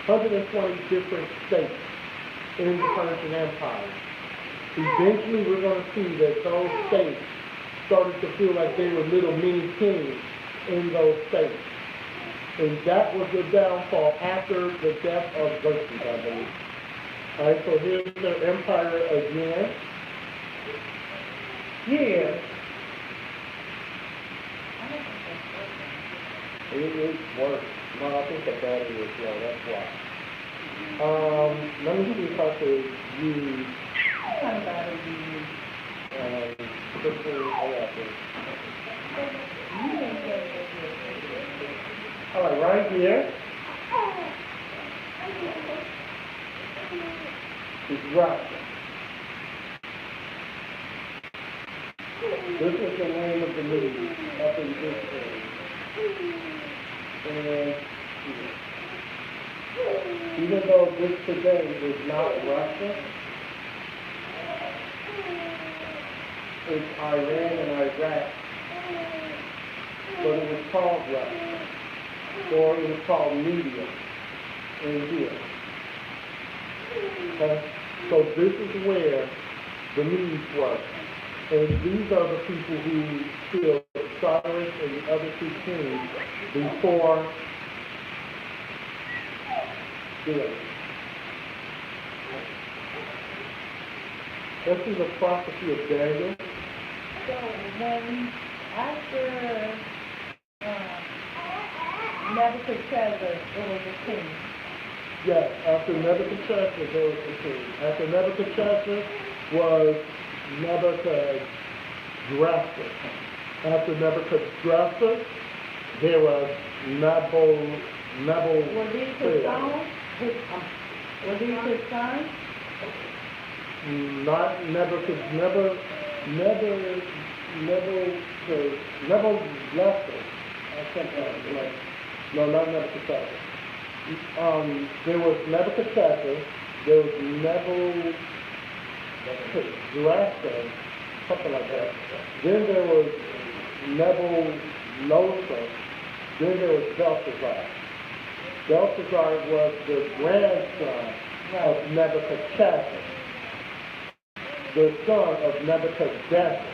120 different states in the Persian Empire. Eventually, we're going to see that those states started to feel like they were little mini kings in those states. And that was the downfall after the death of Xerxes, I believe. All right, so here's their empire again. Here, it works. No, I think the battery is low, that's why. Let me see if I could use, What kind of battery do you use? all right, right here is Russia. This is the name of the Medes up in this area. And even though this today is not Russia, it's Iran and Iraq, but it was called Russia, or it was called Media in here. Okay? So this is where the Medes were. And these are the people who killed Cyrus and the other two kings before Darius. Let's see the prophecy of Daniel. So when after Nebuchadnezzar, it was a king. Yes, after Nebuchadnezzar, there was the king. After Nebuchadnezzar was Nebuchadrezzar. After Nebuchadrezzar, there was Were these his sons? Was he his son? Not Nebuchadnezzar, never left it. I think no, not Nebuchadnezzar. There was Nebuchadnezzar, there was Nebuchadnezzar, something like that. Then there was Nebuchadnezzar, then there was Belshazzar. Belshazzar was the grandson of Nebuchadnezzar, the son of Nebuchadnezzar.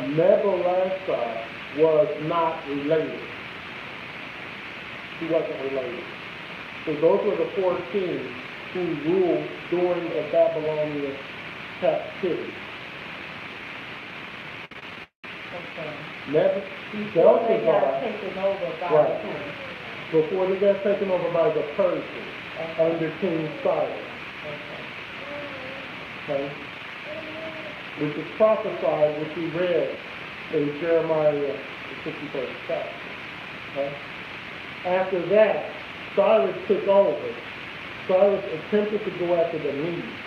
Nebuchadnezzar was not related. He wasn't related. So those were the 4 kings who ruled during the Babylonian captivity. Okay. Before they got taken over by right. who? Before they got taken over by the Persians under King Cyrus. Okay. Which is prophesied, which we read in Jeremiah, the 51st chapter. Okay. After that, Cyrus took over. Cyrus attempted to go after the Medes,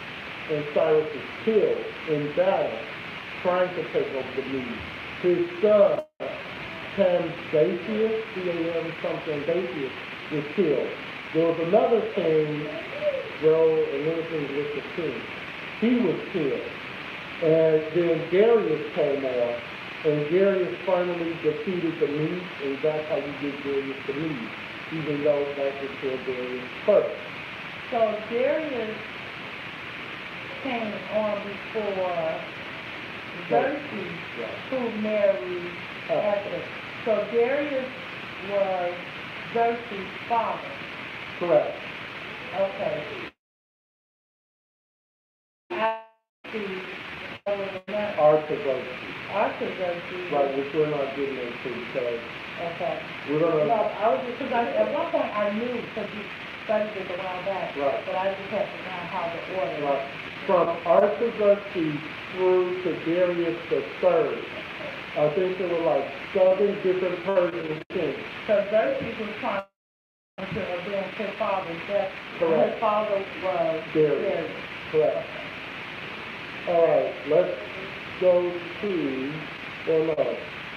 and Cyrus was killed in battle trying to take over the Medes. His son, Cambyses, C-A-M something, Cambyses, was killed. There was another king, and everything was the king. He was killed. And then Darius came on, and Darius finally defeated the Medes, and that's how you get Darius the Medes, even though that was still Darius first. So Darius came on before Xerxes, who married Esther. So Darius was Xerxes' father. Correct. Okay. Artaxerxes. Right, which we're not getting into because Okay. we're going No, to... I was just, because at one point I knew, because you studied it a while back, Right. but I just had to know how the order was. Right. From Artaxerxes through to Darius III, I think there were like 7 different Persian kings. So Xerxes was trying to avenge his father's death. Correct. His father was Darius. Correct. All right, let's go to, well, no.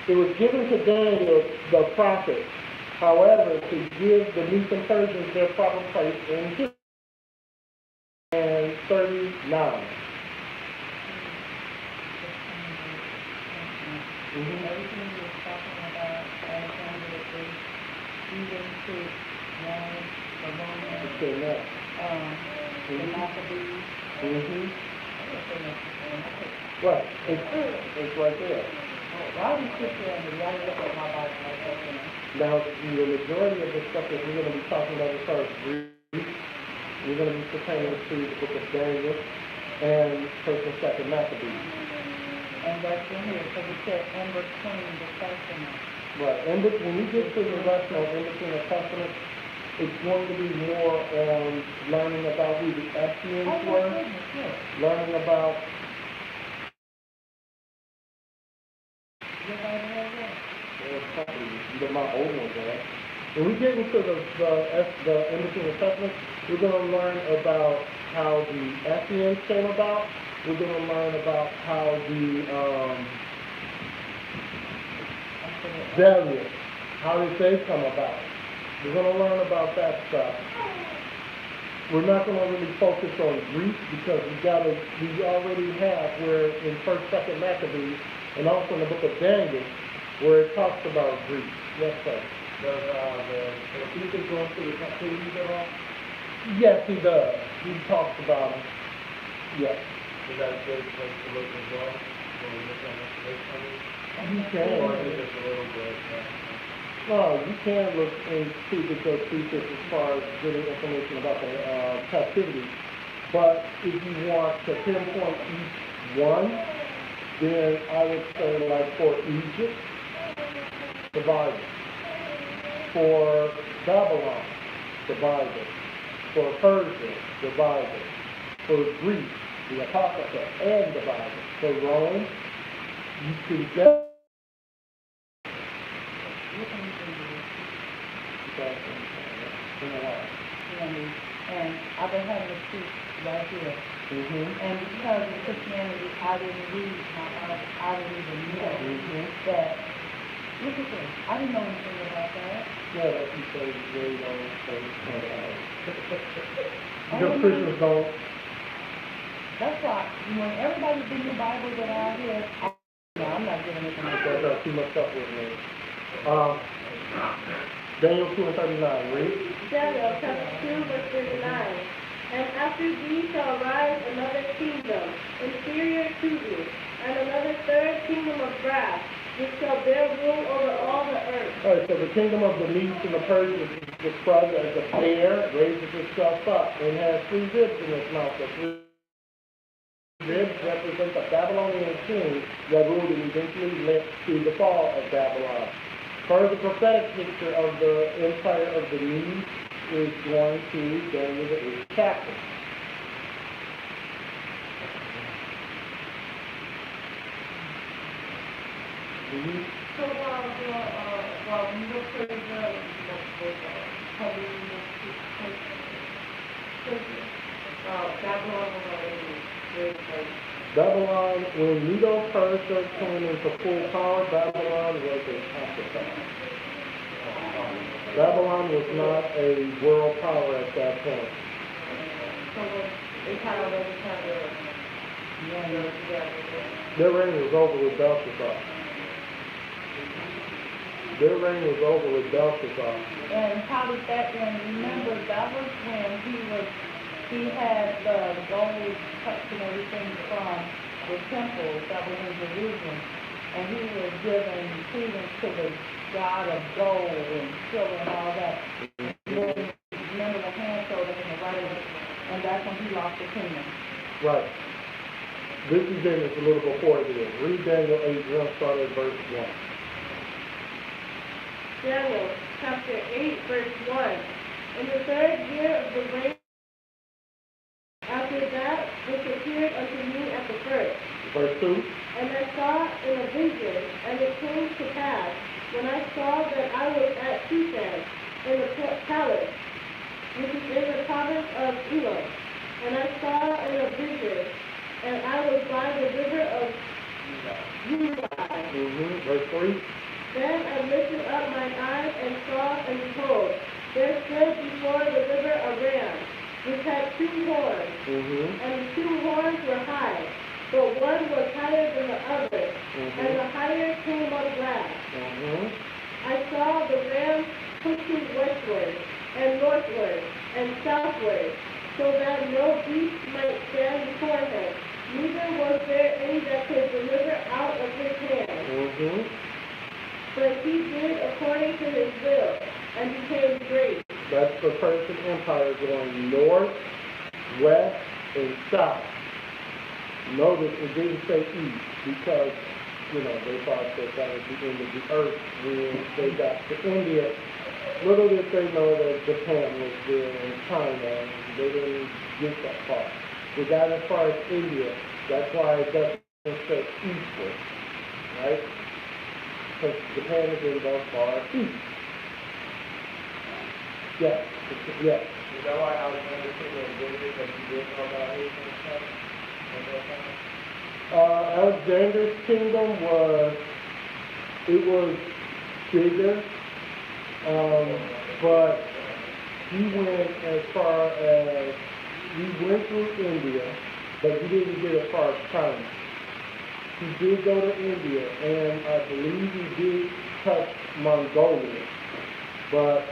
It was given to Daniel, the prophet, however, to give the Medes and Persians their proper place in history. And 39. Everything you were talking about, Alexander the Great, even to Rome, the Romans, Okay, now. the Maccabees. Mm-hmm. I don't say nothing. Right, it's right there. Why do you sit there and write look at my Bible like that, you know? Now, the majority of the stuff that we're going to be talking about as far as Greek, we're going to be pertaining to the book of Daniel and 1st and 2nd Maccabees. And that's in here, because it said in between the Testament. Right, and when we get to the rest of in between the Testament, it's going to be more on learning about who the Essenes were, learning about... Get my old one there. When we get into the in between the Testament, we're going to learn about how the Essenes came about. We're going to learn about how the Darius, how did they come about? We're going to learn about that stuff. We're not going to really focus on Greece because we already have where in 1st, 2nd Maccabees and also in the book of Daniel where it talks about Greece. Yes, sir. Does the people going through the captivity at all? Yes, he does. He talks about it. Yes. Is that a good place to look as well? When we look at this coming? You can. Or is it just a little bit? No, you can look into the thesis as far as getting information about the captivity. But if you want to pinpoint each one, then I would say like for Egypt, the Bible. For Babylon, the Bible. For Persia, the Bible. For Greece, the Apocrypha and the Bible. For Rome, you can get And I've been having to speak right here. And because of Christianity, I didn't read my Bible. I didn't even know that. Look at this. I didn't know anything about that. Yeah, that you say very long things. Because Christians don't. That's why when everybody read the Bible that I hear, no, I'm not giving it to myself. That's too much up with me. Daniel 2:39, read. Daniel chapter 2, verse 39. And after thee shall rise another kingdom, inferior to thee, and another third kingdom of brass, which shall bear rule over all the earth. All right, so the kingdom of the Medes and the Persians is described as a bear, raises itself up, and has three ribs in its mouth. The three ribs represent the Babylonian king that ruled and eventually led to the fall of Babylon. Further prophetic picture of the empire of the Medes is going to Daniel the 8th chapter. So while we look for Babylon was already very close. Babylon, when Medo-Persia came into full power, Babylon was an afterthought. Babylon was not a world power at that point. So they kind of already had their Their reign was over with Belshazzar. Their reign was over with Belshazzar. And how did that end? Remember, that was when he had the gold cups and everything from the temple that was in Jerusalem. And he was given credence to the God of gold and silver and all that. Then, remember the hand showed up in the right, and that's when he lost the kingdom. Right. This is Daniel a little before this. Read Daniel 8, we're going to start at verse 1. Daniel chapter 8, verse 1. In the third year of the reign after that which appeared unto me at the first. Verse 2. And I saw in a vision, and it came to pass, when I saw that I was at Shushan, in the palace, which is in the province of Elam. And I saw in a vision, and I was by the river of Israelite. Verse 3. Then I lifted up mine eyes and saw, and behold, there stood before the river a ram, which had two horns, and the two horns were high, but one was higher than the other, and the higher came up last. I saw the ram pushing westward, and northward, and southward, so that no beast might stand before him, neither was there any that could deliver out of his hand. But he did according to his will, and became great. That's the Persian Empire going north, west, and south. Notice it didn't say east because, they thought that that was the end of the earth when they got to India. Little did they know that Japan was there and China, and they didn't get that far. They got as far as India. That's why it doesn't say eastward, right? Because Japan is in those far east. Yes. Is that why Alexander took a visit that he did know about his and stuff at that time? Alexander's kingdom was bigger, but he went as far as, he went through India, but he didn't get as far as China. He did go to India, and I believe he did touch Mongolia, but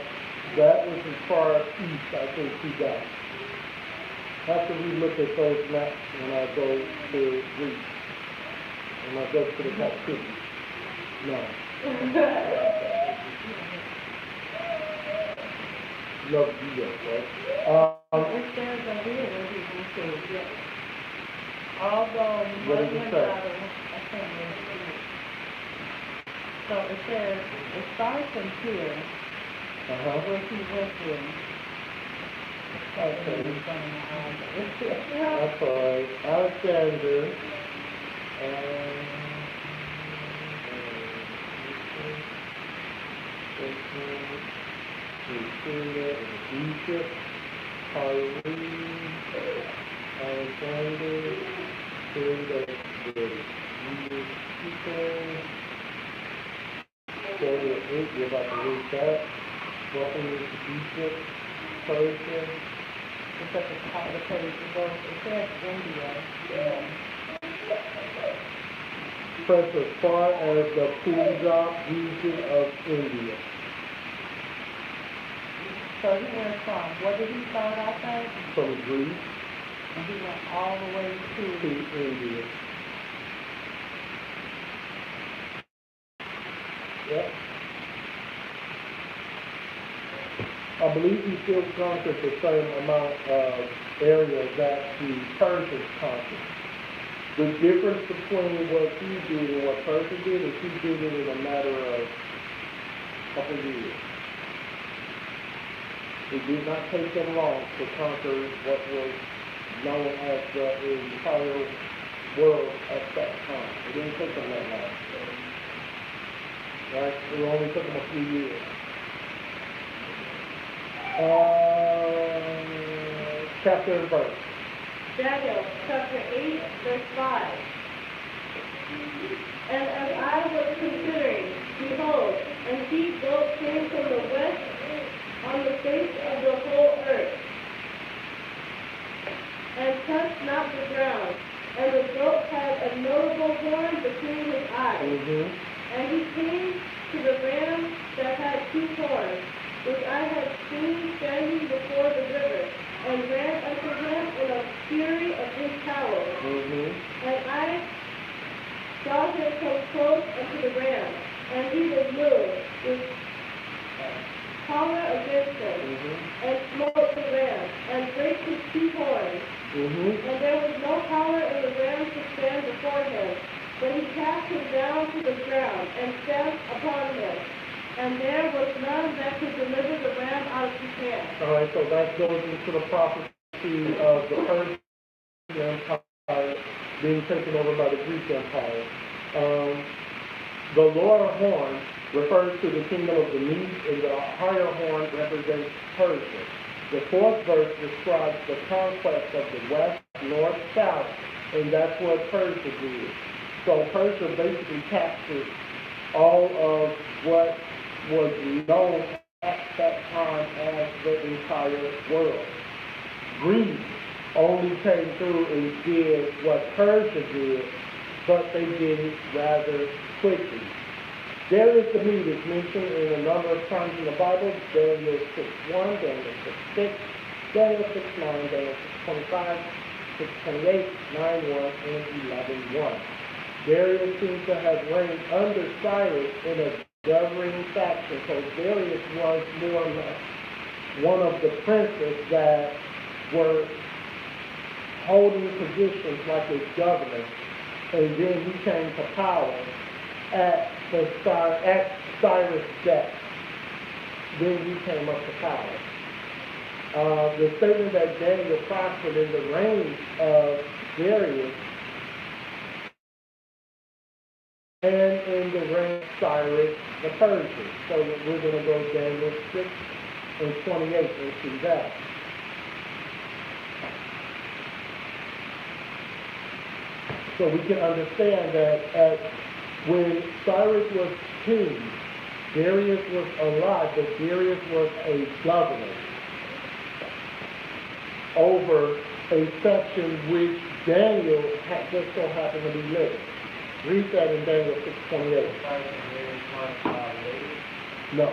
that was as far east I think he got. Have to relook at those maps when I go to Greece, when I go to the Captivity. No. Love you, right? It says over here where he went to, yes. Although What does it Muslim say? battle, I can't really see it. So it says, it starts in here, where he went through. Okay. Okay. That's all right. Alexander Egypt. Tyree, Alexander, David, Jesus, people. 48, you're about to read that. Welcome to Egypt, Persia. It's at the top of the page. It says India. Press as far as the Punjab region of India. So he went from, what did he start out at? From Greece And he went all the way to India. Yep. I believe he still conquered the same amount of area that the Persians conquered. The difference between what he did and what Persia did is he did it in a matter of a couple years. It did not take them long to conquer what was known as the entire world at that time. It didn't take them that long. Right? It only took them a few years. Chapter and verse. Daniel chapter 8, verse 5. And as I was considering, behold, and see goat came from the west on the face of the whole earth, and touched not the ground. And the goat had a notable horn between his eyes. Mm-hmm. And he came to the ram that had 2 horns, which I had seen standing before the river, and ran unto him in a fury of his power. Mm-hmm. And I saw him come close unto the ram, and he was moved with power against him, and smote the ram, and brake his 2 horns. And there was no power in the ram to stand before him, but he cast him down to the ground, and stamped upon him. And there was none that could deliver the ram out of his hand. All right, so that goes into the prophecy of the Persian Empire being taken over by the Greek Empire. The lower horn refers to the kingdom of the Medes, and the higher horn represents Persia. The 4th verse describes the conquest of the west, north, south, and that's what Persia did. So Persia basically captured all of what was known at that time as the entire world. Greece only came through and did what Persia did, but they did it rather quickly. Darius the Mede is mentioned in a number of times in the Bible. Daniel 6:1, Daniel 6:6, Daniel 6:9, Daniel 6:25, 6:28, 9:1, and 11:1. Darius seems to have reigned under Cyrus in a governing faction, so Darius was more or less one of the princes that were holding positions like a governor, and then he came to power at Cyrus' death. Then he came up to power. The statement that Daniel prospered in the reign of Darius and in the reign of Cyrus the Persian. So we're going to go Daniel 6 and 28 and see that. So we can understand that when Cyrus was king, Darius was alive, but Darius was a governor over a section which Daniel just so happened to be living. Read that in Daniel 6:28. No.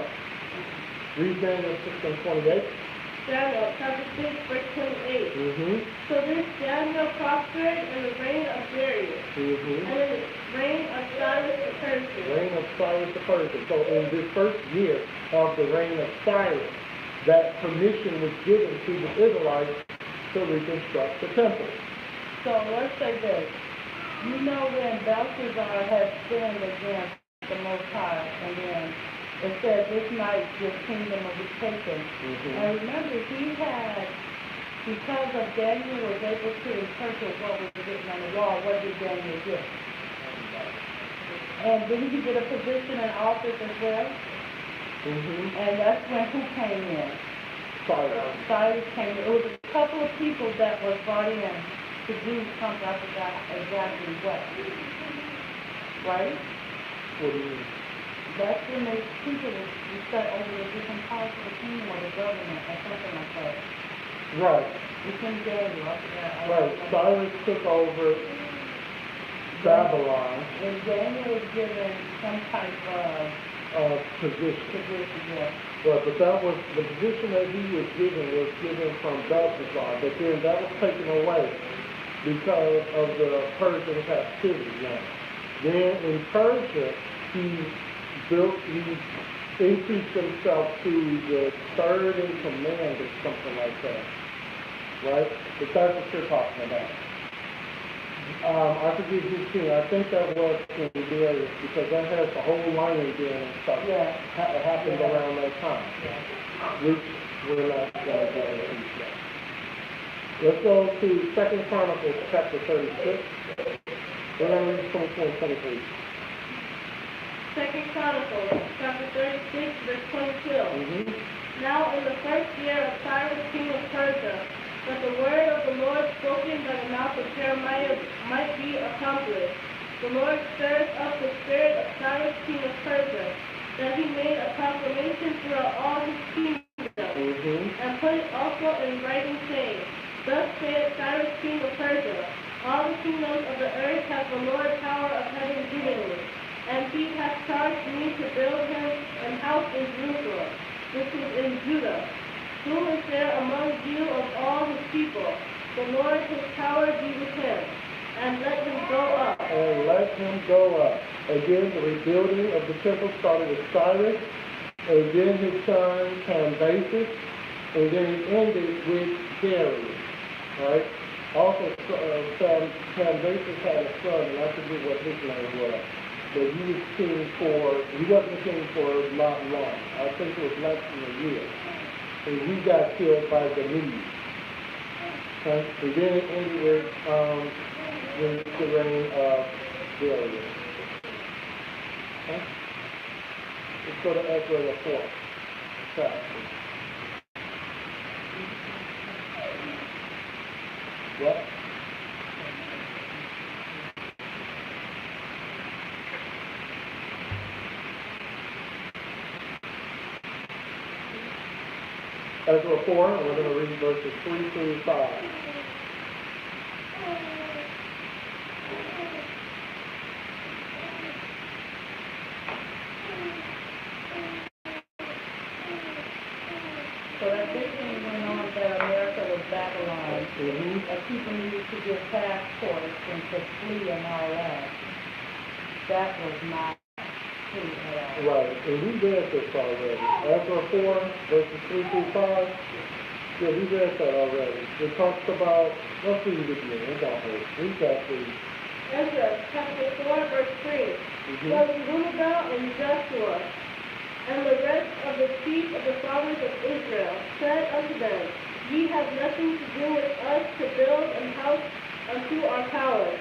Read Daniel 6:28. Daniel chapter 6, verse 28. So this Daniel prospered in the reign of Darius, and in the reign of Cyrus the Persian. Reign of Cyrus the Persian. So in this first year of the reign of Cyrus, that permission was given to the Israelites to reconstruct the temple. So let's say this. You know when Belshazzar had sinned against the Most High, and then it said this night this kingdom will be taken. And remember, he had, because of Daniel was able to interpret what was written on the wall, what did Daniel get? And didn't he get a position in office as well? And that's when who came in? Cyrus. Cyrus came, it was a couple of people that was brought in to do something, I forgot exactly what. Right? What do you mean? That's when the people were set over the different parts of the kingdom or the government or something like that. Right. It's in Daniel, I forgot. Right. Cyrus took over Babylon. And Daniel was given some type of Position. yeah. But that was, the position that he was given from Belshazzar, but then that was taken away because of the Persian captivity now. Then in Persia, he increased himself to the third in command or something like that. Right? But that's what you're talking about. I forget who king. I think that was King Darius because that has the whole lion den and stuff. Yeah. Happened around that time. Yeah. Which we're not going to go into that. Let's go to 2 Chronicles chapter 36. We're going to read 24 and 23. 2 Chronicles chapter 36, verse 22. Mm-hmm. Now in the first year of Cyrus king of Persia, that the word of the Lord spoken by the mouth of Jeremiah might be accomplished, the Lord stirs up the spirit of Cyrus king of Persia, that he made a proclamation throughout all his kingdom, and put it also in writing, saying, Thus saith Cyrus king of Persia, all the kingdoms of the earth hath the Lord power of heaven given me, and he hath charged me to build him an house in Jerusalem, which is in Judah. Who is there among you of all his people? The Lord his power be with him, and let him go up. And let him go up. Again, the rebuilding of the temple started with Cyrus, and then his son Cambyses, and then it ended with Darius. Right? Also, Cambyses had a son, and I forget what his name was. But he wasn't king for not long. I think it was less than a year. And he got killed by the Medes. Okay? And then it ended with the reign of Darius. Okay? Let's go to Ezra the 4th chapter. What? Ezra 4, and we're going to read verses 3 through 5. So that big thing went on that America was Babylon. Mm-hmm. People needed to get passports and to flee and all that. That was not true at all. Right, and we read this already. Ezra 4, verses 3 through 5. Yeah, we read that already. It talks about, let's read it again. It don't hurt. Read that, please. Ezra chapter 4, verse 3. So Zerubbabel and Joshua and the rest of the chief of the fathers of Israel said unto them, Ye have nothing to do with us to build an house unto our power.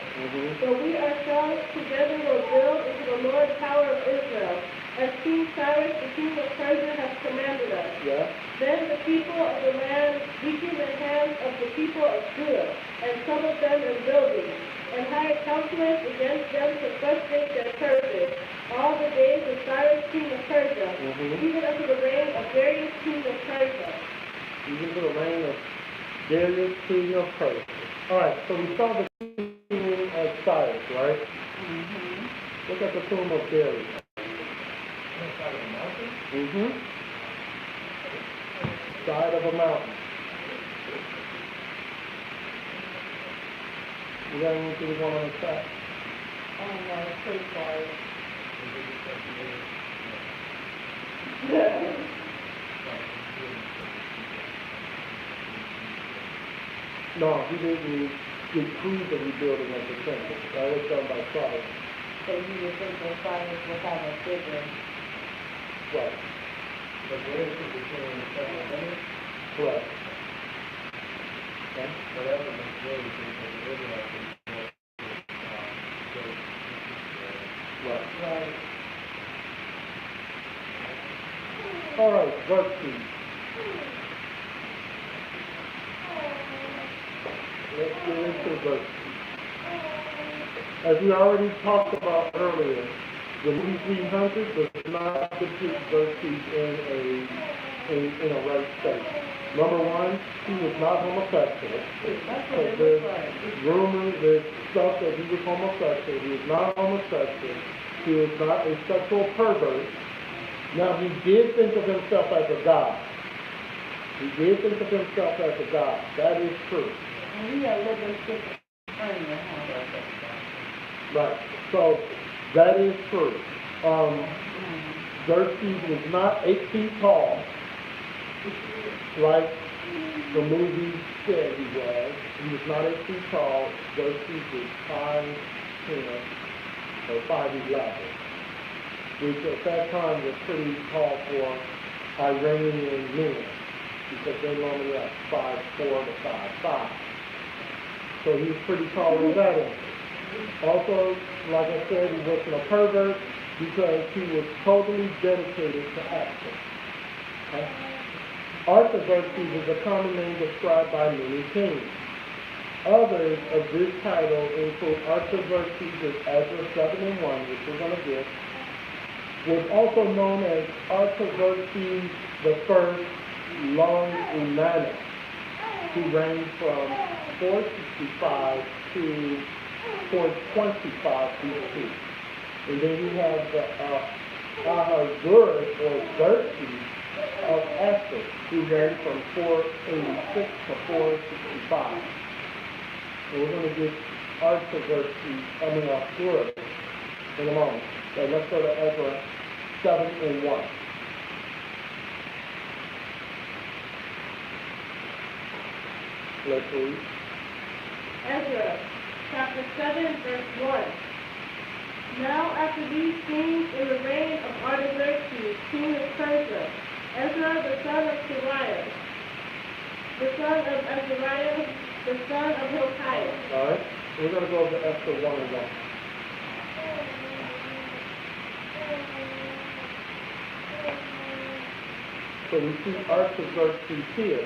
But we ourselves together will build into the Lord tower of Israel, as King Cyrus the king of Persia has commanded us. Yeah. Then the people of the land weakened the hands of the people of Judah, and troubled them in building, and hired counselors against them to frustrate their purpose, all the days of Cyrus king of Persia, even unto the reign of Darius king of Persia. Even to the reign of Darius king of Persia. All right, so we saw the tomb of Cyrus, right? Look at the tomb of Darius. Inside of a mountain? Side of a mountain. You got anything you want on the side? Oh no, it's pretty quiet. No, he didn't decree the rebuilding of the temple. That was done by Cyrus. So you would think that Cyrus would have a bigger. Right. But where is it between the several minutes? Correct. Okay. But that was a majority because the Israelites Right. Right. All right, verse 2. Xerxes. As we already talked about earlier, the movie 300 does not depict Xerxes in a right state. Number one, he was not homosexual. That's what it There's looks like. rumors, there's stuff that he was homosexual. He was not homosexual. He was not a sexual pervert. Now, he did think of himself as a god. He did think of himself as a god. That is true. And he had a little bit of schizophrenia, huh? Right. So, that is true. Xerxes was not 8 feet tall, like the movie said he was. He was not 8 feet tall. Xerxes was 5'10" or 5'11", which at that time was pretty tall for Iranian men, because they normally have 5'4" to 5'5". So he was pretty tall in that instance. Also, like I said, he wasn't a pervert because he was totally dedicated to action. Okay? Artaxerxes is a common name described by many kings. Others of this title include Artaxerxes as Ezra 7:1, which we're going to get, was also known as Artaxerxes the First Longinus, who reigned from 465 to 425 BC. And then you have the Ahasuerus or Xerxes of Ephesus, who reigned from 486 to 465. So we're going to get Ahasuerus in a moment. So let's go to Ezra 7:1. Let's read. Ezra, chapter 7, verse 1. Now after these things, in the reign of Artaxerxes, king of Persia, Ezra the son of Sariah, the son of Azariah, the son of Hilkiah. All right. We're going to go to Esther 1:1. So we see Artaxerxes here,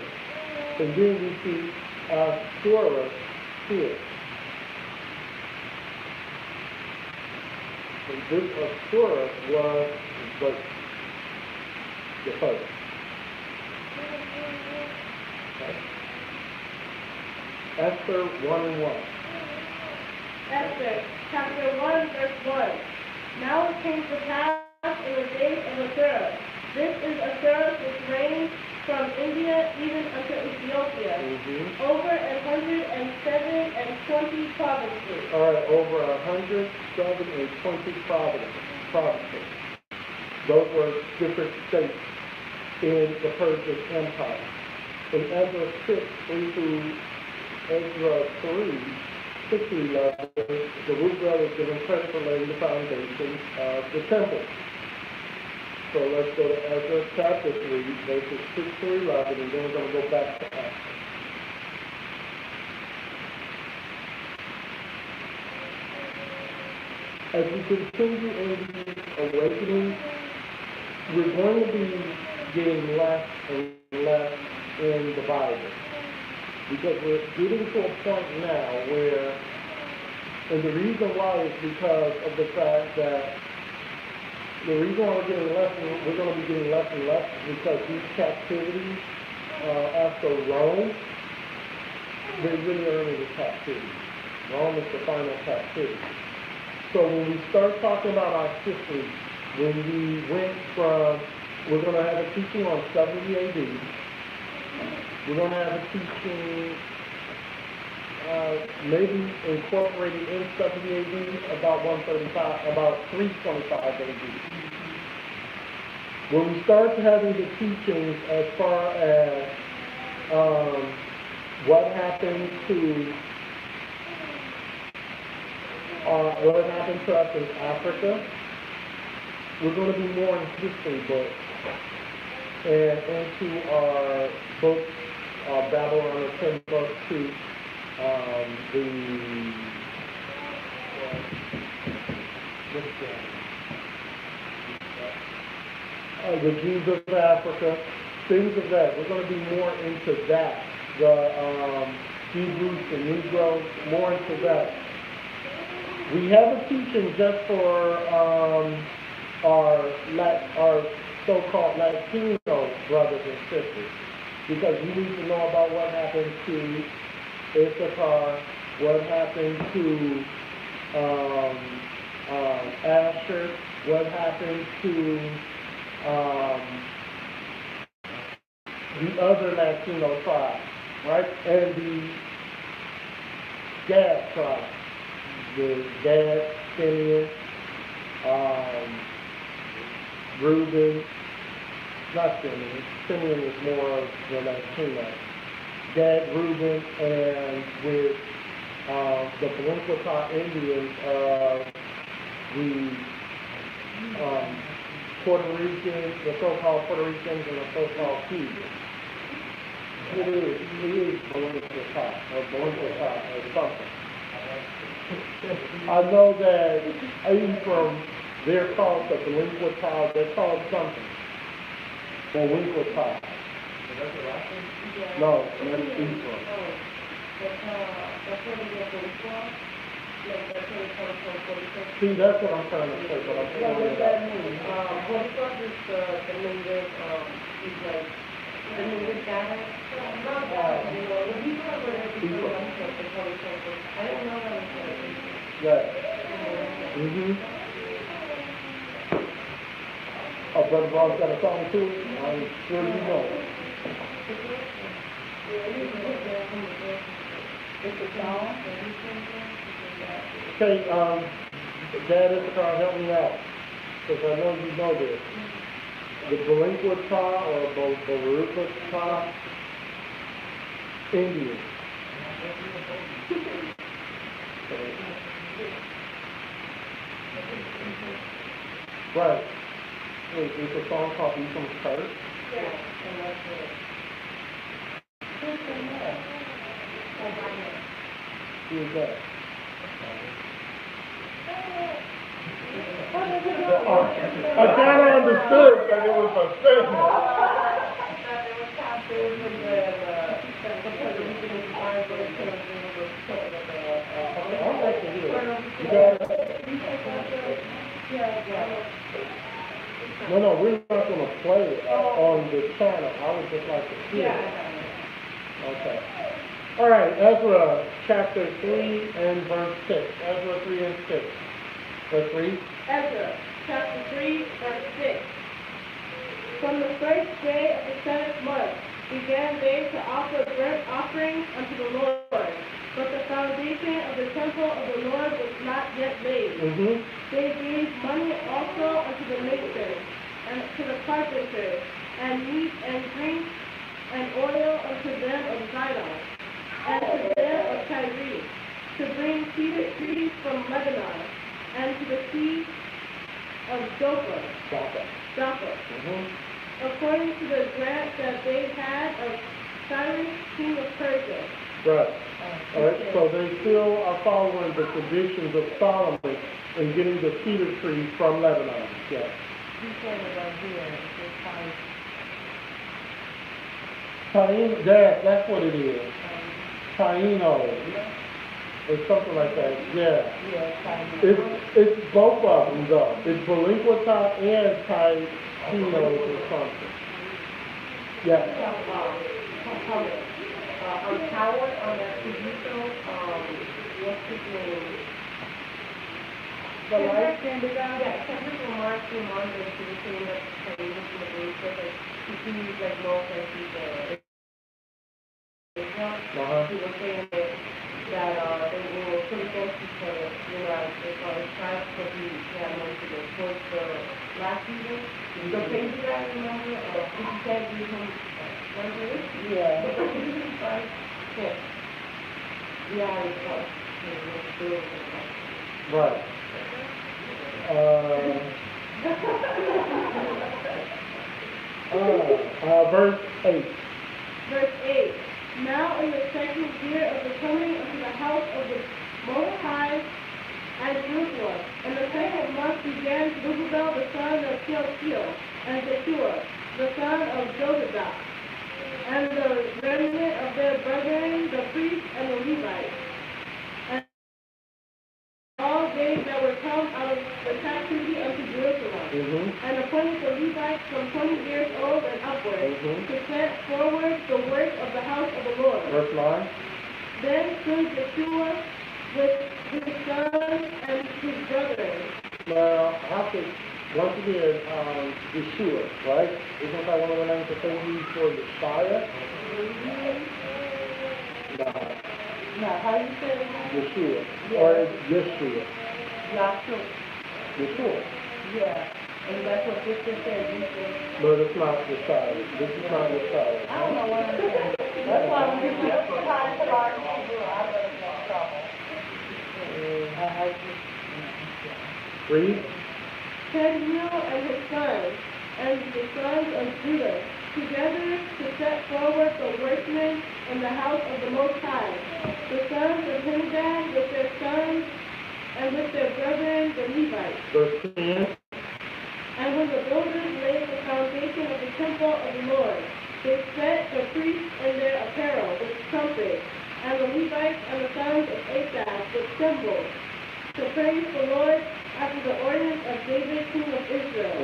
and then we see Ahasuerus here. And this Ahasuerus was the first. Okay. Esther 1:1. Esther, chapter 1, verse 1. Now it came to pass in the days of Ahasuerus. This is Ahasuerus which reigned from India even unto Ethiopia, over 107 provinces. All right, over 120 provinces. Those were different states in the Persian Empire. In Ezra 6:3 through Ezra 3:6-11, the root brothers given credit for laying the foundation of the temple. So let's go to Ezra chapter 3, verses 6-11, and then we're going to go back to Esther. As we continue in these awakenings, we're going to be getting less and less in the Bible. Because we're getting to a point now where, and the reason why is because of the fact that the reason why we're going to be getting less and less is because these captivities after Rome, they really are in the captivity. Rome is the final captivity. So when we start talking about our history, when we went from, we're going to have a teaching on 70 AD. We're going to have a teaching maybe incorporated in 70 AD about 325 AD. When we start having the teachings as far as what happened to us in Africa, we're going to be more in history books and into our books, Babylon or 10 books to the Jews of Africa, things of that. We're going to be more into that. Hebrews to Negroes, more into that. We have a teaching just for our so-called Latino brothers and sisters, because you need to know about what happened to Issachar, what happened to Asher, what happened to the other Latino tribes, right? And the Gad tribe, the Gad, Simeon, Reuben, not Simeon. Simeon is more of the Latino. Gad, Reuben, and with the Palenqueta Indians of the Puerto Ricans, the so-called Puerto Ricans, and the so-called Cubans. It is Palenqueta or something. I know that even from they're called the Palenqueta, they're called something. Palenqueta. No, that's Ephraim. See, that's what I'm trying to say, but I'm What does saying that mean? What is the linguist, he's like, the linguist guy? Not that, the people over there, people like I didn't know that was yeah. Mm-hmm. Oh, Brother Brown's got a song too? I'm sure you know. It's a song? Okay, Dad Issachar, help me out, because I know you know this. The Palenqueta or Baruchata Indians. Right. Wait, there's a song called Ephraim's Curse? Who is that? I kind of understood that it was a thing. I'd like to hear it. You got it? No, we're not going to play it on the channel. I would just like to hear it. Okay. All right, Ezra chapter 3 and verse 6. Ezra 3 and 6. Let's read. Ezra, chapter 3, verse 6. From the first day of the 7th month began they to offer burnt offerings unto the Lord, but the foundation of the temple of the Lord was not yet laid. Mm-hmm. They gave money also unto the makers, and to the carpenters, and meat and drink, and oil unto them of Zidon, and to them of Tyre, to bring cedar trees from Lebanon, and to the sea of Joppa, according to the grant that they had of Cyrus, king of Persia. Right. All right, so they still are following the traditions of Solomon in getting the cedar trees from Lebanon. Yeah. He said it right here, it says Taino, that's what it is. Taino. Or something like that. Yeah. It's both of them though. It's Palenqueta and Taino or something. Yeah. On Howard, on that Tribunal, what's his name? The light skinned guy? Yeah, Kendrick Lamar came on there, she was saying that he was in the base, but like, he seems like no offense to Israel. He was saying that they were pretty against each other, you know, as far as tribes, because he had most of it. Towards the last season, the crazy guy, remember, he said he was yeah. Right. Verse 8. Verse 8. Now in the second year of the coming unto the house of the Most High at Jerusalem, in the second month began Zerubbabel the son of Shealtiel, and Jeshua the son of Jozadak, and the remnant of their brethren, the priests and the Levites, and all they that were come out of the captivity unto Jerusalem, and appointed the Levites from 20 years old and upward, to set forward the work of the house of the Lord. Verse 9. Then stood Yeshua with his sons and his brethren. Now, how could, once again, Yeshua, right? Isn't that one of the names that they use for the Messiah? No, No, how you say it? Yeshua. Yeah. Or Yeshua. Yahshua. Yeshua. Yeah. And that's what this just said. But it's not Messiah. This is not Messiah. I don't know what I'm saying. That's why when people try to learn Hebrew, I really get in trouble. Read. Samuel and his sons, and the sons of Judah, together to set forward the workmen in the house of the Most High, the sons of Henadad with their sons, and with their brethren the Levites. Verse 10. And when the builders laid the foundation of the temple of the Lord, they set the priests in their apparel with trumpets, and the Levites and the sons of Asaph with cymbals, to praise the Lord after the ordinance of David, king of Israel.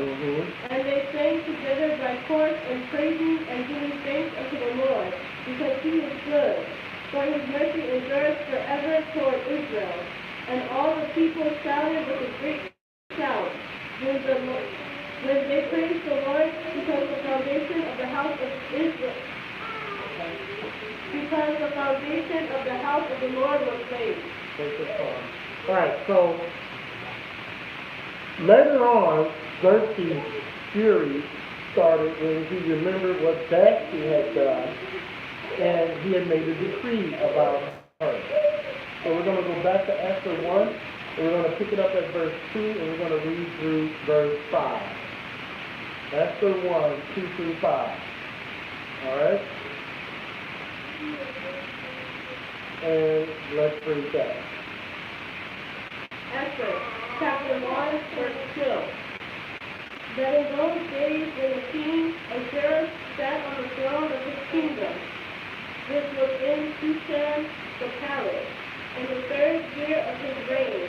And they sang together by course and praising and giving thanks unto the Lord, because he is good, for his mercy endures forever toward Israel. And all the people shouted with a great shout when they praised the Lord, because the foundation of the house of Israel, because the foundation of the house of the Lord was laid. All right, so later on, Xerxes' fury started when he remembered what Vashti had done, and he had made a decree about her. So we're going to go back to Esther 1, and we're going to pick it up at verse 2, and we're going to read through verse 5. Esther 1, 2 through 5. All right? And let's read that. Esther, chapter 1, verse 2. That in those days when the king Ahasuerus sat on the throne of his kingdom, which was in Shushan the palace, in the 3rd year of his reign,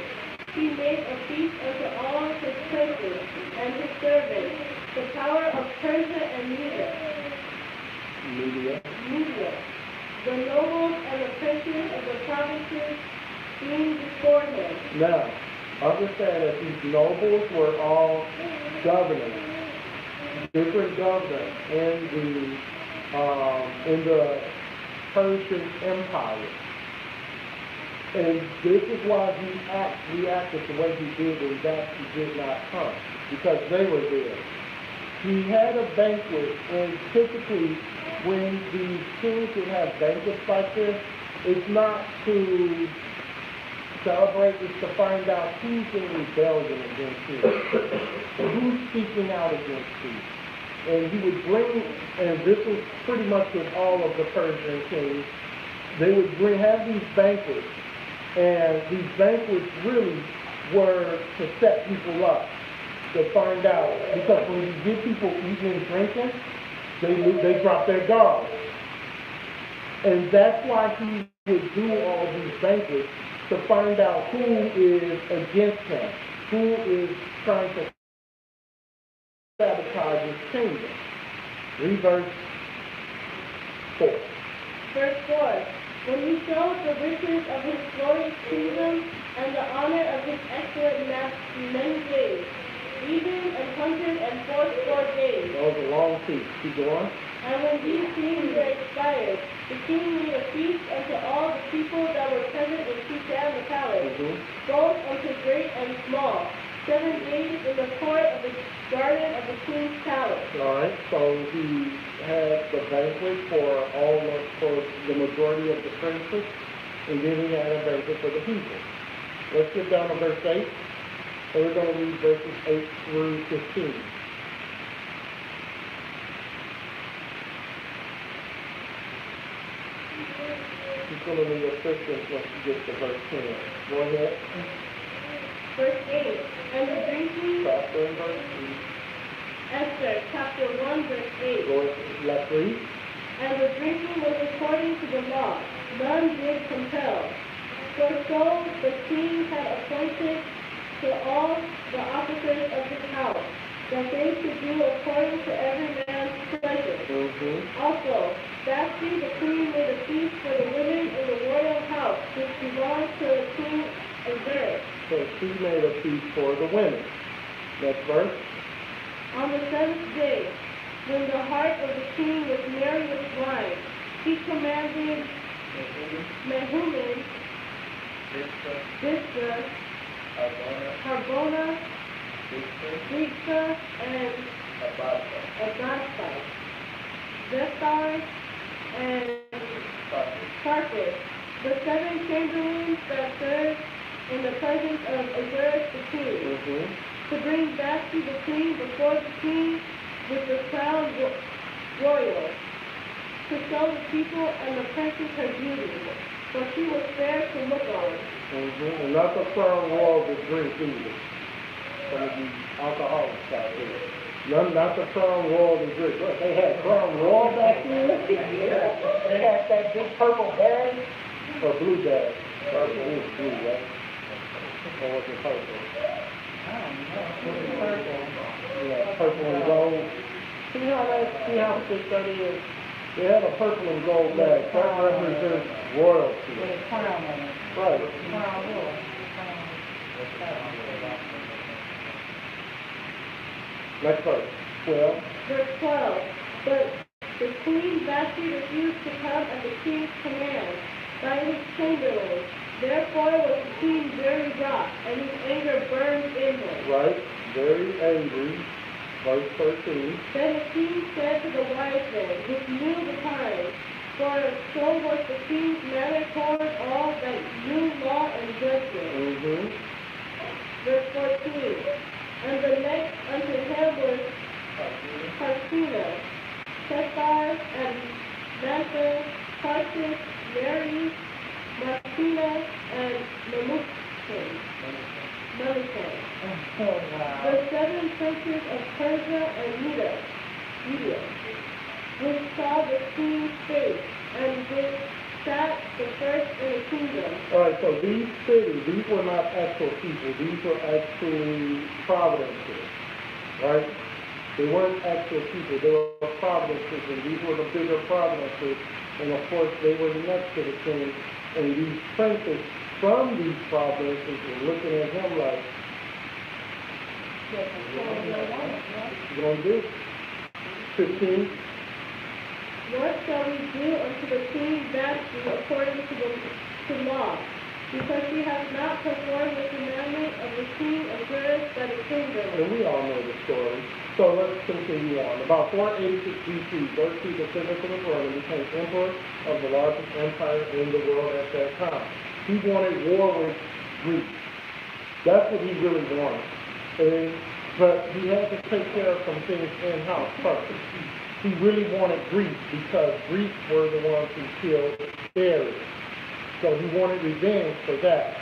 he made a feast unto all his princes and his servants, the power of Persia and Media, the nobles and the princes of the provinces being before him. Now, understand that these nobles were all governors, different governors in the Persian Empire. And this is why he reacted the way he did when Vashti did not come, because they were there. He had a banquet, and typically when these kings would have banquets like this, it's not to celebrate, is to find out who's in rebellion against him, who's speaking out against him. And he would bring, and this was pretty much with all of the Persian kings, they would have these banquets, and these banquets really were to set people up, to find out, because when you get people eating and drinking, they drop their guard. And that's why he would do all these banquets, to find out who is against him, who is trying to sabotage his kingdom. Read verse 4. Verse 4. When he showed the riches of his glorious kingdom and the honor of his excellent majesty many days, even 184 days. That was a long feast. Keep going. And when these things were expired, the king made a feast unto all the people that were present in Shushan the palace, both unto great and small, 7 days in the court of the garden of the king's palace. All right, so he had the banquet for the majority of the princes, and then he had a banquet for the people. Let's get down to verse 8, and we're going to read verses 8 through 15. He's going to need assistance once you get to verse 10. Go ahead. Verse 8. And the drinking. Chapter and verse 3. Esther, chapter 1, verse 8. Go ahead. Let's read. and the drinking was according to the law. None did compel. For so the king had appointed to all the officers of his house, that they should do according to every man's pleasure. Also, Vashti the queen made a feast for the women in the royal house, which belonged to the king Xerxes. So she made a feast for the women. Next verse. On the 7th day, when the heart of the king was merry with wine, he commanded Mehuman, Biztha, Harbona, Biztha, and Abbathai, Zethar, and Carpus, the 7 chamberlains that served in the presence of Xerxes the king, to bring Vashti the queen before the king with the crown royal, to show the people and the princes her beauty, for she was fair to look on. And not the crown royal to drink either. Some of these alcoholics out there. Not the crown royal to drink. What, they had crown royal back then? They had that big purple bag? Or blue bag? Purple is blue, right? Or was it purple? I don't know. Purple. Yeah, purple and gold. See how thick that is? They had a purple and gold bag. That represents royalty. With a crown on it. Right. Crown royal. Next verse. 12. Verse 12. But the queen Vashti refused to come at the king's command by his chamberlain. Therefore was the king very wroth, and his anger burned in him. Right. Very angry. Verse 13. Then the king said to the wise men, which knew the time, for so was the king's manner toward all that knew law and judgment. Verse 14. And the next unto him was Cartina, Shethar, and Mantha, Tarsus, Mary, Martina, and Memucan. Oh, wow. The 7 princes of Persia and Media, which saw the king's face, and which sat the first in the kingdom. All right, so these cities, these were not actual people. These were actually providences, right? They weren't actual people. They were providences, and these were the bigger providences. And of course, they were next to the king. And these princes from these providences were looking at him like, what you gonna do? 15. What shall we do unto the king Vashti according to law? Because she has not performed the commandment of the king of Xerxes that is kingdom. And we all know the story. So let's continue on. About 486 BC, Xerxes ascended to the throne and became emperor of the largest empire in the world at that time. He wanted war with Greece. That's what he really wanted. But he had to take care of some things in-house first. He really wanted Greece because Greeks were the ones who killed Darius. So he wanted revenge for that.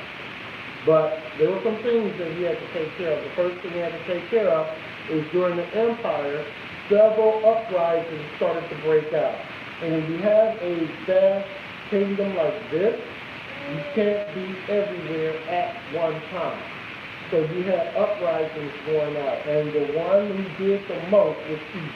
But there were some things that he had to take care of. The first thing he had to take care of is during the empire, several uprisings started to break out. And when you have a vast kingdom like this, you can't be everywhere at one time. So you had uprisings going out. And the one who did the most was Egypt.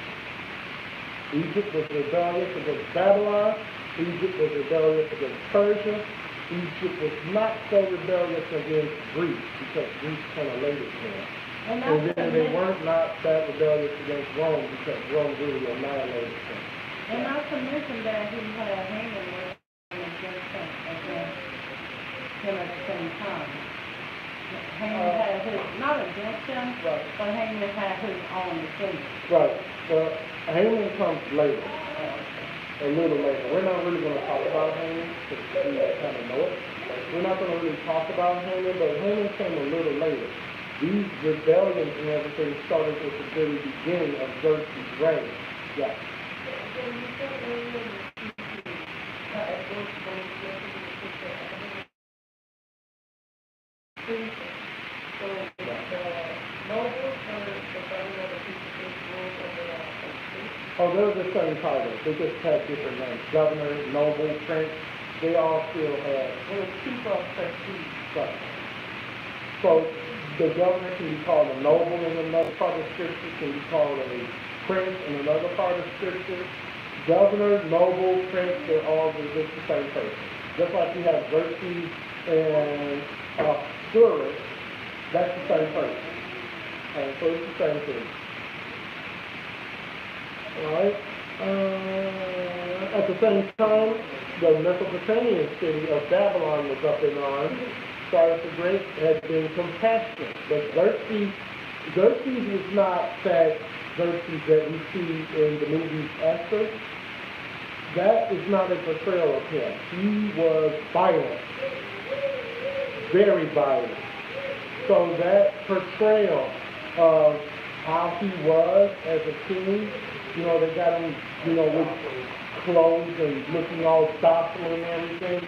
Egypt was rebellious against Babylon. Egypt was rebellious against Persia. Egypt was not so rebellious against Greece because Greece kind of later came. And then they weren't not that rebellious against Rome because Rome really annihilated them. And not to mention that he had Haman against him at the same time. Haman had his, not against him, right, but Haman had his own descendants. Right. Well, Haman comes later, a little later. We're not really going to talk about Haman because we kind of know it. We're not going to really talk about Haman, but Haman came a little later. These rebellions and everything started at the very beginning of Xerxes' reign. Yeah. Oh, they're the same titles. They just have different names. Governor, noble, prince. They all still have. It was people of prestige. Right. So the governor can be called a noble in another part of Scripture, can be called a prince in another part of Scripture. Governor, noble, prince, they're all just the same person. Just like you have Xerxes and Cyrus, that's the same person. So it's the same thing. Alright. At the same time, the Mesopotamian city of Babylon was up in arms. Cyrus the Great had been compassionate. But Xerxes was not that Xerxes that we see in the movie Esther. That is not a portrayal of him. He was violent. Very violent. So that portrayal of how he was as a king, they got him, with clothes and looking all docile and everything.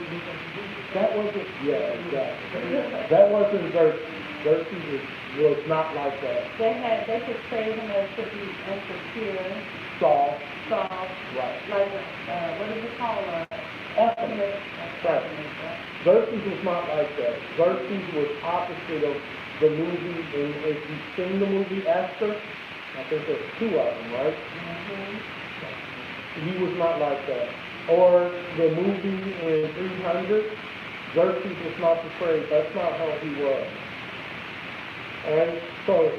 That wasn't, exactly. That wasn't Xerxes. Xerxes was not like that. They could say him as to be insecure, Soft. right? Like, what is it called? Right. Xerxes was not like that. Xerxes was opposite of the movie, and if you've seen the movie Esther, I think there's two of them, right? Mm-hmm. He was not like that. Or the movie in 300, Xerxes was not portrayed. That's not how he was. Alright, so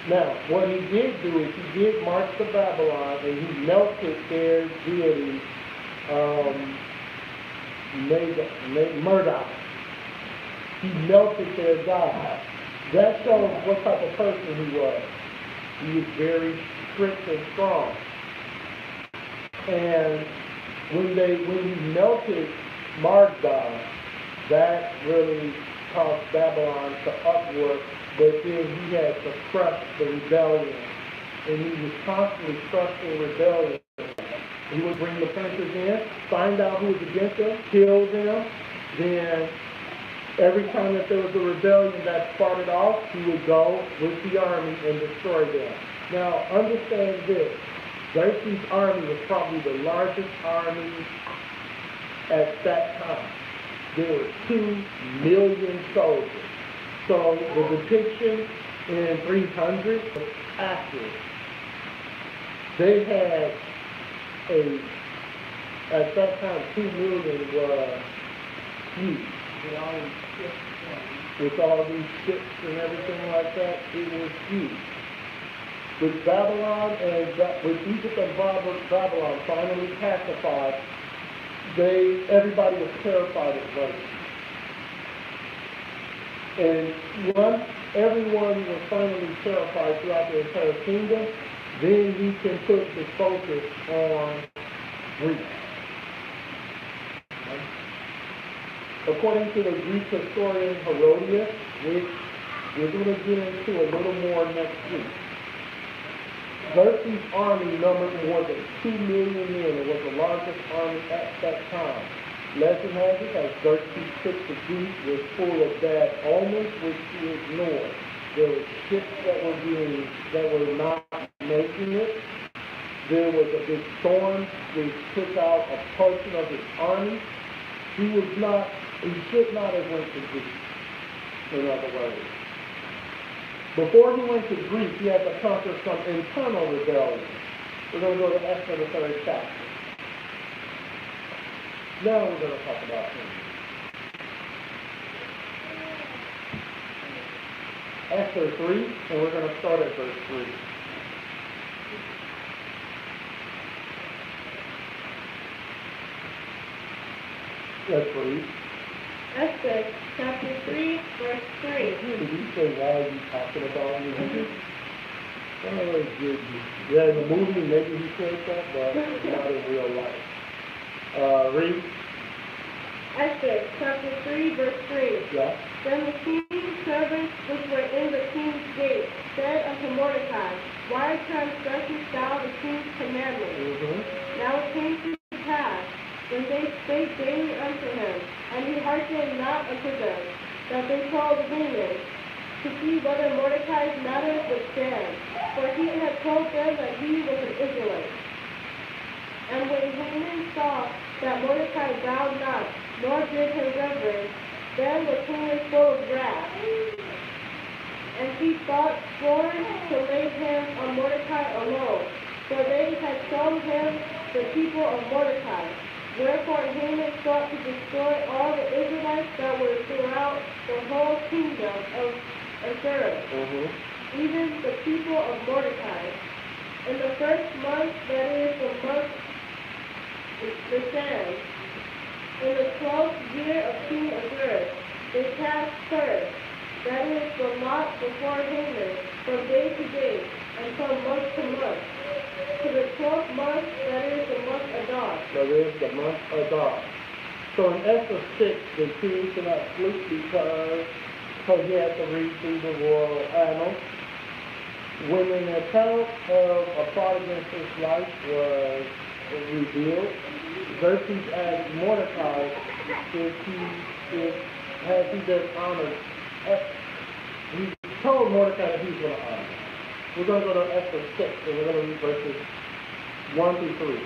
now what he did do is he did march to Babylon and he melted their deity, Murdoch. He melted their god. That shows what type of person he was. He was very strict and strong. And when he melted Marduk, that really caused Babylon to upward, but then he had to crush the rebellion. And he was constantly crushing rebellion. He would bring the princes in, find out who was against them, kill them, then every time that there was a rebellion that started off, he would go with the army and destroy them. Now, understand this. Xerxes' army was probably the largest army at that time. There were 2 million soldiers. So the depiction in 300 was accurate. They had at that time, 2 million was huge. With all these ships and everything like that, it was huge. With Babylon with Egypt and Babylon finally pacified, everybody was terrified of Xerxes. And once everyone was finally terrified throughout the entire kingdom, then he can put his focus on Greece. According to the Greek historian Herodias, which we're going to get into a little more next week, Xerxes' army numbered more than 2 million men. It was the largest army at that time. Legend has it that Xerxes took the Greece was full of bad omens, which he ignored. There were ships that were not making it. There was a big storm which took out a portion of his army. He should not have went to Greece, in other words. Before he went to Greece, he had to conquer some internal rebellion. We're going to go to Esther, the 3rd chapter. Now we're going to talk about him. Esther 3, and we're going to start at verse 3. Let's read. Esther, chapter 3, verse 3. Did you say, why are you talking about me? Oh, goodness. Yeah, in the movie, maybe he said that, but not in real life. Read. Esther, chapter 3, verse 3. Yeah. Then the king's servants which were in the king's gate said unto Mordecai, Why transgressest thou the king's commandment? Mm-hmm. Now it came to pass, when they spake daily unto him, and he hearkened not unto them, that they called Haman, to see whether Mordecai's matter would stand. For he had told them that he was an Israelite. And when Haman saw that Mordecai bowed not, nor did him reverence, then was Haman full of wrath. And he thought scorn to lay hands on Mordecai alone, for they had shown him the people of Mordecai. Wherefore Haman sought to destroy all the Israelites that were throughout the whole kingdom of Assyria, even the people of Mordecai. In the first month, that is the month Nisan, in the 12th year of King Ahasuerus, they cast first, that is the lot before Haman, from day to day, and from month to month, to the 12th month, that is the month Adar. That is the month Adar. So in Esther 6, the king cannot sleep because he had to read through the royal annals. When an account of a plot against his life was revealed, Xerxes asked Mordecai has he been honored. He told Mordecai that he's going to honor him. We're going to go to Esther 6, and we're going to read verses 1 through 3.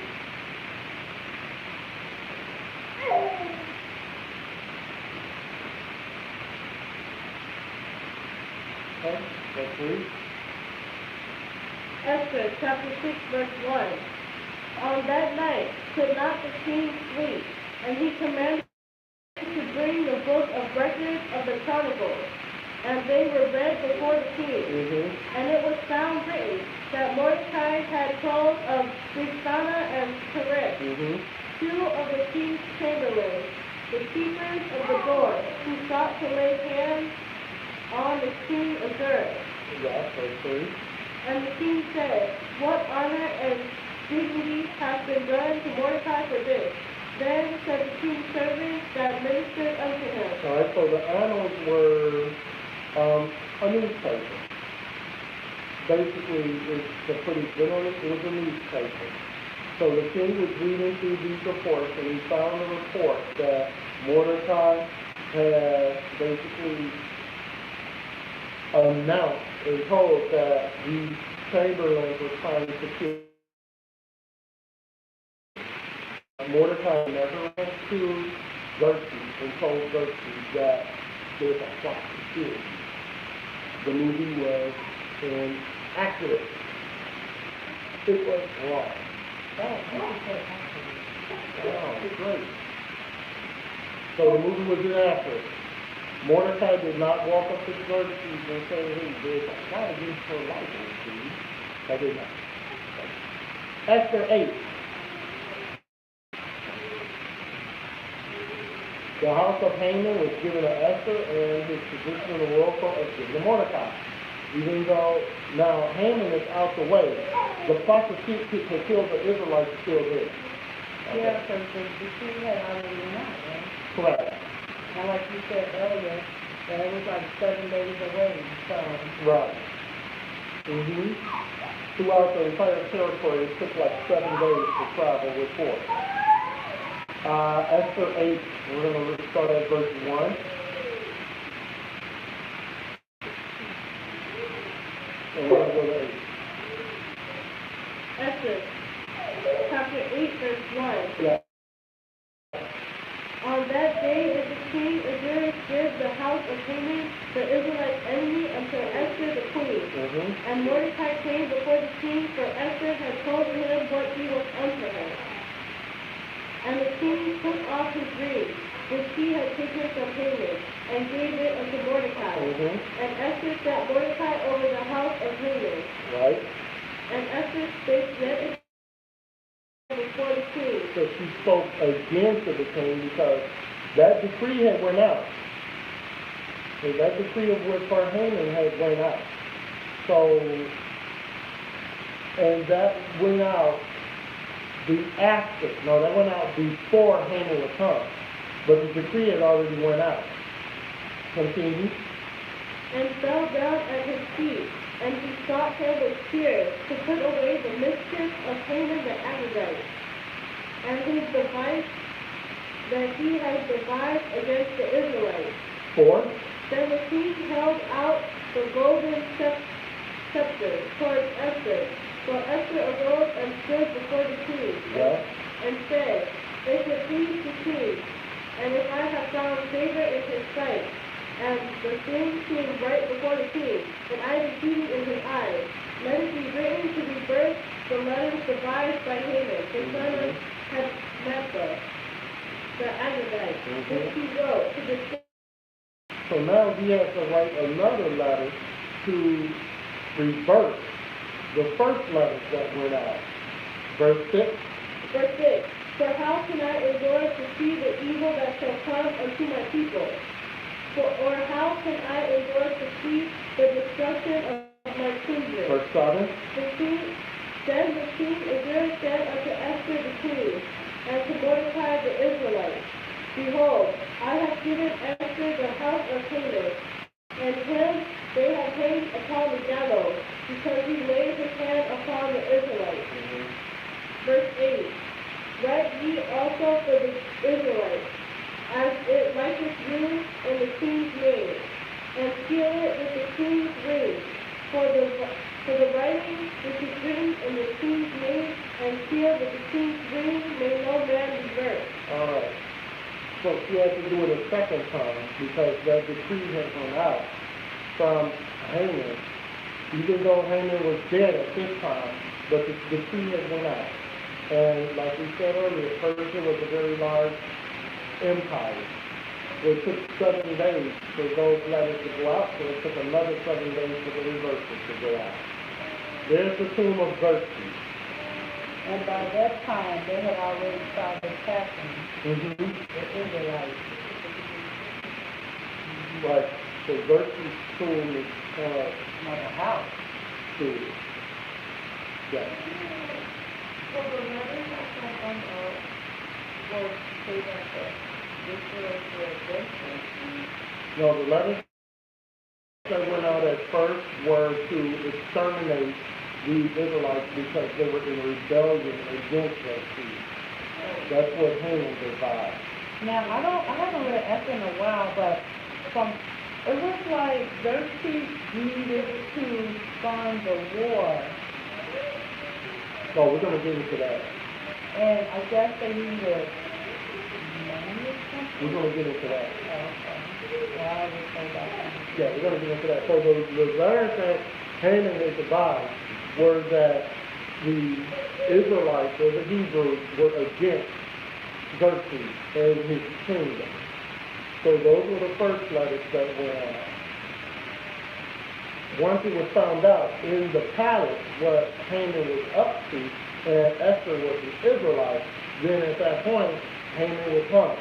Okay, let's read. Esther chapter 6, verse 1. On that night could not the king sleep, and he commanded to bring the book of records of the Chronicles, and they were read before the king. And it was found written that Mordecai had told of Bigthana and Teresh, two of the king's chamberlains, the keepers of the door, who sought to lay hands on the king of Ahasuerus. Yeah, verse 3. And the king said, What honor and dignity has been done to Mordecai for this? Then said the king's servants that ministered unto him. All right, so the annals were a newspaper. Basically, to put it generally, it was a newspaper. So the king was reading through these reports, and he found a report that Mordecai had basically announced and told that these chamberlains were trying to kill. Mordecai never went to Xerxes and told Xerxes that there's a plot to kill you. The movie was inaccurate. It was wrong. Oh, great. So the movie was inaccurate. Mordecai did not walk up to Xerxes and say, hey, there's a plot against your life, Xerxes. That did not. Esther 8. The house of Haman was given to Esther, and his position in the royal court was given to Mordecai. Even though now Haman is out the way, the plot to kill the Israelites is still there. Okay. Yeah, because the decree had already been out, right? Correct. And like you said earlier, that it was like 7 days away, so. Right. Throughout the entire territory, it took like 7 days to travel with force. Esther 8, we're going to start at verse 1. And we're going to go to 8. Esther chapter 8, verse 1. Yeah. On that day did the king Ahasuerus give the house of Haman, the Israelite enemy, unto Esther the queen. And Mordecai came before the king, for Esther had told him what he was unto her. And the king took off his ring, which he had taken from Haman, and gave it unto Mordecai. And Esther set Mordecai over the house of Haman. Right. And Esther spake yet before the king. So she spoke against the king because that decree had went out. So that decree of what for Haman had went out. So, and that went out that went out before Haman was come. But the decree had already went out. Continue. And fell down at his feet, and he sought him with tears to put away the mischief of Haman the Agagite, and his device that he had devised against the Israelites. 4. Then the king held out the golden scepter towards Esther, So Esther arose and stood before the king, Yeah. and said, if it please the king, and if I have found favor in his sight, and the thing seem right before the king, and I be pleasing in his eyes, let it be written to reverse the letters devised by Haman, the son of Hammedatha, the Agagite, which he wrote to the king. So now he has to write another letter to reverse the first letters that went out. Verse 6. Verse 6. For how can I endure to see the evil that shall come unto my people? Or how can I endure to see the destruction of my kindred? Verse 7. Then the king Ahasuerus said unto Esther the queen, and to Mordecai the Israelite, behold, I have given Esther the house of Haman, and him they have hanged upon the gallows, because he laid his hand upon the Israelites. Verse 8. Write ye also for the Israelites, as it liketh you in the king's name, and seal it with the king's ring, for the writing which is written in the king's name and sealed with the king's ring may no man reverse. All right. So she had to do it a second time because that decree had gone out from Haman. Even though Haman was dead at this time, but the decree had gone out. And like we said earlier, Persia was a very large empire. It took 7 days for those letters to go out, so it took another 7 days for the reversals to go out. There's the tomb of Xerxes. And by that time, they had already started attacking the Israelites. Right. So Xerxes' tomb is Another house. too. Yeah. So the letters that come was to say that the Israelites were against No, the letters that went out at first were to exterminate these Israelites because they were in rebellion against Xerxes. That's what Haman devised. Now, I haven't read Esther in a while, but it looks like Xerxes needed to fund the war, So we're going to get into that. and I guess they needed money or something. We're going to get into that. Oh, okay. Well, I will say that. Yeah, we're going to get into that. So the letters that Haman had devised were that the Israelites or the Hebrews were against Xerxes and his kingdom. So those were the first letters that went out. Once it was found out in the palace what Haman was up to, and Esther was an Israelite, then at that point, Haman was hung.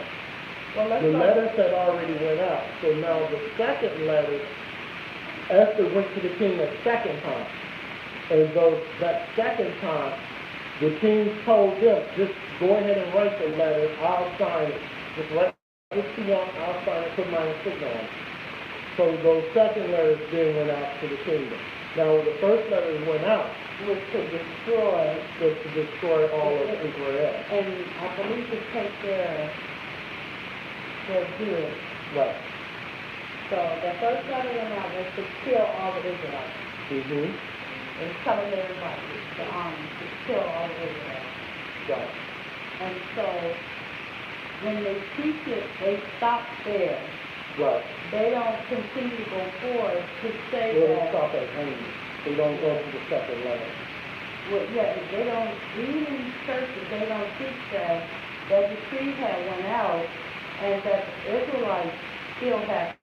Well, The letters had already went out. So now the second letter, Esther went to the king a second time. And so that second time, the king told them, just go ahead and write the letter, I'll sign it. Just write what you want, I'll sign it, put my signal on it. So those second letters then went out to the kingdom. Now when the first letters went out, was to destroy, was to destroy all of Israel. and I believe to take their goods. Right. So the first letter went out was to kill all the Israelites. Mm-hmm. And telling everybody, the army, to kill all the Israelites. Right. And so when they teach it, they stop there. Right. They don't continue to go forward to say Well, they that. stop at Haman. They don't go to the second letter. Well, yeah, they don't, even in churches, they don't teach that decree had went out and that the Israelites still have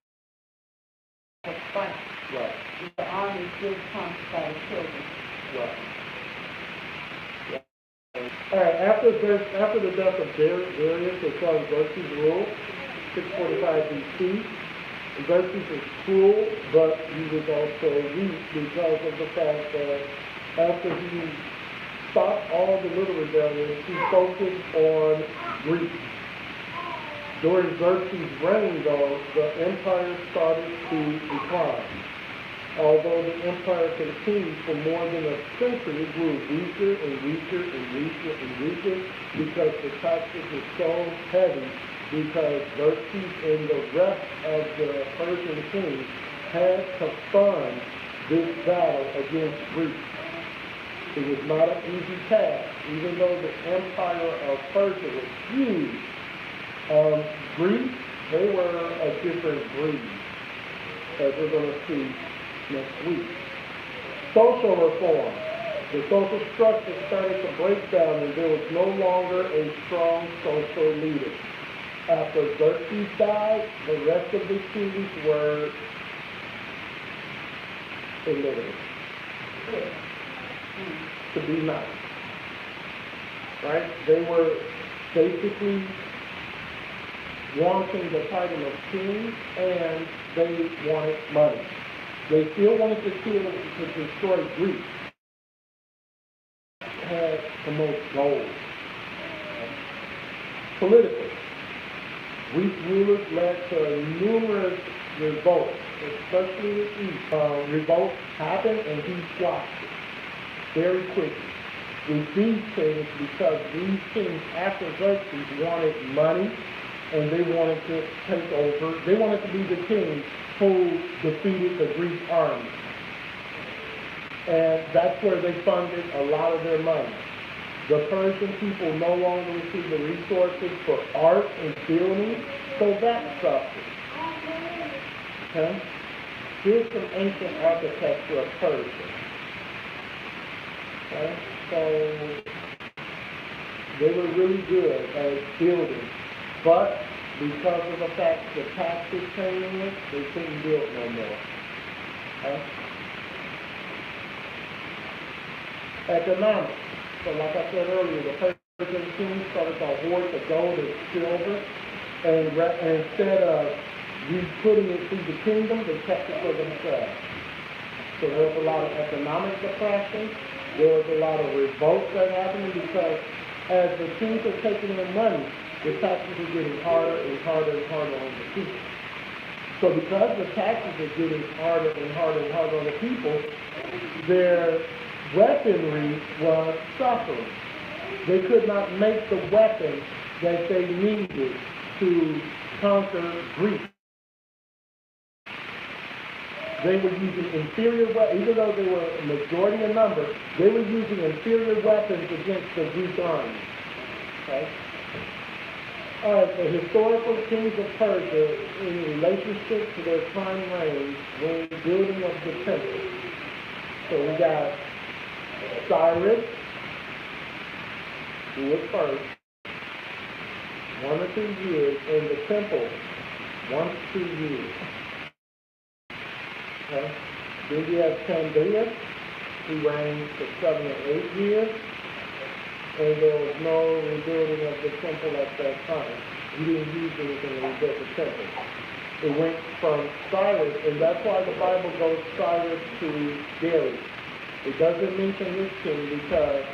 to fight. Right. The army did come to try to kill them. Right. All right, after the death of Darius, the son of Xerxes ruled, 645 BC, Xerxes was cruel, but he was also weak because of the fact that after he stopped all the little rebellions, he focused on Greece. During Xerxes' reign, though, the empire started to decline. Although the empire continued for more than a century, it grew weaker and weaker and weaker and weaker because the taxes were so heavy because Xerxes and the rest of the Persian kings had to fund this battle against Greece. It was not an easy task, even though the empire of Persia was huge. Greece, they were a different breed, as we're going to see next week. Social reform. The social structure started to break down, and there was no longer a strong social leader. After Xerxes died, the rest of the kings were illiterate. To be nice. Right? They were basically wanting the title of king, and they wanted money. They still wanted to kill, to destroy Greece. Had the most gold. Politically, Greek rulers led to numerous revolts, especially the East. Revolts happened, and he squashed it very quickly. With these kings, because these kings after Xerxes wanted money, and they wanted to take over. They wanted to be the kings who defeated the Greek army. And that's where they funded a lot of their money. The Persian people no longer received the resources for art and building, so that suffered. Okay? Here's some ancient architecture of Persia. Okay? So they were really good at building, but because of the fact the taxes came in, they couldn't build no more. Okay? Economics. So like I said earlier, the Persian kings started to hoard the gold and silver, and instead of putting it through the kingdom, they kept it for themselves. So there was a lot of economic depression. There was a lot of revolts that happened because as the kings are taking their money, the taxes are getting harder and harder and harder on the people. So because the taxes are getting harder and harder and harder on the people, their weaponry was suffering. They could not make the weapons that they needed to conquer Greece. They were using inferior weapons, even though they were a majority in number, they were using inferior weapons against the Greek army. Okay? All right, the historical kings of Persia in relationship to their time reign were the building of the temple. So we got Cyrus, who was first, 1 or 2 years, and the temple, 1 to 2 years. Okay. Then you have Candace, who reigned for 7 or 8 years, and there was no rebuilding of the temple at that time. He didn't use anything to rebuild the temple. It went from Cyrus, and that's why the Bible goes Cyrus to Darius. It doesn't mention his king because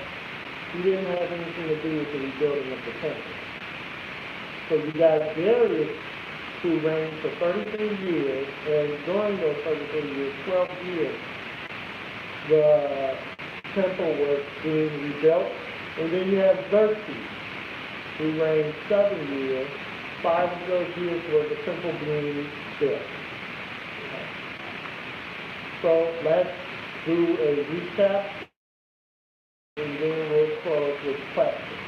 he didn't have anything to do with the rebuilding of the temple. So you got Darius, who reigned for 33 years, and during those 33 years, 12 years, the temple was being rebuilt. And then you have Xerxes, who reigned 7 years. 5 of those years was the temple being built. So let's do a recap, and then we'll close with questions.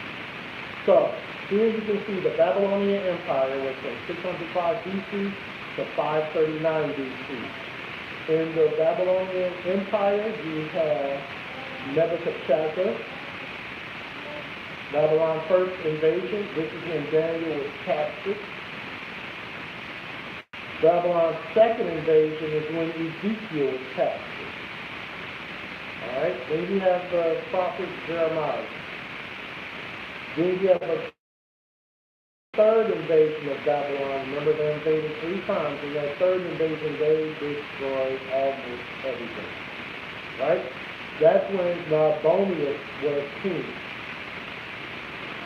So here you can see the Babylonian Empire was from 605 BC to 539 BC. In the Babylonian Empire, you have Nebuchadnezzar, Babylon's first invasion. This is when Daniel was captured. Babylon's second invasion is when Ezekiel was captured. All right, then you have the prophet Jeremiah. Then you have a third invasion of Babylon. Remember, they invaded 3 times. In that third invasion, they destroyed almost everything. Right? That's when Nabonidus was king.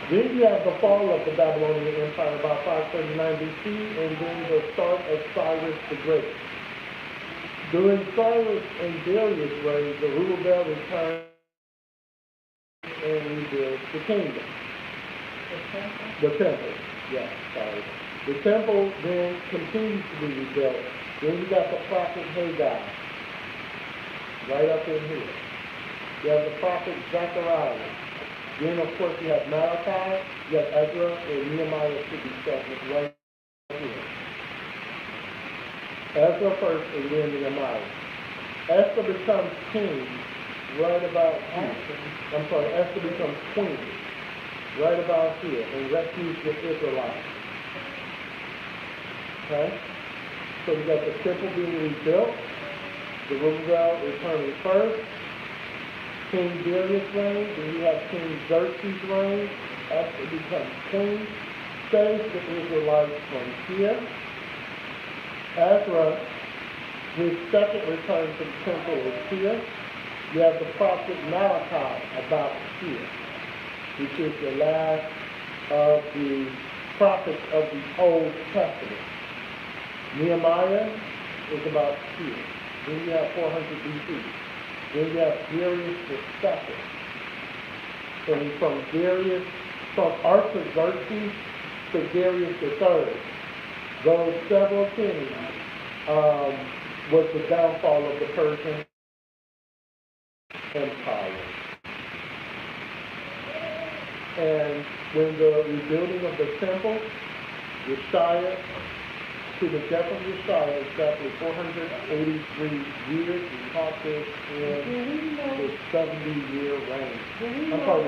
Then you have the fall of the Babylonian Empire about 539 BC, and then the start of Cyrus the Great. During Cyrus and Darius' reign, Zerubbabel returned and rebuilt the kingdom. The temple. Yeah, sorry. The temple then continues to be rebuilt. Then you got the prophet Haggai, right up in here. You have the prophet Zechariah. Then, of course, you have Malachi, you have Ezra, and Nehemiah should be set with right here. Ezra first, and then Nehemiah. Esther becomes king right about here. Esther becomes queen right about here and rescues the Israelites. Okay? So we got the temple being rebuilt, the Zerubbabel returning first, King Darius' reign, then you have King Xerxes' reign. Esther becomes queen, saves the Israelites from here. Ezra, his second return to the temple is here. You have the prophet Malachi about here, which is the last of the prophets of the Old Testament. Nehemiah is about here. Then you have 400 BC. Then you have Darius II. And from Artaxerxes to Darius III, those several kings was the downfall of the Persian Empire. And when the rebuilding of the temple, Josiah, to the death of Josiah, exactly 483 years, we taught this in the 70-year reign. I'm sorry,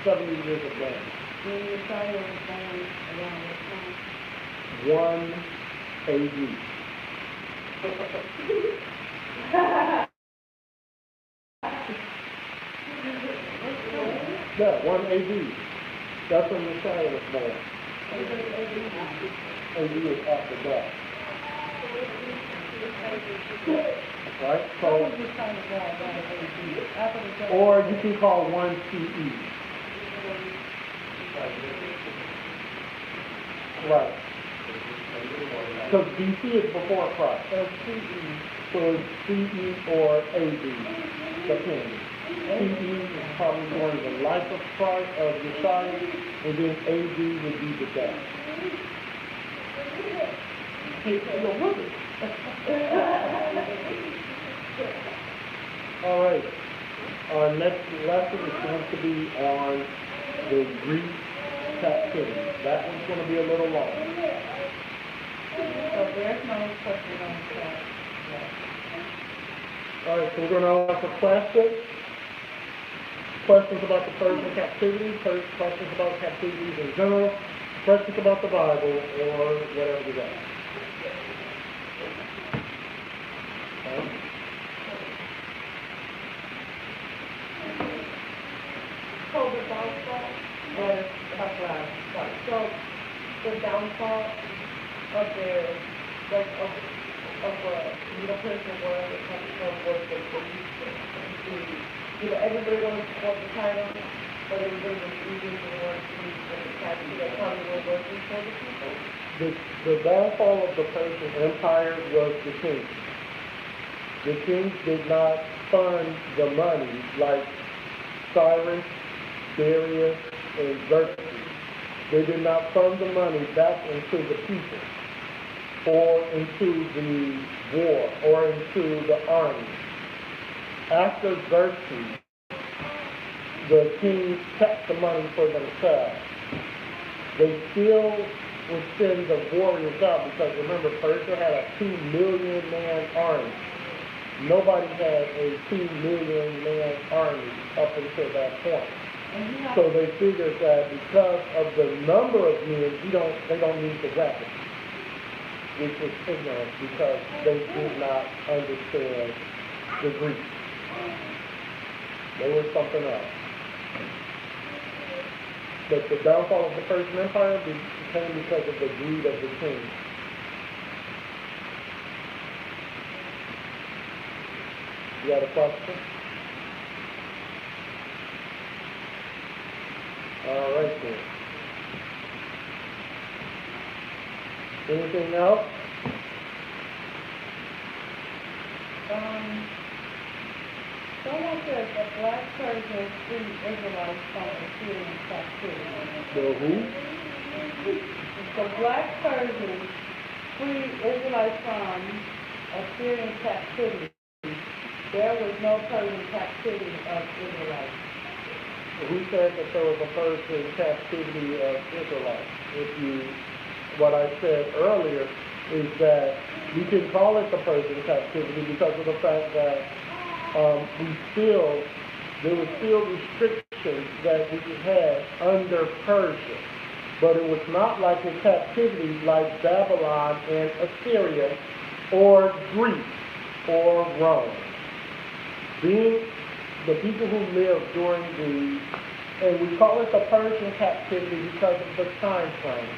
70 years of reign. When Josiah was born around what time? 1 AD. Yeah, 1 AD. That's when Messiah was born. AD is after that. Right? So, or you can call 1 CE. Right. Because BC is before Christ. So it's CE or AD, depending. CE is probably during the life of Christ, of Josiah, and then AD would be the death. All right. Our next lesson is going to be on the Greek captivity. That one's going to be a little long. So there's no question on that. All right, so we're going to ask a question. Questions about the Persian captivity, questions about captivities in general, questions about the Bible, or whatever you got. Okay. So the downfall, so the downfall of their, like, of the Persian world, the capital was the police. Everybody wanted to support the title, but everybody was eager to want to be the capital that probably were working for the people. The downfall of the Persian Empire was the kings. The kings did not fund the money like Cyrus, Darius, and Xerxes. They did not fund the money back into the people, or into the war, or into the army. After Xerxes, the kings kept the money for themselves. They still would send the warriors out because remember, Persia had a 2 million man army. Nobody had a 2 million man army up until that point. So they figured that because of the number of men, they don't need the weapons, which was ignorant because they did not understand the Greek. They were something else. But the downfall of the Persian Empire came because of the greed of the king. You got a question? All right then. Anything else? Someone says that black Persians free Israelites from Assyrian captivity. The who? The black Persians free Israelites from Assyrian captivity. there was no Persian captivity of Israelites. Who said that there was a Persian captivity of Israelites? What I said earlier is that we can call it the Persian captivity because of the fact that there were still restrictions that we had under Persia. But it was not like a captivity like Babylon and Assyria or Greece or Rome. Being the people who lived during and we call it the Persian captivity because of the time frame,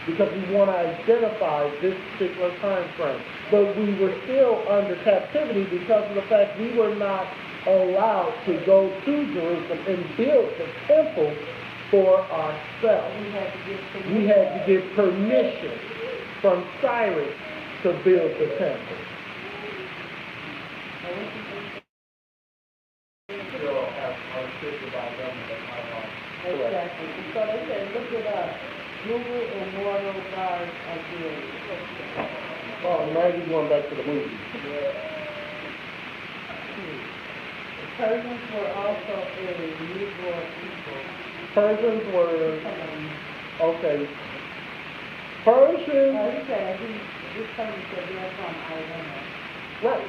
because we want to identify this particular time frame. But we were still under captivity because of the fact we were not allowed to go to Jerusalem and build the temple for ourselves. We had to get permission from Cyrus to build the temple. Still have unrestricted by government at my home. Exactly. So they said, look it up. Google immortal gods of Israel. Oh, now you're going back to the movie. The Persians were also a Negro people. Persians were, okay. Persians, This person said they're from Iran. right,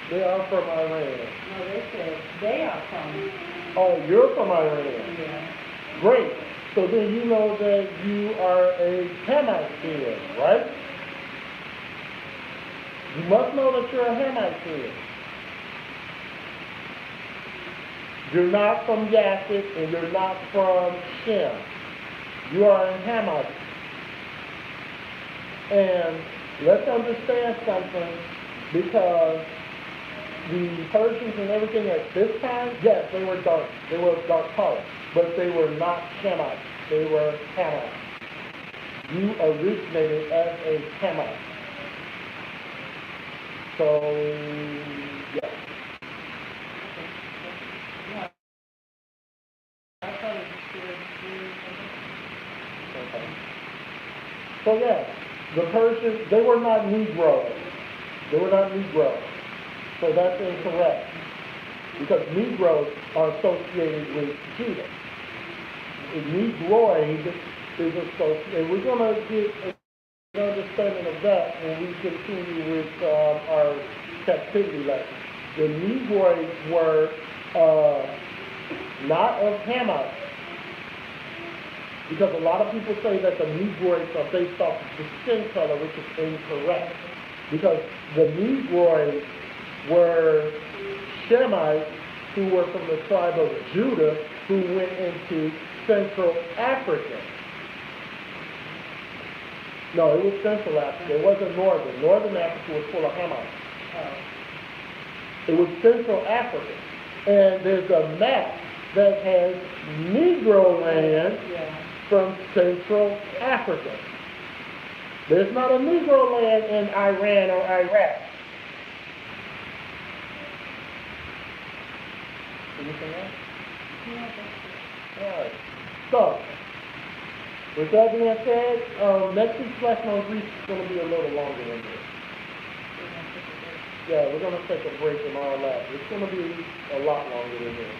they are from Iran. No, they said they are from. Oh, you're from Iran. Yeah. Great. So then you know that you are a Hamite then, right? You must know that you're a Hamite then. You're not from Yafet and you're not from Shem. You are a Hamite. And let's understand something, because the Persians and everything at this time, yes, they were dark color, but they were not Shemites. They were Hamites. You originated as a Hamite. So, yes. Okay. So, yes, the Persians, they were not Negroes. They were not Negroes. So that's incorrect. Because Negroes are associated with Judah. Negroid is associated, and we're going to get an understanding of that when we continue with our captivity lesson. The Negroids were not of Hamites, because a lot of people say that the Negroids are based off of the skin color, which is incorrect. Because the Negroids were Shemites who were from the tribe of Judah, who went into Central Africa. No, it was Central Africa. It wasn't Northern. Northern Africa was full of Hamites. It was Central Africa. And there's a map that has Negro land from Central Africa. There's not a Negro land in Iran or Iraq. Anything else? All right. So, with that being said, next week's lesson on Greece is going to be a little longer than this. Yeah, we're going to take a break and all that. It's going to be a lot longer than this.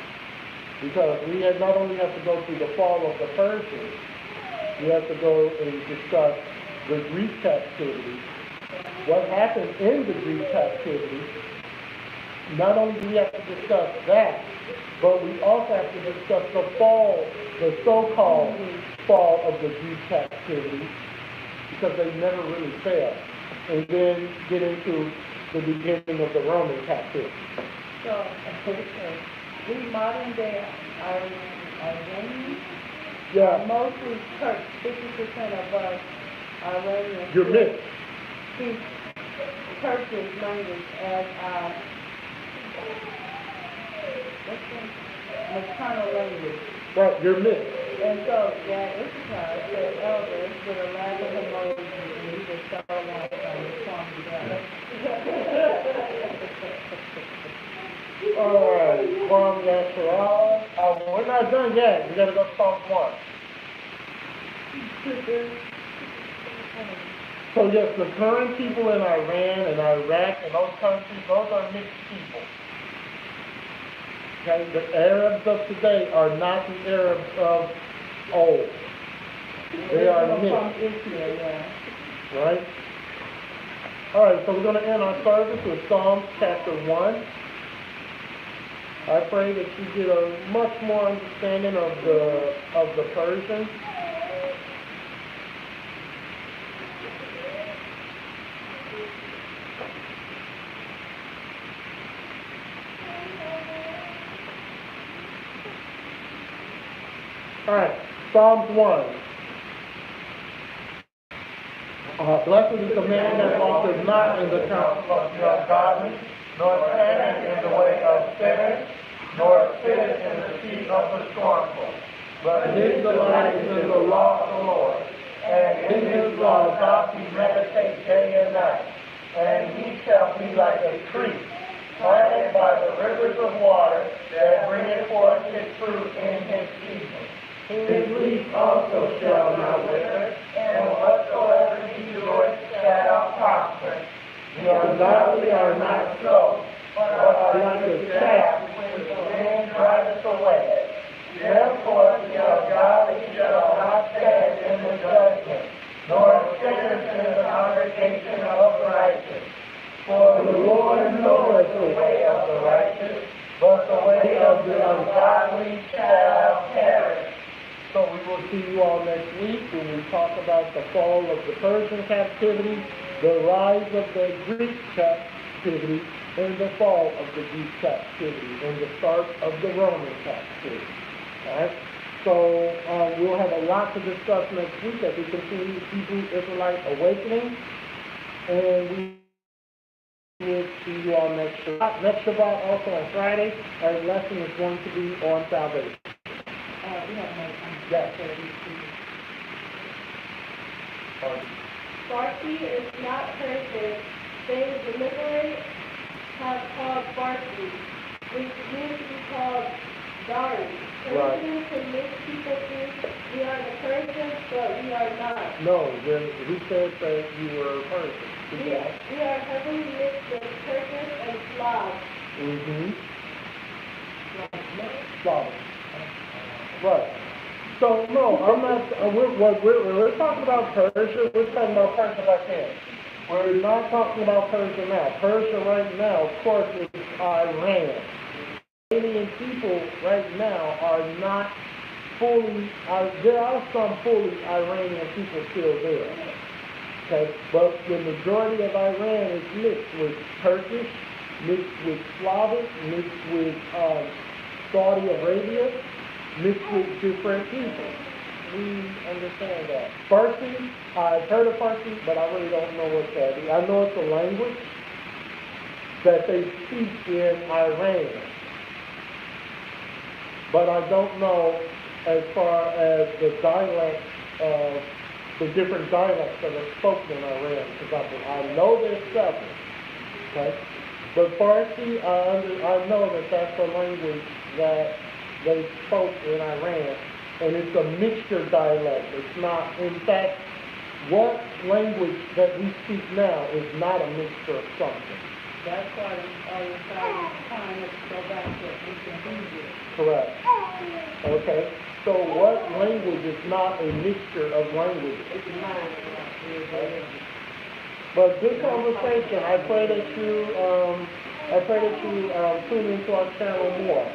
Because we not only have to go through the fall of the Persians, we have to go and discuss the Greek captivity, what happened in the Greek captivity. Not only do we have to discuss that, but we also have to discuss the fall, the so-called fall of the Greek captivity, because they never really fell, and then get into the beginning of the Roman captivity. So, we modern day Iranians, Yeah, mostly Turks, 50% of us Iranians. you're mixed. Speak Turkish language as our maternal language. Right, you're mixed. And so, it's because the elders with a lack of emoji, and he was so long to form together. All right, Kwame Yasharal. We're not done yet. We got to go to Psalm 1. So yes, the current people in Iran and Iraq and those countries, those are mixed people. Okay, the Arabs of today are not the Arabs of old. They are From mixed, Israel, yeah. right? All right, so we're going to end our service with Psalms chapter 1. I pray that you get a much more understanding of the Persian. All right, Psalms 1. Blessed is the man that walketh not in the counsel of the ungodly, nor standeth in the way of sinners, nor sitteth in the seat of the scornful. But his delight is in the law of the Lord, and in his law doth he meditate day and night. And he shall be like a tree planted by the rivers of water, that bringeth forth his fruit in his season. His leaf also shall not wither, and whatsoever he doeth shall prosper. The ungodly are not so, but are like the chaff which the wind driveth away. Therefore the ungodly shall not stand in the judgment, nor sinners in the congregation of the righteous. For the Lord knoweth the way of the righteous, but the way of the ungodly shall perish. So we will see you all next week when we talk about the fall of the Persian captivity, the rise of the Greek captivity, and the fall of the Greek captivity, and the start of the Roman captivity. All right? So we'll have a lot to discuss next week as we continue the Hebrew Israelite awakening. And we will see you all next Shabbat. Next Shabbat, also on Friday, our lesson is going to be on salvation. We have no Yes. Farsi is not Persian. They deliberate have called Farsi, which used to be called Dari. Persians can make people think we are the Persians, but we are not. No, then who said that you were Persian? We are heavily mixed with Turkish and Slav. Mm-hmm. Slavic. Right. So, no, I'm not, we're talking about Persia, we're talking about Persia back then. We're not talking about Persia now. Persia right now, of course, is Iran. Iranian people right now are not fully, there are some fully Iranian people still there. Okay, but the majority of Iran is mixed with Turkish, mixed with Slavic, mixed with Saudi Arabia, mixed with different people. We understand that. Farsi, I've heard of Farsi, but I really don't know what that is. I know it's a language that they speak in Iran. But I don't know as far as the dialects of the different dialects that are spoken in Iran. Because I know there's several. Okay? But Farsi, I know that that's a language that they spoke in Iran, and it's a mixture dialect. It's not, in fact, what language that we speak now is not a mixture of something. That's why you're trying to go back to ancient Hebrew. Correct. Okay. So what language is not a mixture of languages? It's not. But good conversation. I pray that you tune into our channel more.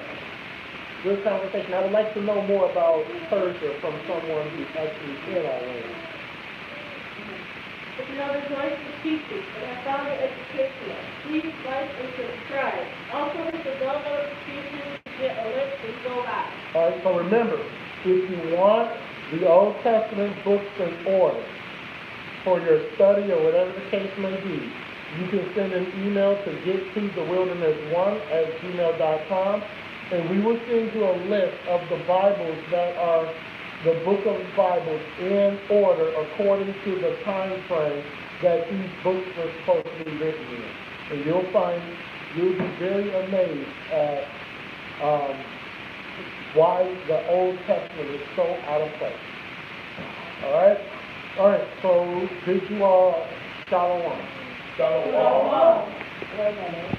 Good conversation. I would like to know more about Persia from someone who's actually in Iran. If you know the voice of teachers, and I found it educational. Please like and subscribe. Also hit the bell notification to get alerts and go back. All right, so remember, if you want the Old Testament books in order for your study or whatever the case may be, you can send an email to gettothewilderness1@gmail.com, and we will send you a list of the Bibles that are the book of Bibles in order according to the time frame that these books were supposed to be written in. And you'll be very amazed at why the Old Testament is so out of place. All right, so bid you all shalom. Shalom. Wait a minute.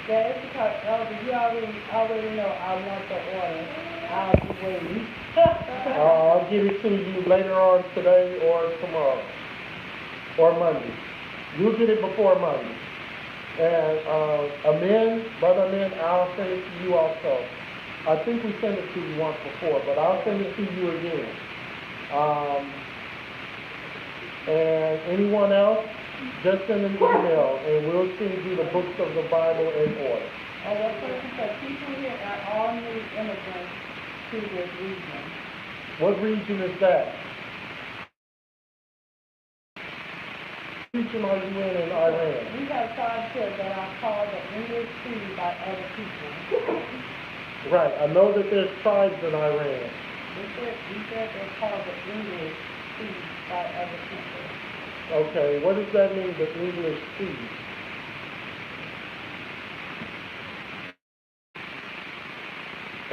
Yeah, it's because, Elder, you already know I want the order. I'll be waiting. I'll give it to you later on today or tomorrow or Monday. You'll get it before Monday. And Brother Amen, I'll send it to you also. I think we sent it to you once before, but I'll send it to you again. And anyone else, just send an email, and we'll send you the books of the Bible in order. And what person said, people here are all new immigrants to this region. What region is that? What region are you in Iran? We have tribes here that are called the English Sea by other people. Right, I know that there's tribes in Iran. We said they're called the English Sea by other people. Okay, what does that mean, the English Sea?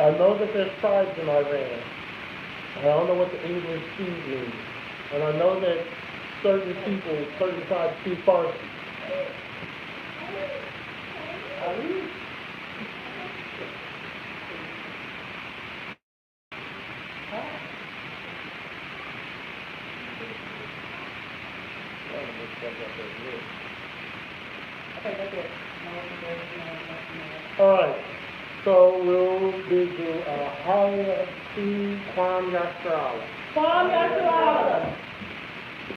I know that there's tribes in Iran. I don't know what the English Sea means. And I know that certain people, certain tribes speak Persian. Okay, that's it. All right, so we'll bid you a high Kwam Yasral. Kwam Yashala.